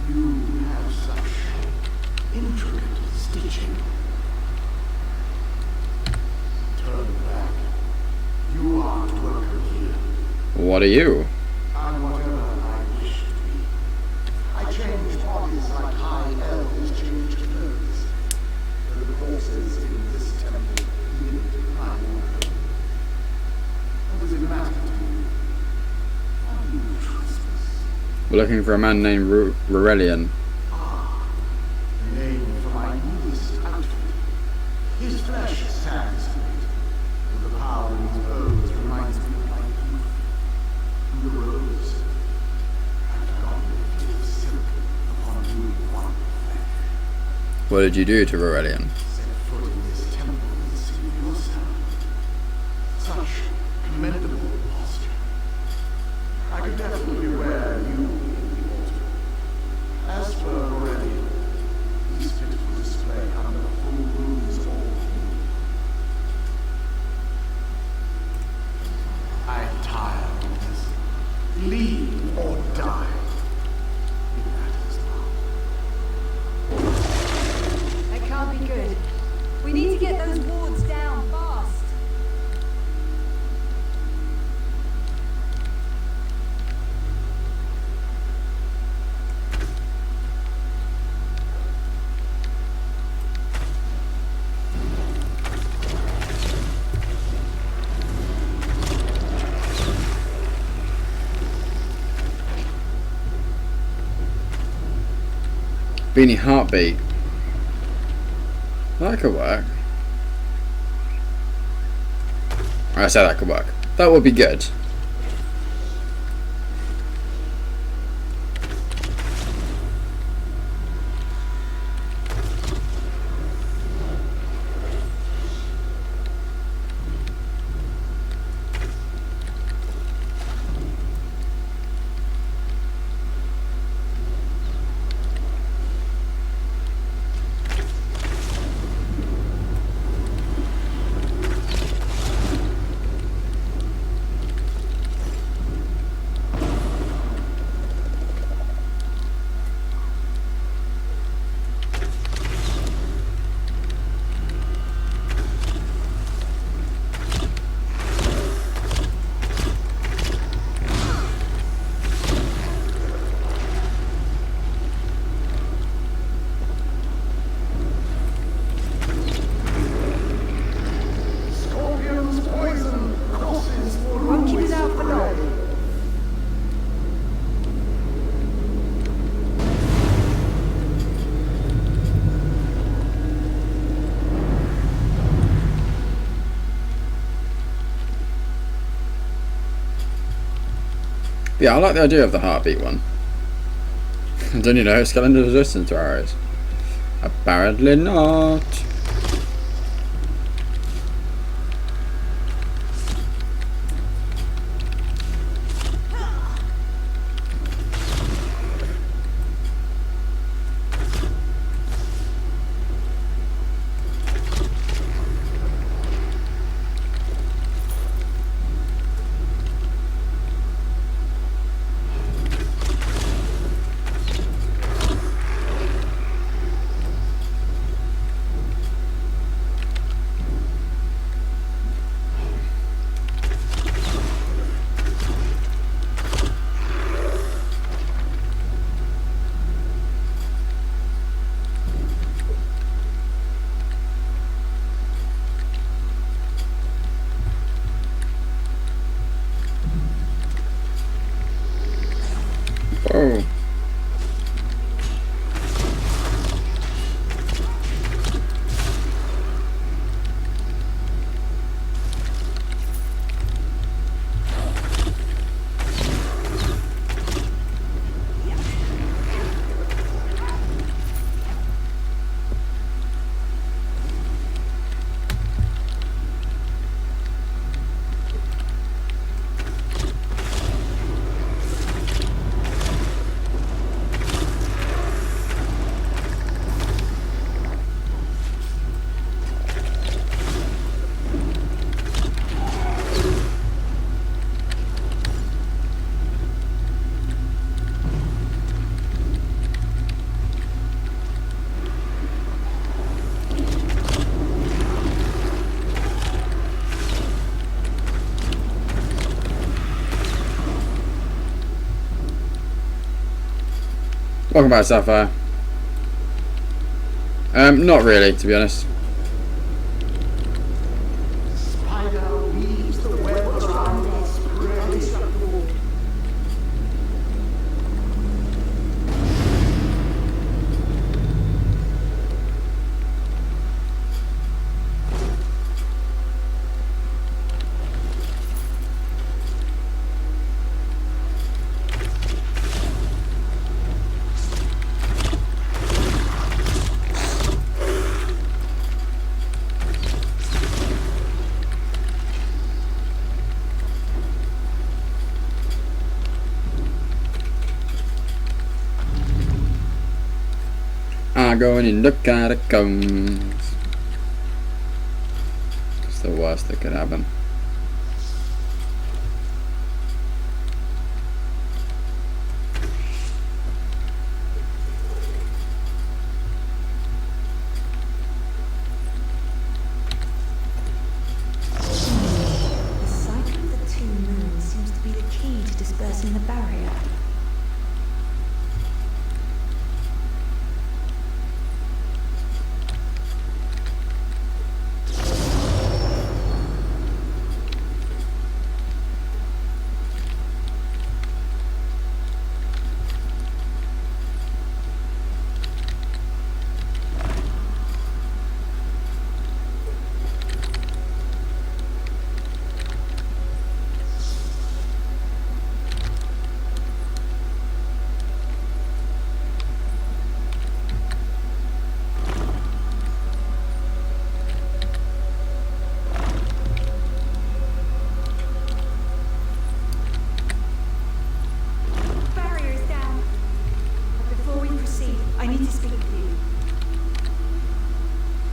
You have such intricate stitching. Turn back. You aren't welcome here. What are you? I'm whatever I wish to be. I change bodies like high elves change clothes. The courses in this temple limit my order. What does it matter to you? Why do you trespass? We're looking for a man named Aurelian. Ah, the name for my newest outfit. His flesh stands to it. With the power in his bones reminds me of my youth. The rose. And God gives silk upon you one flesh. What did you do to Aurelian? Set foot in this temple and see yourself. Such commendable posture. I could definitely wear you in the altar. As for Aurelian, he's fit for display under the full moon's all. I'm tired of this. Leave or die. It matters not. That can't be good. We need to get those wards down fast. Beanie Heartbeat. That could work. I said that could work. That would be good. Scorpion's poison crosses for Won't keep us out for long. Yeah, I like the idea of the heartbeat one. Don't you know it's skeleton resistant to arrows? Apparently not. Oh. Welcome back, Sapphire. Not really, to be honest. Spider weaves the web around us, spreading up the wall. I'm going in the catacombs. It's the worst that could happen. The sight of the two moons seems to be the key to dispersing the barrier. Barrier is down. But before we proceed, I need to speak with you.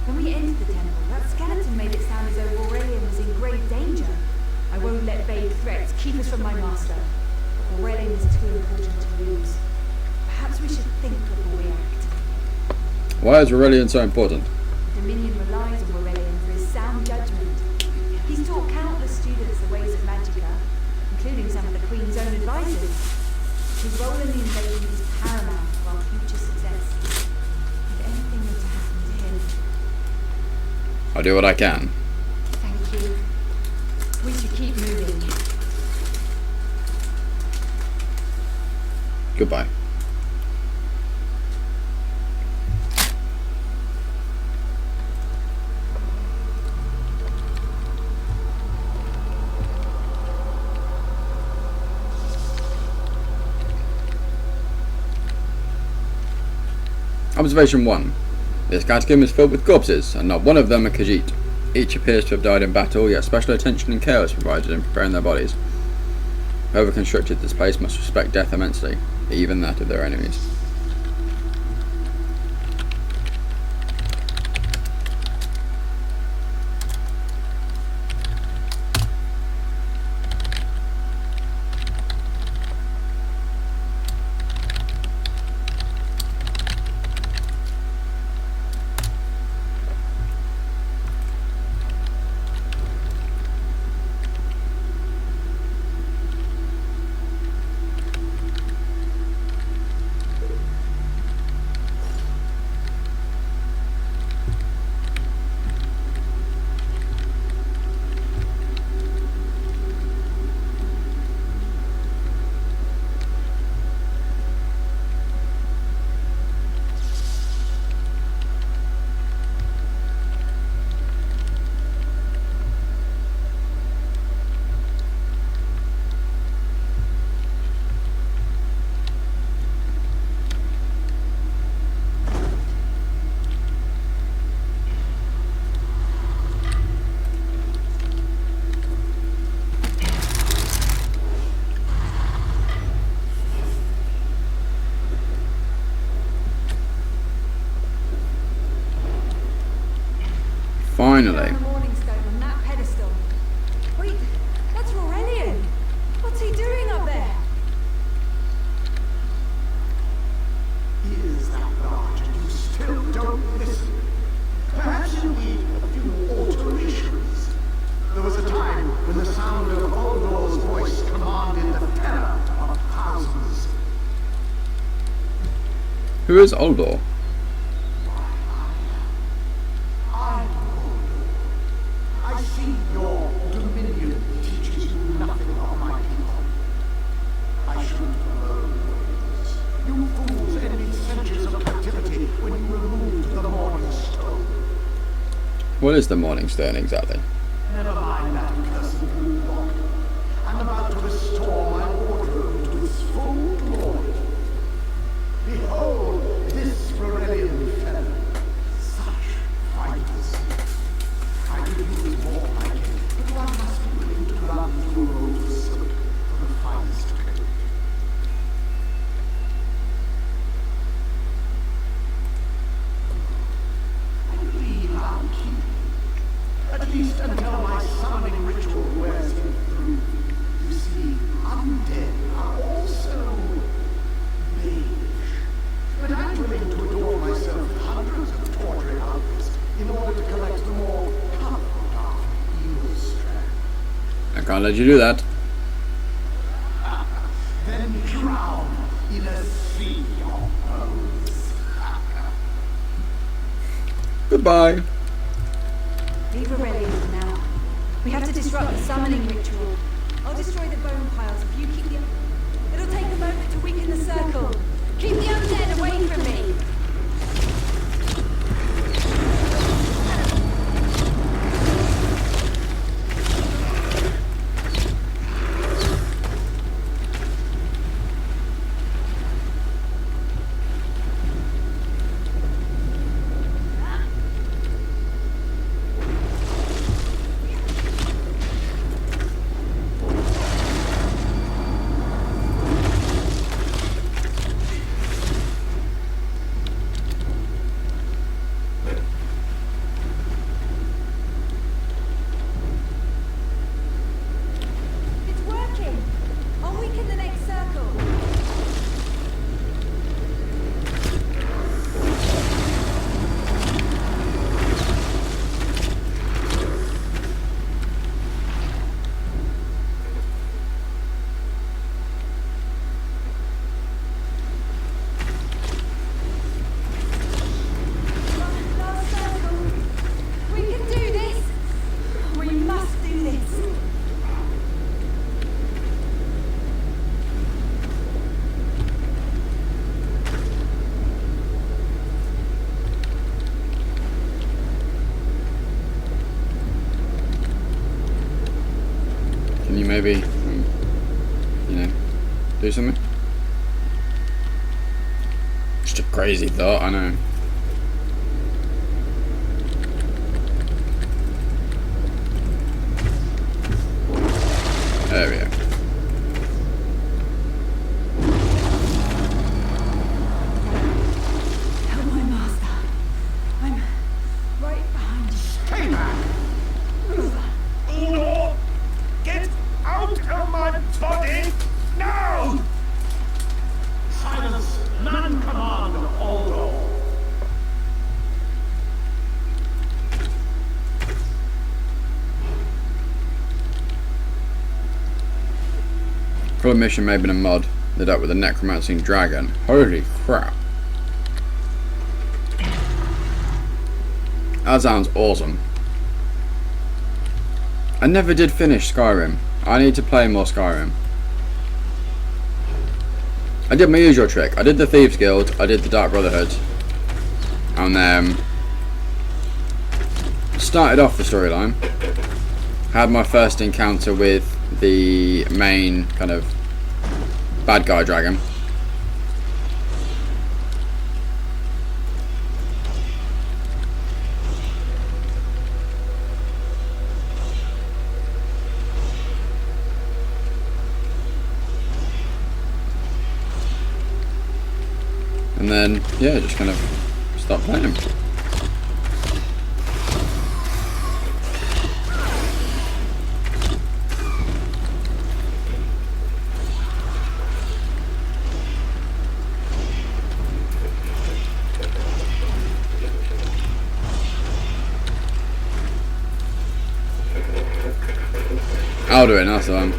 When we entered the temple, that skeleton made it sound as though Aurelian was in grave danger. I won't let vague threats keep us from my master. Aurelian is too important to lose. Perhaps we should think before we act. Why is Aurelian so important? The Dominion relies on Aurelian for his sound judgment. He's taught countless students the ways of Magicka, including some of the Queen's own advisors. His role in the invasion is paramount for our future success. If anything were to happen to him, I'll do what I can. thank you. We should keep moving. Goodbye. Observation 1. This catacomb is filled with corpses, and not one of them a Khajiit. Each appears to have died in battle, yet special attention and care was provided in preparing their bodies. Whoever constructed this place must respect death immensely, even that of their enemies. Finally. The morning stone on that pedestal. Wait, that's Aurelian. What's he doing up there? He is that large and you still don't listen. Perhaps you need a few alterations. There was a time when the sound of Aldor's voice commanded the terror of thousands. Who is Aldor? I see your dominion teaches you nothing of my people. I shouldn't have known ways. You fools ended centuries of captivity when you removed the morning stone. What is the Morning Stone exactly? Never mind that cursed blue rock. I'm about to restore my wardrobe to its full glory. Behold this Aurelian fellow. Such fighters. I could use more like him, but one must be willing to run through a road of silk for the finest coat. I believe I'll keep him. At least until my summoning ritual wears him through. You see, undead are also mage. But I'm willing to adorn myself with hundreds of torturing outfits in order to collect the more colorful dark evil strand. I can't let you do that. Then drown in a sea of bones. Goodbye. Leave Aurelian for now. We have to disrupt the summoning ritual. I'll destroy the bone piles if you keep the... It'll take a moment to weaken the circle. Keep the undead away from me! Maybe, you know, do something? Just a crazy thought, I know. There we go. Help my master. I'm right behind you. Stay back! Uno! Get out of my body! Now! Silence! None command Aldo! Full mission may have been a mod. Lit up with a necromancing dragon. Holy crap. That sounds awesome. I never did finish Skyrim. I need to play more Skyrim. I did my usual trick. I did the Thieves Guild, I did the Dark Brotherhood, and then started off the storyline. Had my first encounter with the main kind of bad guy dragon. And then, yeah, just kind of start playing him. Alduin, that's the one.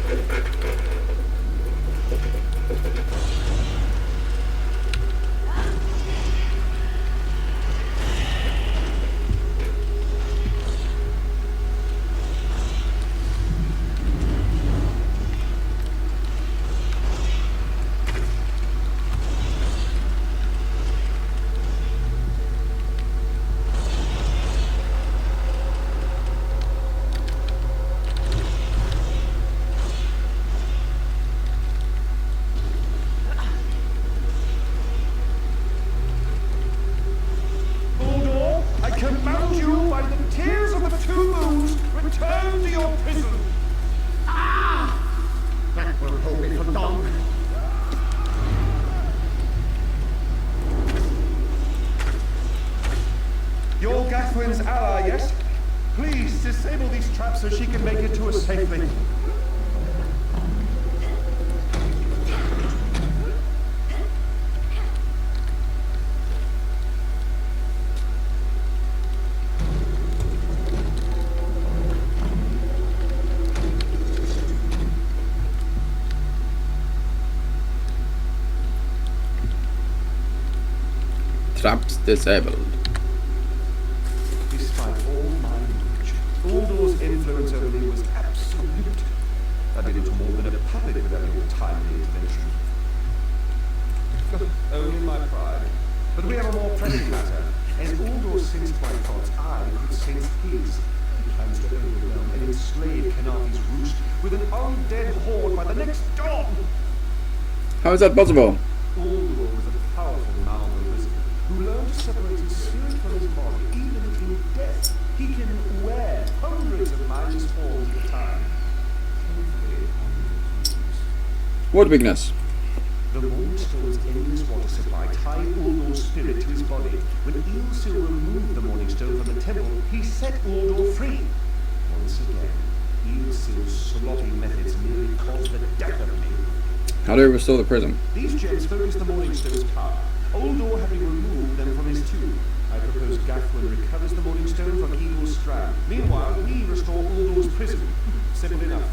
Uldor, I command you by the tears of the two moons, return to your prison. That will hold me for long. You're Gathwin's ally, yes? Please disable these traps so she can make it to us safely. Traps disabled. Despite all my knowledge, Uldor's influence over me was absolute. I did it more than a puppet without your timely intervention. Only my pride. But we have a more pressing matter. As Uldor sensed my thoughts, I could sense his. He plans to overwhelm and enslave Kanafi's roost with an undead horde by the next dawn. How is that possible? Uldor was a powerful Malmo wizard who learned to separate his spirit from his body. Even in death, he can wear hundreds of mindless forms at a time. Thankfully, What weakness? the Morningstone's endless water supply tied Uldor's spirit to his body. When Ilsil removed the Morningstone from the temple, he set Uldor free. Once again, Ilsil's slotty methods nearly caused the death of me. How do we restore the prism? These gems focus the Morningstone's power. Uldor having removed them from his tomb. I propose Gathwin recovers the Morningstone from Eagle's Strand. Meanwhile, we restore Uldor's prison. Simple enough.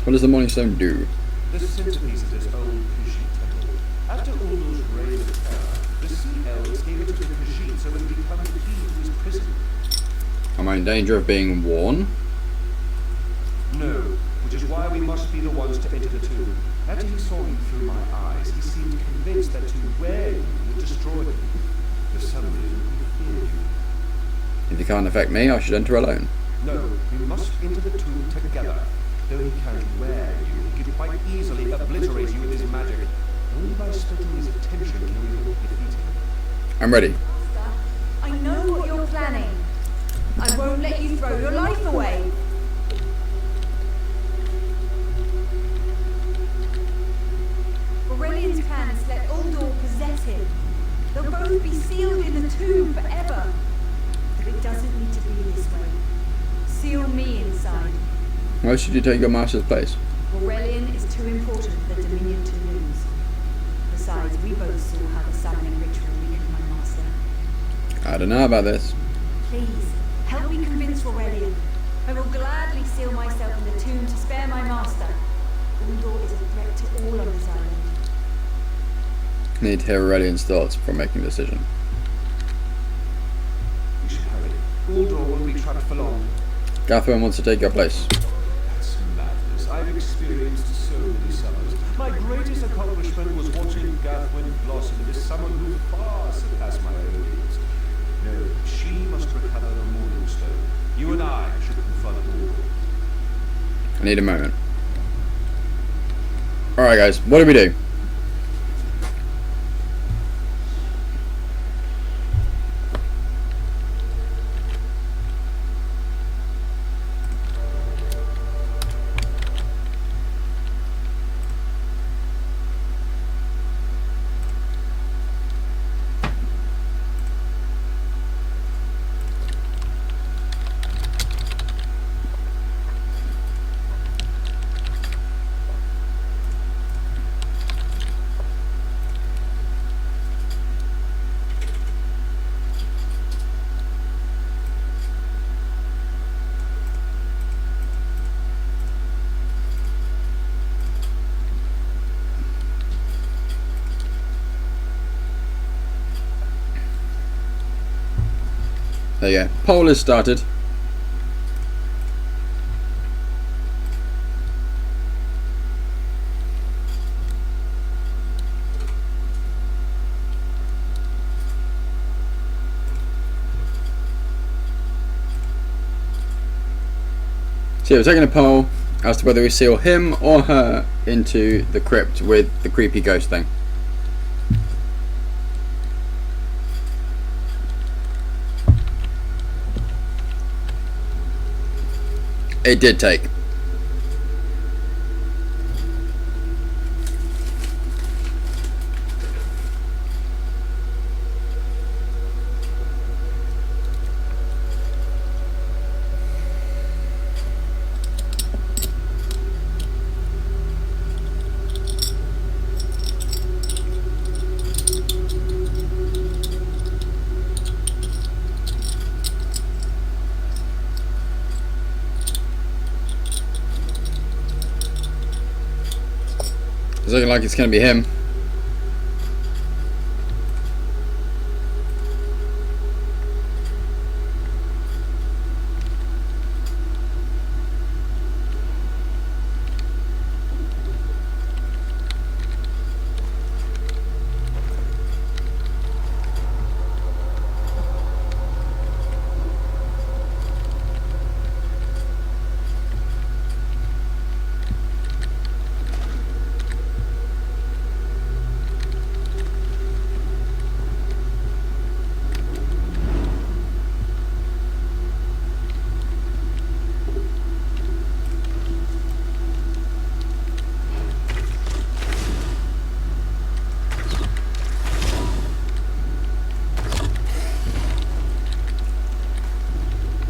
What does the Morning Stone do? The centerpiece of this old Khajiit temple. After Uldor's reign of terror, the Sea Elves gave it to the Khajiit so it would become the key to his prison. Am I in danger of being worn? No, which is why we must be the ones to enter the tomb. After he saw you through my eyes, he seemed convinced that to wear you would destroy him. For some reason, he feared you. If you can't affect me, I should enter alone. No, we must enter the tomb together. Though he can't wear you, he could quite easily obliterate you with his magic. Only by splitting his attention can we hope to defeat him. I'm ready. Master, I know what you're planning. I won't let you throw your life away. Aurelian's plan is to let Uldor possess him. They'll both be sealed in the tomb forever. But it doesn't need to be this way. Seal me inside. Why should you take your master's place? Aurelian is too important for the Dominion to lose. Besides, we both saw how the summoning ritual weakened my master. I don't know about this. Please, help me convince Aurelian. I will gladly seal myself in the tomb to spare my master. Uldor is a threat to all on this island. I need to hear Aurelian's thoughts before making a decision. We should hurry. Uldor won't be trapped for long. Gathwin wants to take your place. That's madness. I've experienced so many summers. My greatest accomplishment was watching Gathwin blossom into someone who far surpassed my own years. No, she must recover the Morningstone. You and I should confront Uldor. I need a moment. Alright guys, what do we do? There you go. Poll is started. So we're taking a poll as to whether we seal him or her into the crypt with the creepy ghost thing. It did take. It's looking like it's going to be him.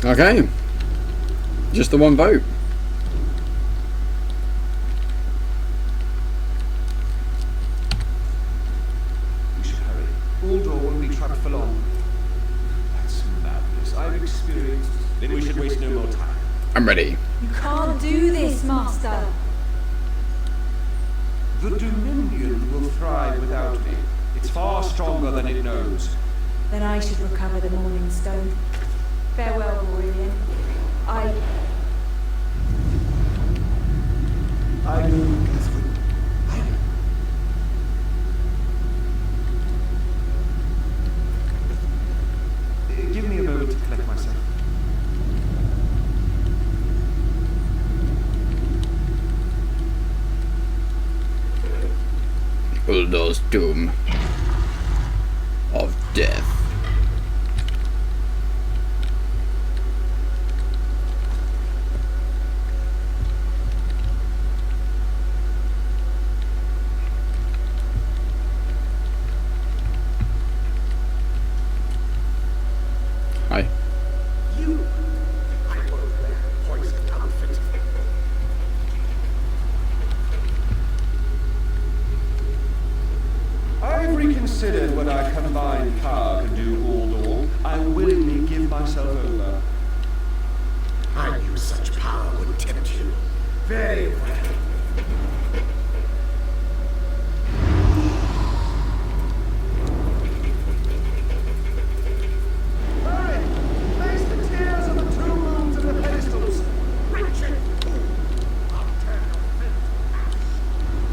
Okay, just the one vote. We should hurry. Uldor won't be trapped for long. That's madness. I've experienced. Then we should waste no more time. I'm ready. You can't do this, Master. The Dominion will thrive without me. It's far stronger than it knows. Then I should recover the Morning Stone. Farewell, Aurelian. I know, Catherine. I know. Give me a moment to collect myself. Uldor's doom of death. Hi. You, I won't wear poisoned outfit. I've reconsidered what our combined power can do, Uldor. I willingly give myself over. I knew such power would tempt you. Very well. Hurry! Face the tears of the tomb rooms and the pedestals. Wretched fool! I'll turn your filth to ash.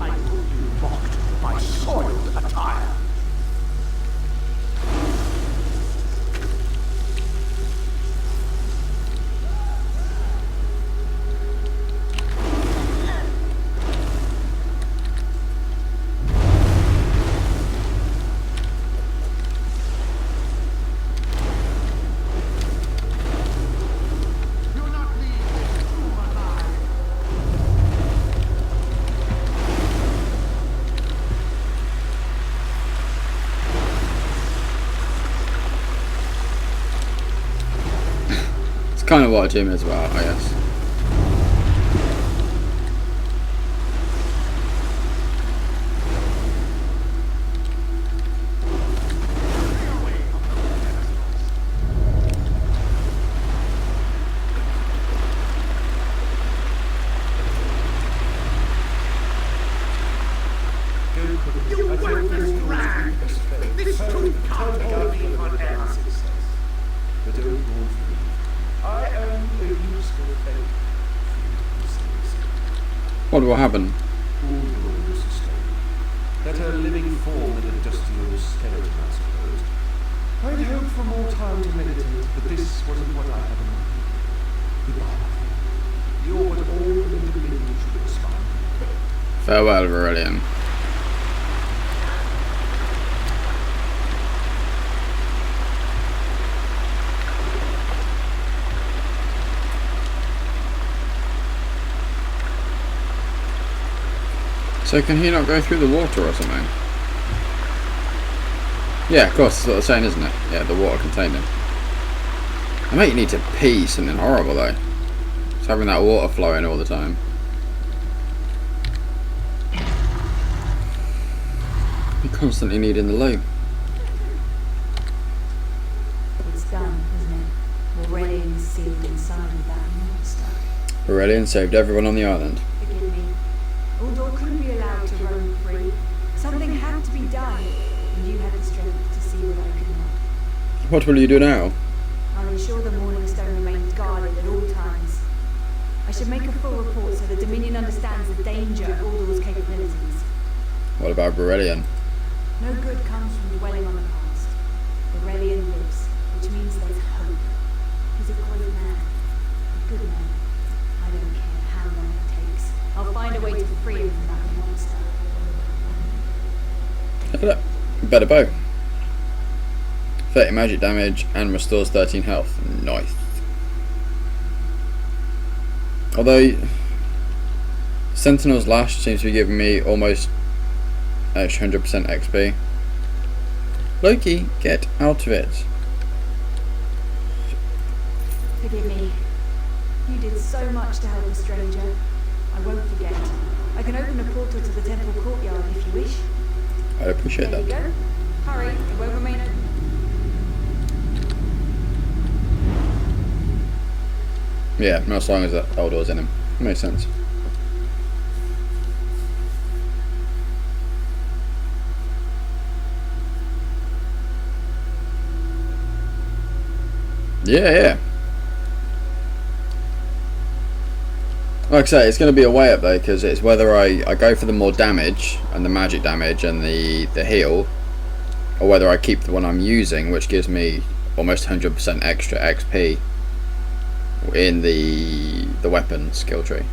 I will be mocked by soiled attire. You're not leaving this tomb alive. It's kind of what a tomb is about, I guess. You worthless rag! This tomb can't hold me on ever. But don't What will happen? All glory is sustained. Better living form than a dusty old skeleton, I suppose. I'd hoped for more time to meditate, but this wasn't what I had in mind. Goodbye, my friend. You're what all living beings should aspire to. Farewell, Aurelian. So can he not go through the water or something? Yeah, of course, that's what they're saying, isn't it? Yeah, the water contained him. I bet you need to pee something horrible though. Just having that water flowing all the time. You're constantly needing the loo. It's done, isn't it? Aurelian sealed inside with that monster. Aurelian saved everyone on the island. Forgive me. Uldor couldn't be allowed to roam free. Something had to be done, and you had the strength to see what I could not. What will you do now? I'll ensure the Morning Stone remains guarded at all times. I should make a full report so the Dominion understands the danger of Uldor's capabilities. What about Aurelian? No good comes from dwelling on the past. Aurelian lives, which means there's hope. He's a great man. A good man. I don't care how long it takes. I'll find a way to free him from that monster. Look, better bow. 30 magic damage and restores 13 health. Nice. Although Sentinel's Lash seems to be giving me almost 100% XP. Loki, get out of it. Forgive me. You did so much to help a stranger. I won't forget. I can open a portal to the temple courtyard if you wish. I'd appreciate There you that. go. Hurry, it won't remain open. Yeah, not as long as that Eldor's in him. Makes sense. Yeah. Like I say, it's going to be a way up though, because it's whether I go for the more damage and the magic damage and the heal, or whether I keep the one I'm using, which gives me almost 100% extra XP in the weapon skill tree.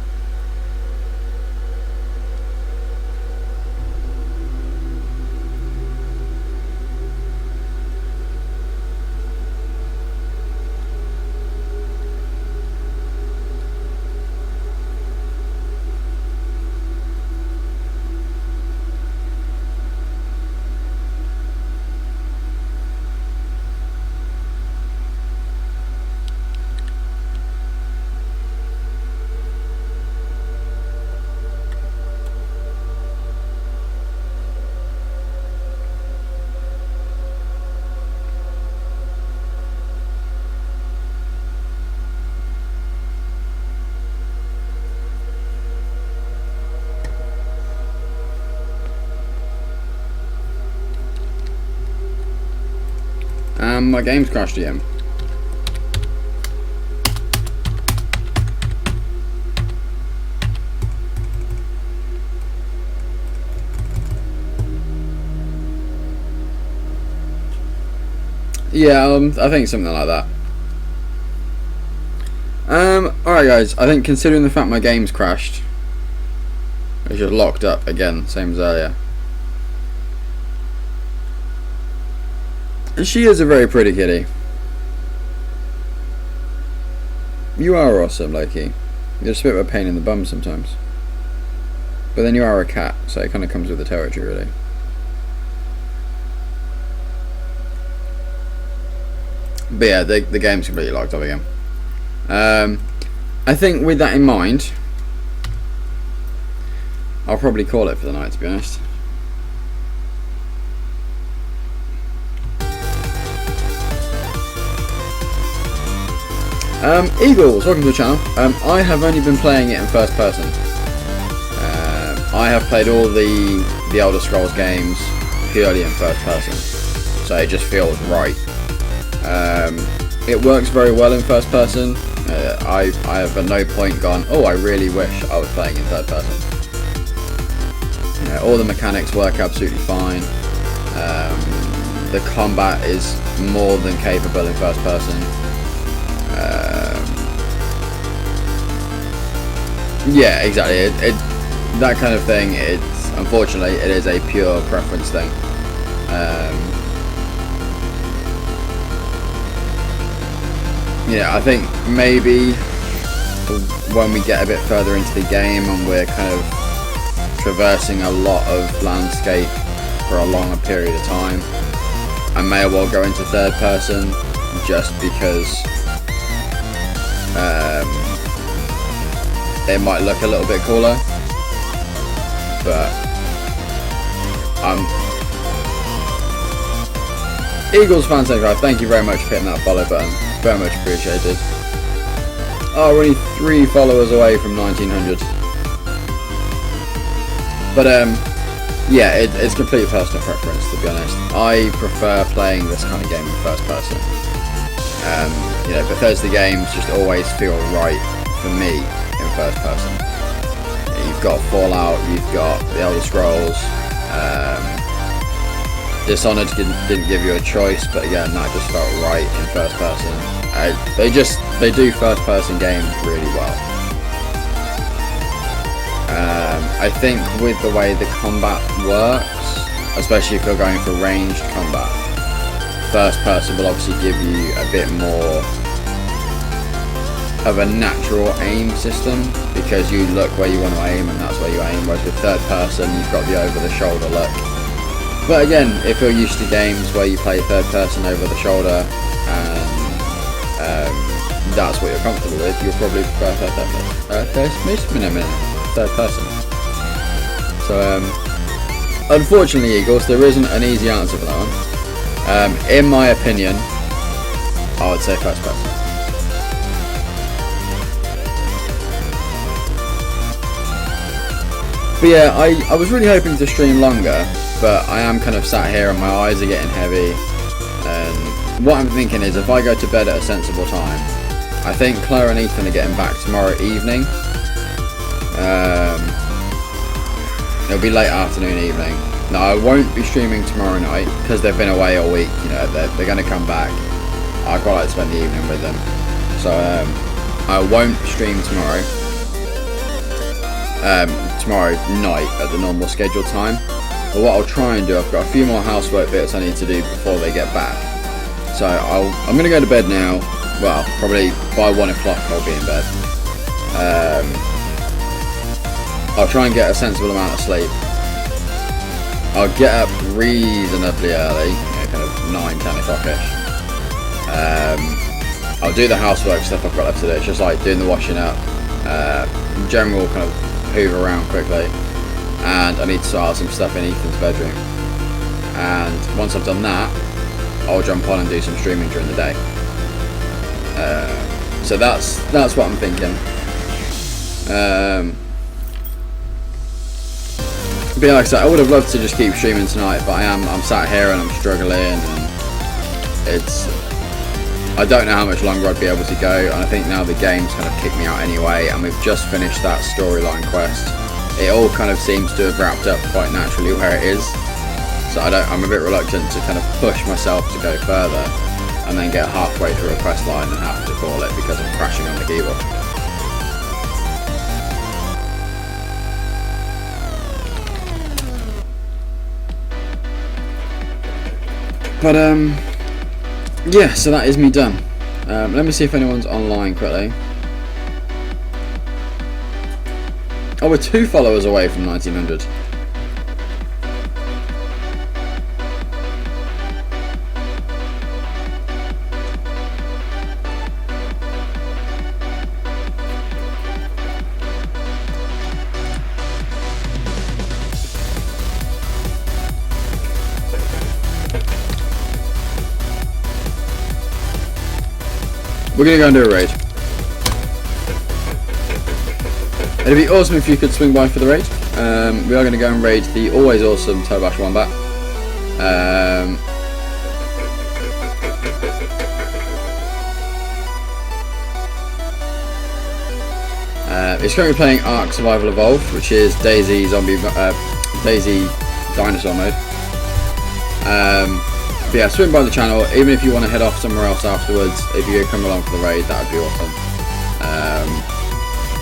My game's crashed again. Yeah, I think something like that. Alright guys, I think considering the fact my game's crashed, it's just locked up again, same as earlier. And she is a very pretty kitty. You are awesome, Loki. You're just a bit of a pain in the bum sometimes. But then you are a cat, so it kind of comes with the territory, really. But yeah, the game's completely locked up again. I think with that in mind, I'll probably call it for the night, to be honest. Eagles, welcome to the channel. I have only been playing it in first person. I have played all the Elder Scrolls games purely in first person, so it just feels right. It works very well in first person. I have at no point gone, oh, I really wish I was playing in third person. You know, all the mechanics work absolutely fine. The combat is more than capable in first person. Yeah, exactly. That kind of thing. It's unfortunately it is a pure preference thing. Yeah, I think maybe when we get a bit further into the game and we're kind of traversing a lot of landscape for a longer period of time, I may well go into third person just because it might look a little bit cooler, but Eagles fan 75, thank you very much for hitting that follow button, very much appreciated. Oh, we're only 3 followers away from 1900. But yeah, it's complete personal preference, to be honest. I prefer playing this kind of game in first person. You know, Bethesda games just always feel right for me in first person. You've got Fallout, you've got the Elder Scrolls. Dishonored didn't give you a choice, but again, that just felt right in first person. They do first person games really well. I think with the way the combat works, especially if you're going for ranged combat, first person will obviously give you a bit more of a natural aim system, because you look where you want to aim and that's where you aim, whereas with third person you've got the over the shoulder look. But again, if you're used to games where you play third person over the shoulder and that's what you're comfortable with, you'll probably prefer third person. So unfortunately, Eagles, there isn't an easy answer for that one. In my opinion, I would say first person. But yeah, I was really hoping to stream longer, but I am kind of sat here and my eyes are getting heavy, and what I'm thinking is if I go to bed at a sensible time, I think Claire and Ethan are getting back tomorrow evening. It'll be late afternoon, evening. No, I won't be streaming tomorrow night because they've been away all week. You know, they're going to come back. I'd quite like to spend the evening with them, so I won't stream tomorrow. Tomorrow night at the normal scheduled time. But what I'll try and do, I've got a few more housework bits I need to do before they get back. So I'm going to go to bed now. Well, probably by 1 o'clock I'll be in bed. I'll try and get a sensible amount of sleep. I'll get up reasonably early, you know, kind of 9-10 o'clock-ish. I'll do the housework stuff I've got left to do. It's just like doing the washing up, general kind of hoover around quickly, and I need to sort out some stuff in Ethan's bedroom. And once I've done that, I'll jump on and do some streaming during the day. So that's what I'm thinking. But like I said, I would have loved to just keep streaming tonight, but I'm sat here and I'm struggling, and I don't know how much longer I'd be able to go, and I think now the game's kind of kicked me out anyway, and we've just finished that storyline quest. It all kind of seems to have wrapped up quite naturally where it is, so I'm a bit reluctant to kind of push myself to go further and then get halfway through a quest line and have to call it because I'm crashing on the keyboard. But yeah, so that is me done. Let me see if anyone's online quickly. Oh, we're 2 followers away from 1900. We're gonna go and do a raid. It'd be awesome if you could swing by for the raid. We are gonna go and raid the always awesome Tobash Wombat. It's currently playing Ark Survival Evolved, which is DayZ Zombie Daisy Dinosaur Mode. But yeah, swing by the channel. Even if you want to head off somewhere else afterwards, if you come along for the raid, that would be awesome.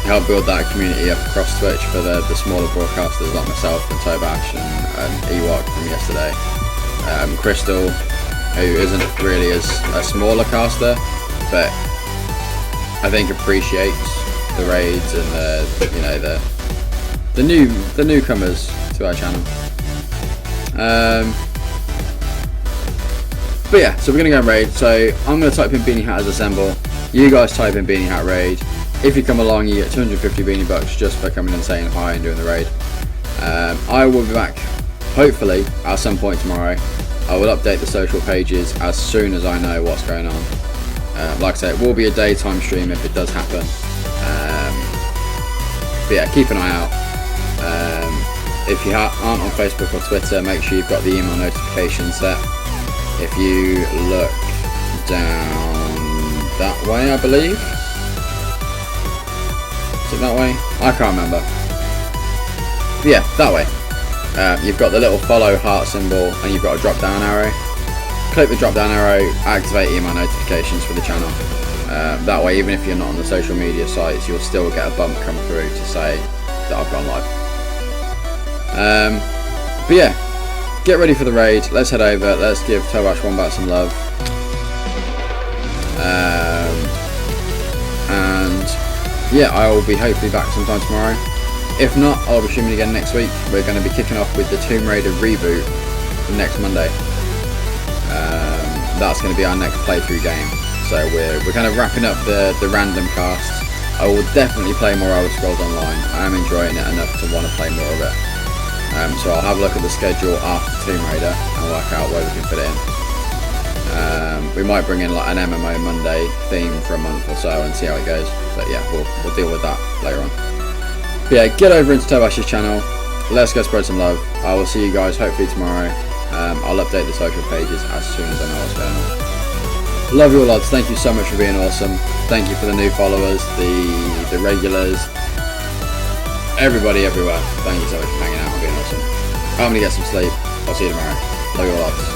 Help build that community up across Twitch for the smaller broadcasters like myself and Tobash and Ewok from yesterday. Crystal, who isn't really a smaller caster, but I think appreciates the raids and the newcomers to our channel. But yeah, so we're gonna go and raid. So I'm gonna type in Beanie Hat as assemble. You guys type in Beanie Hat raid. If you come along, you get 250 beanie bucks just for coming and saying hi and doing the raid. I will be back, hopefully, at some point tomorrow. I will update the social pages as soon as I know what's going on. Like I say, it will be a daytime stream if it does happen. But yeah, keep an eye out. If you aren't on Facebook or Twitter, make sure you've got the email notification set. If you look down that way, I believe. Is it that way? I can't remember. But yeah, that way. You've got the little follow heart symbol and you've got a drop down arrow. Click the drop down arrow, activate email notifications for the channel. That way, even if you're not on the social media sites, you'll still get a bump come through to say that I've gone live. But yeah, get ready for the raid. Let's head over. Let's give Tobash Wombat some love. And yeah, I will be hopefully back sometime tomorrow. If not, I'll be streaming again next week. We're going to be kicking off with the Tomb Raider reboot next Monday. That's going to be our next playthrough game. So we're kind of wrapping up the random casts. I will definitely play more Elder Scrolls Online. I am enjoying it enough to want to play more of it. So I'll have a look at the schedule after Tomb Raider and work out where we can fit it in. We might bring in like an MMO Monday theme for a month or so and see how it goes. But yeah, we'll deal with that later on. But yeah, get over into Tobash's channel. Let's go spread some love. I will see you guys hopefully tomorrow. I'll update the social pages as soon as I know what's going on. Love you all, lads. Thank you so much for being awesome. Thank you for the new followers, the regulars, everybody everywhere. Thank you so much for hanging out and being awesome. I'm gonna get some sleep. I'll see you tomorrow. Love you all, lads.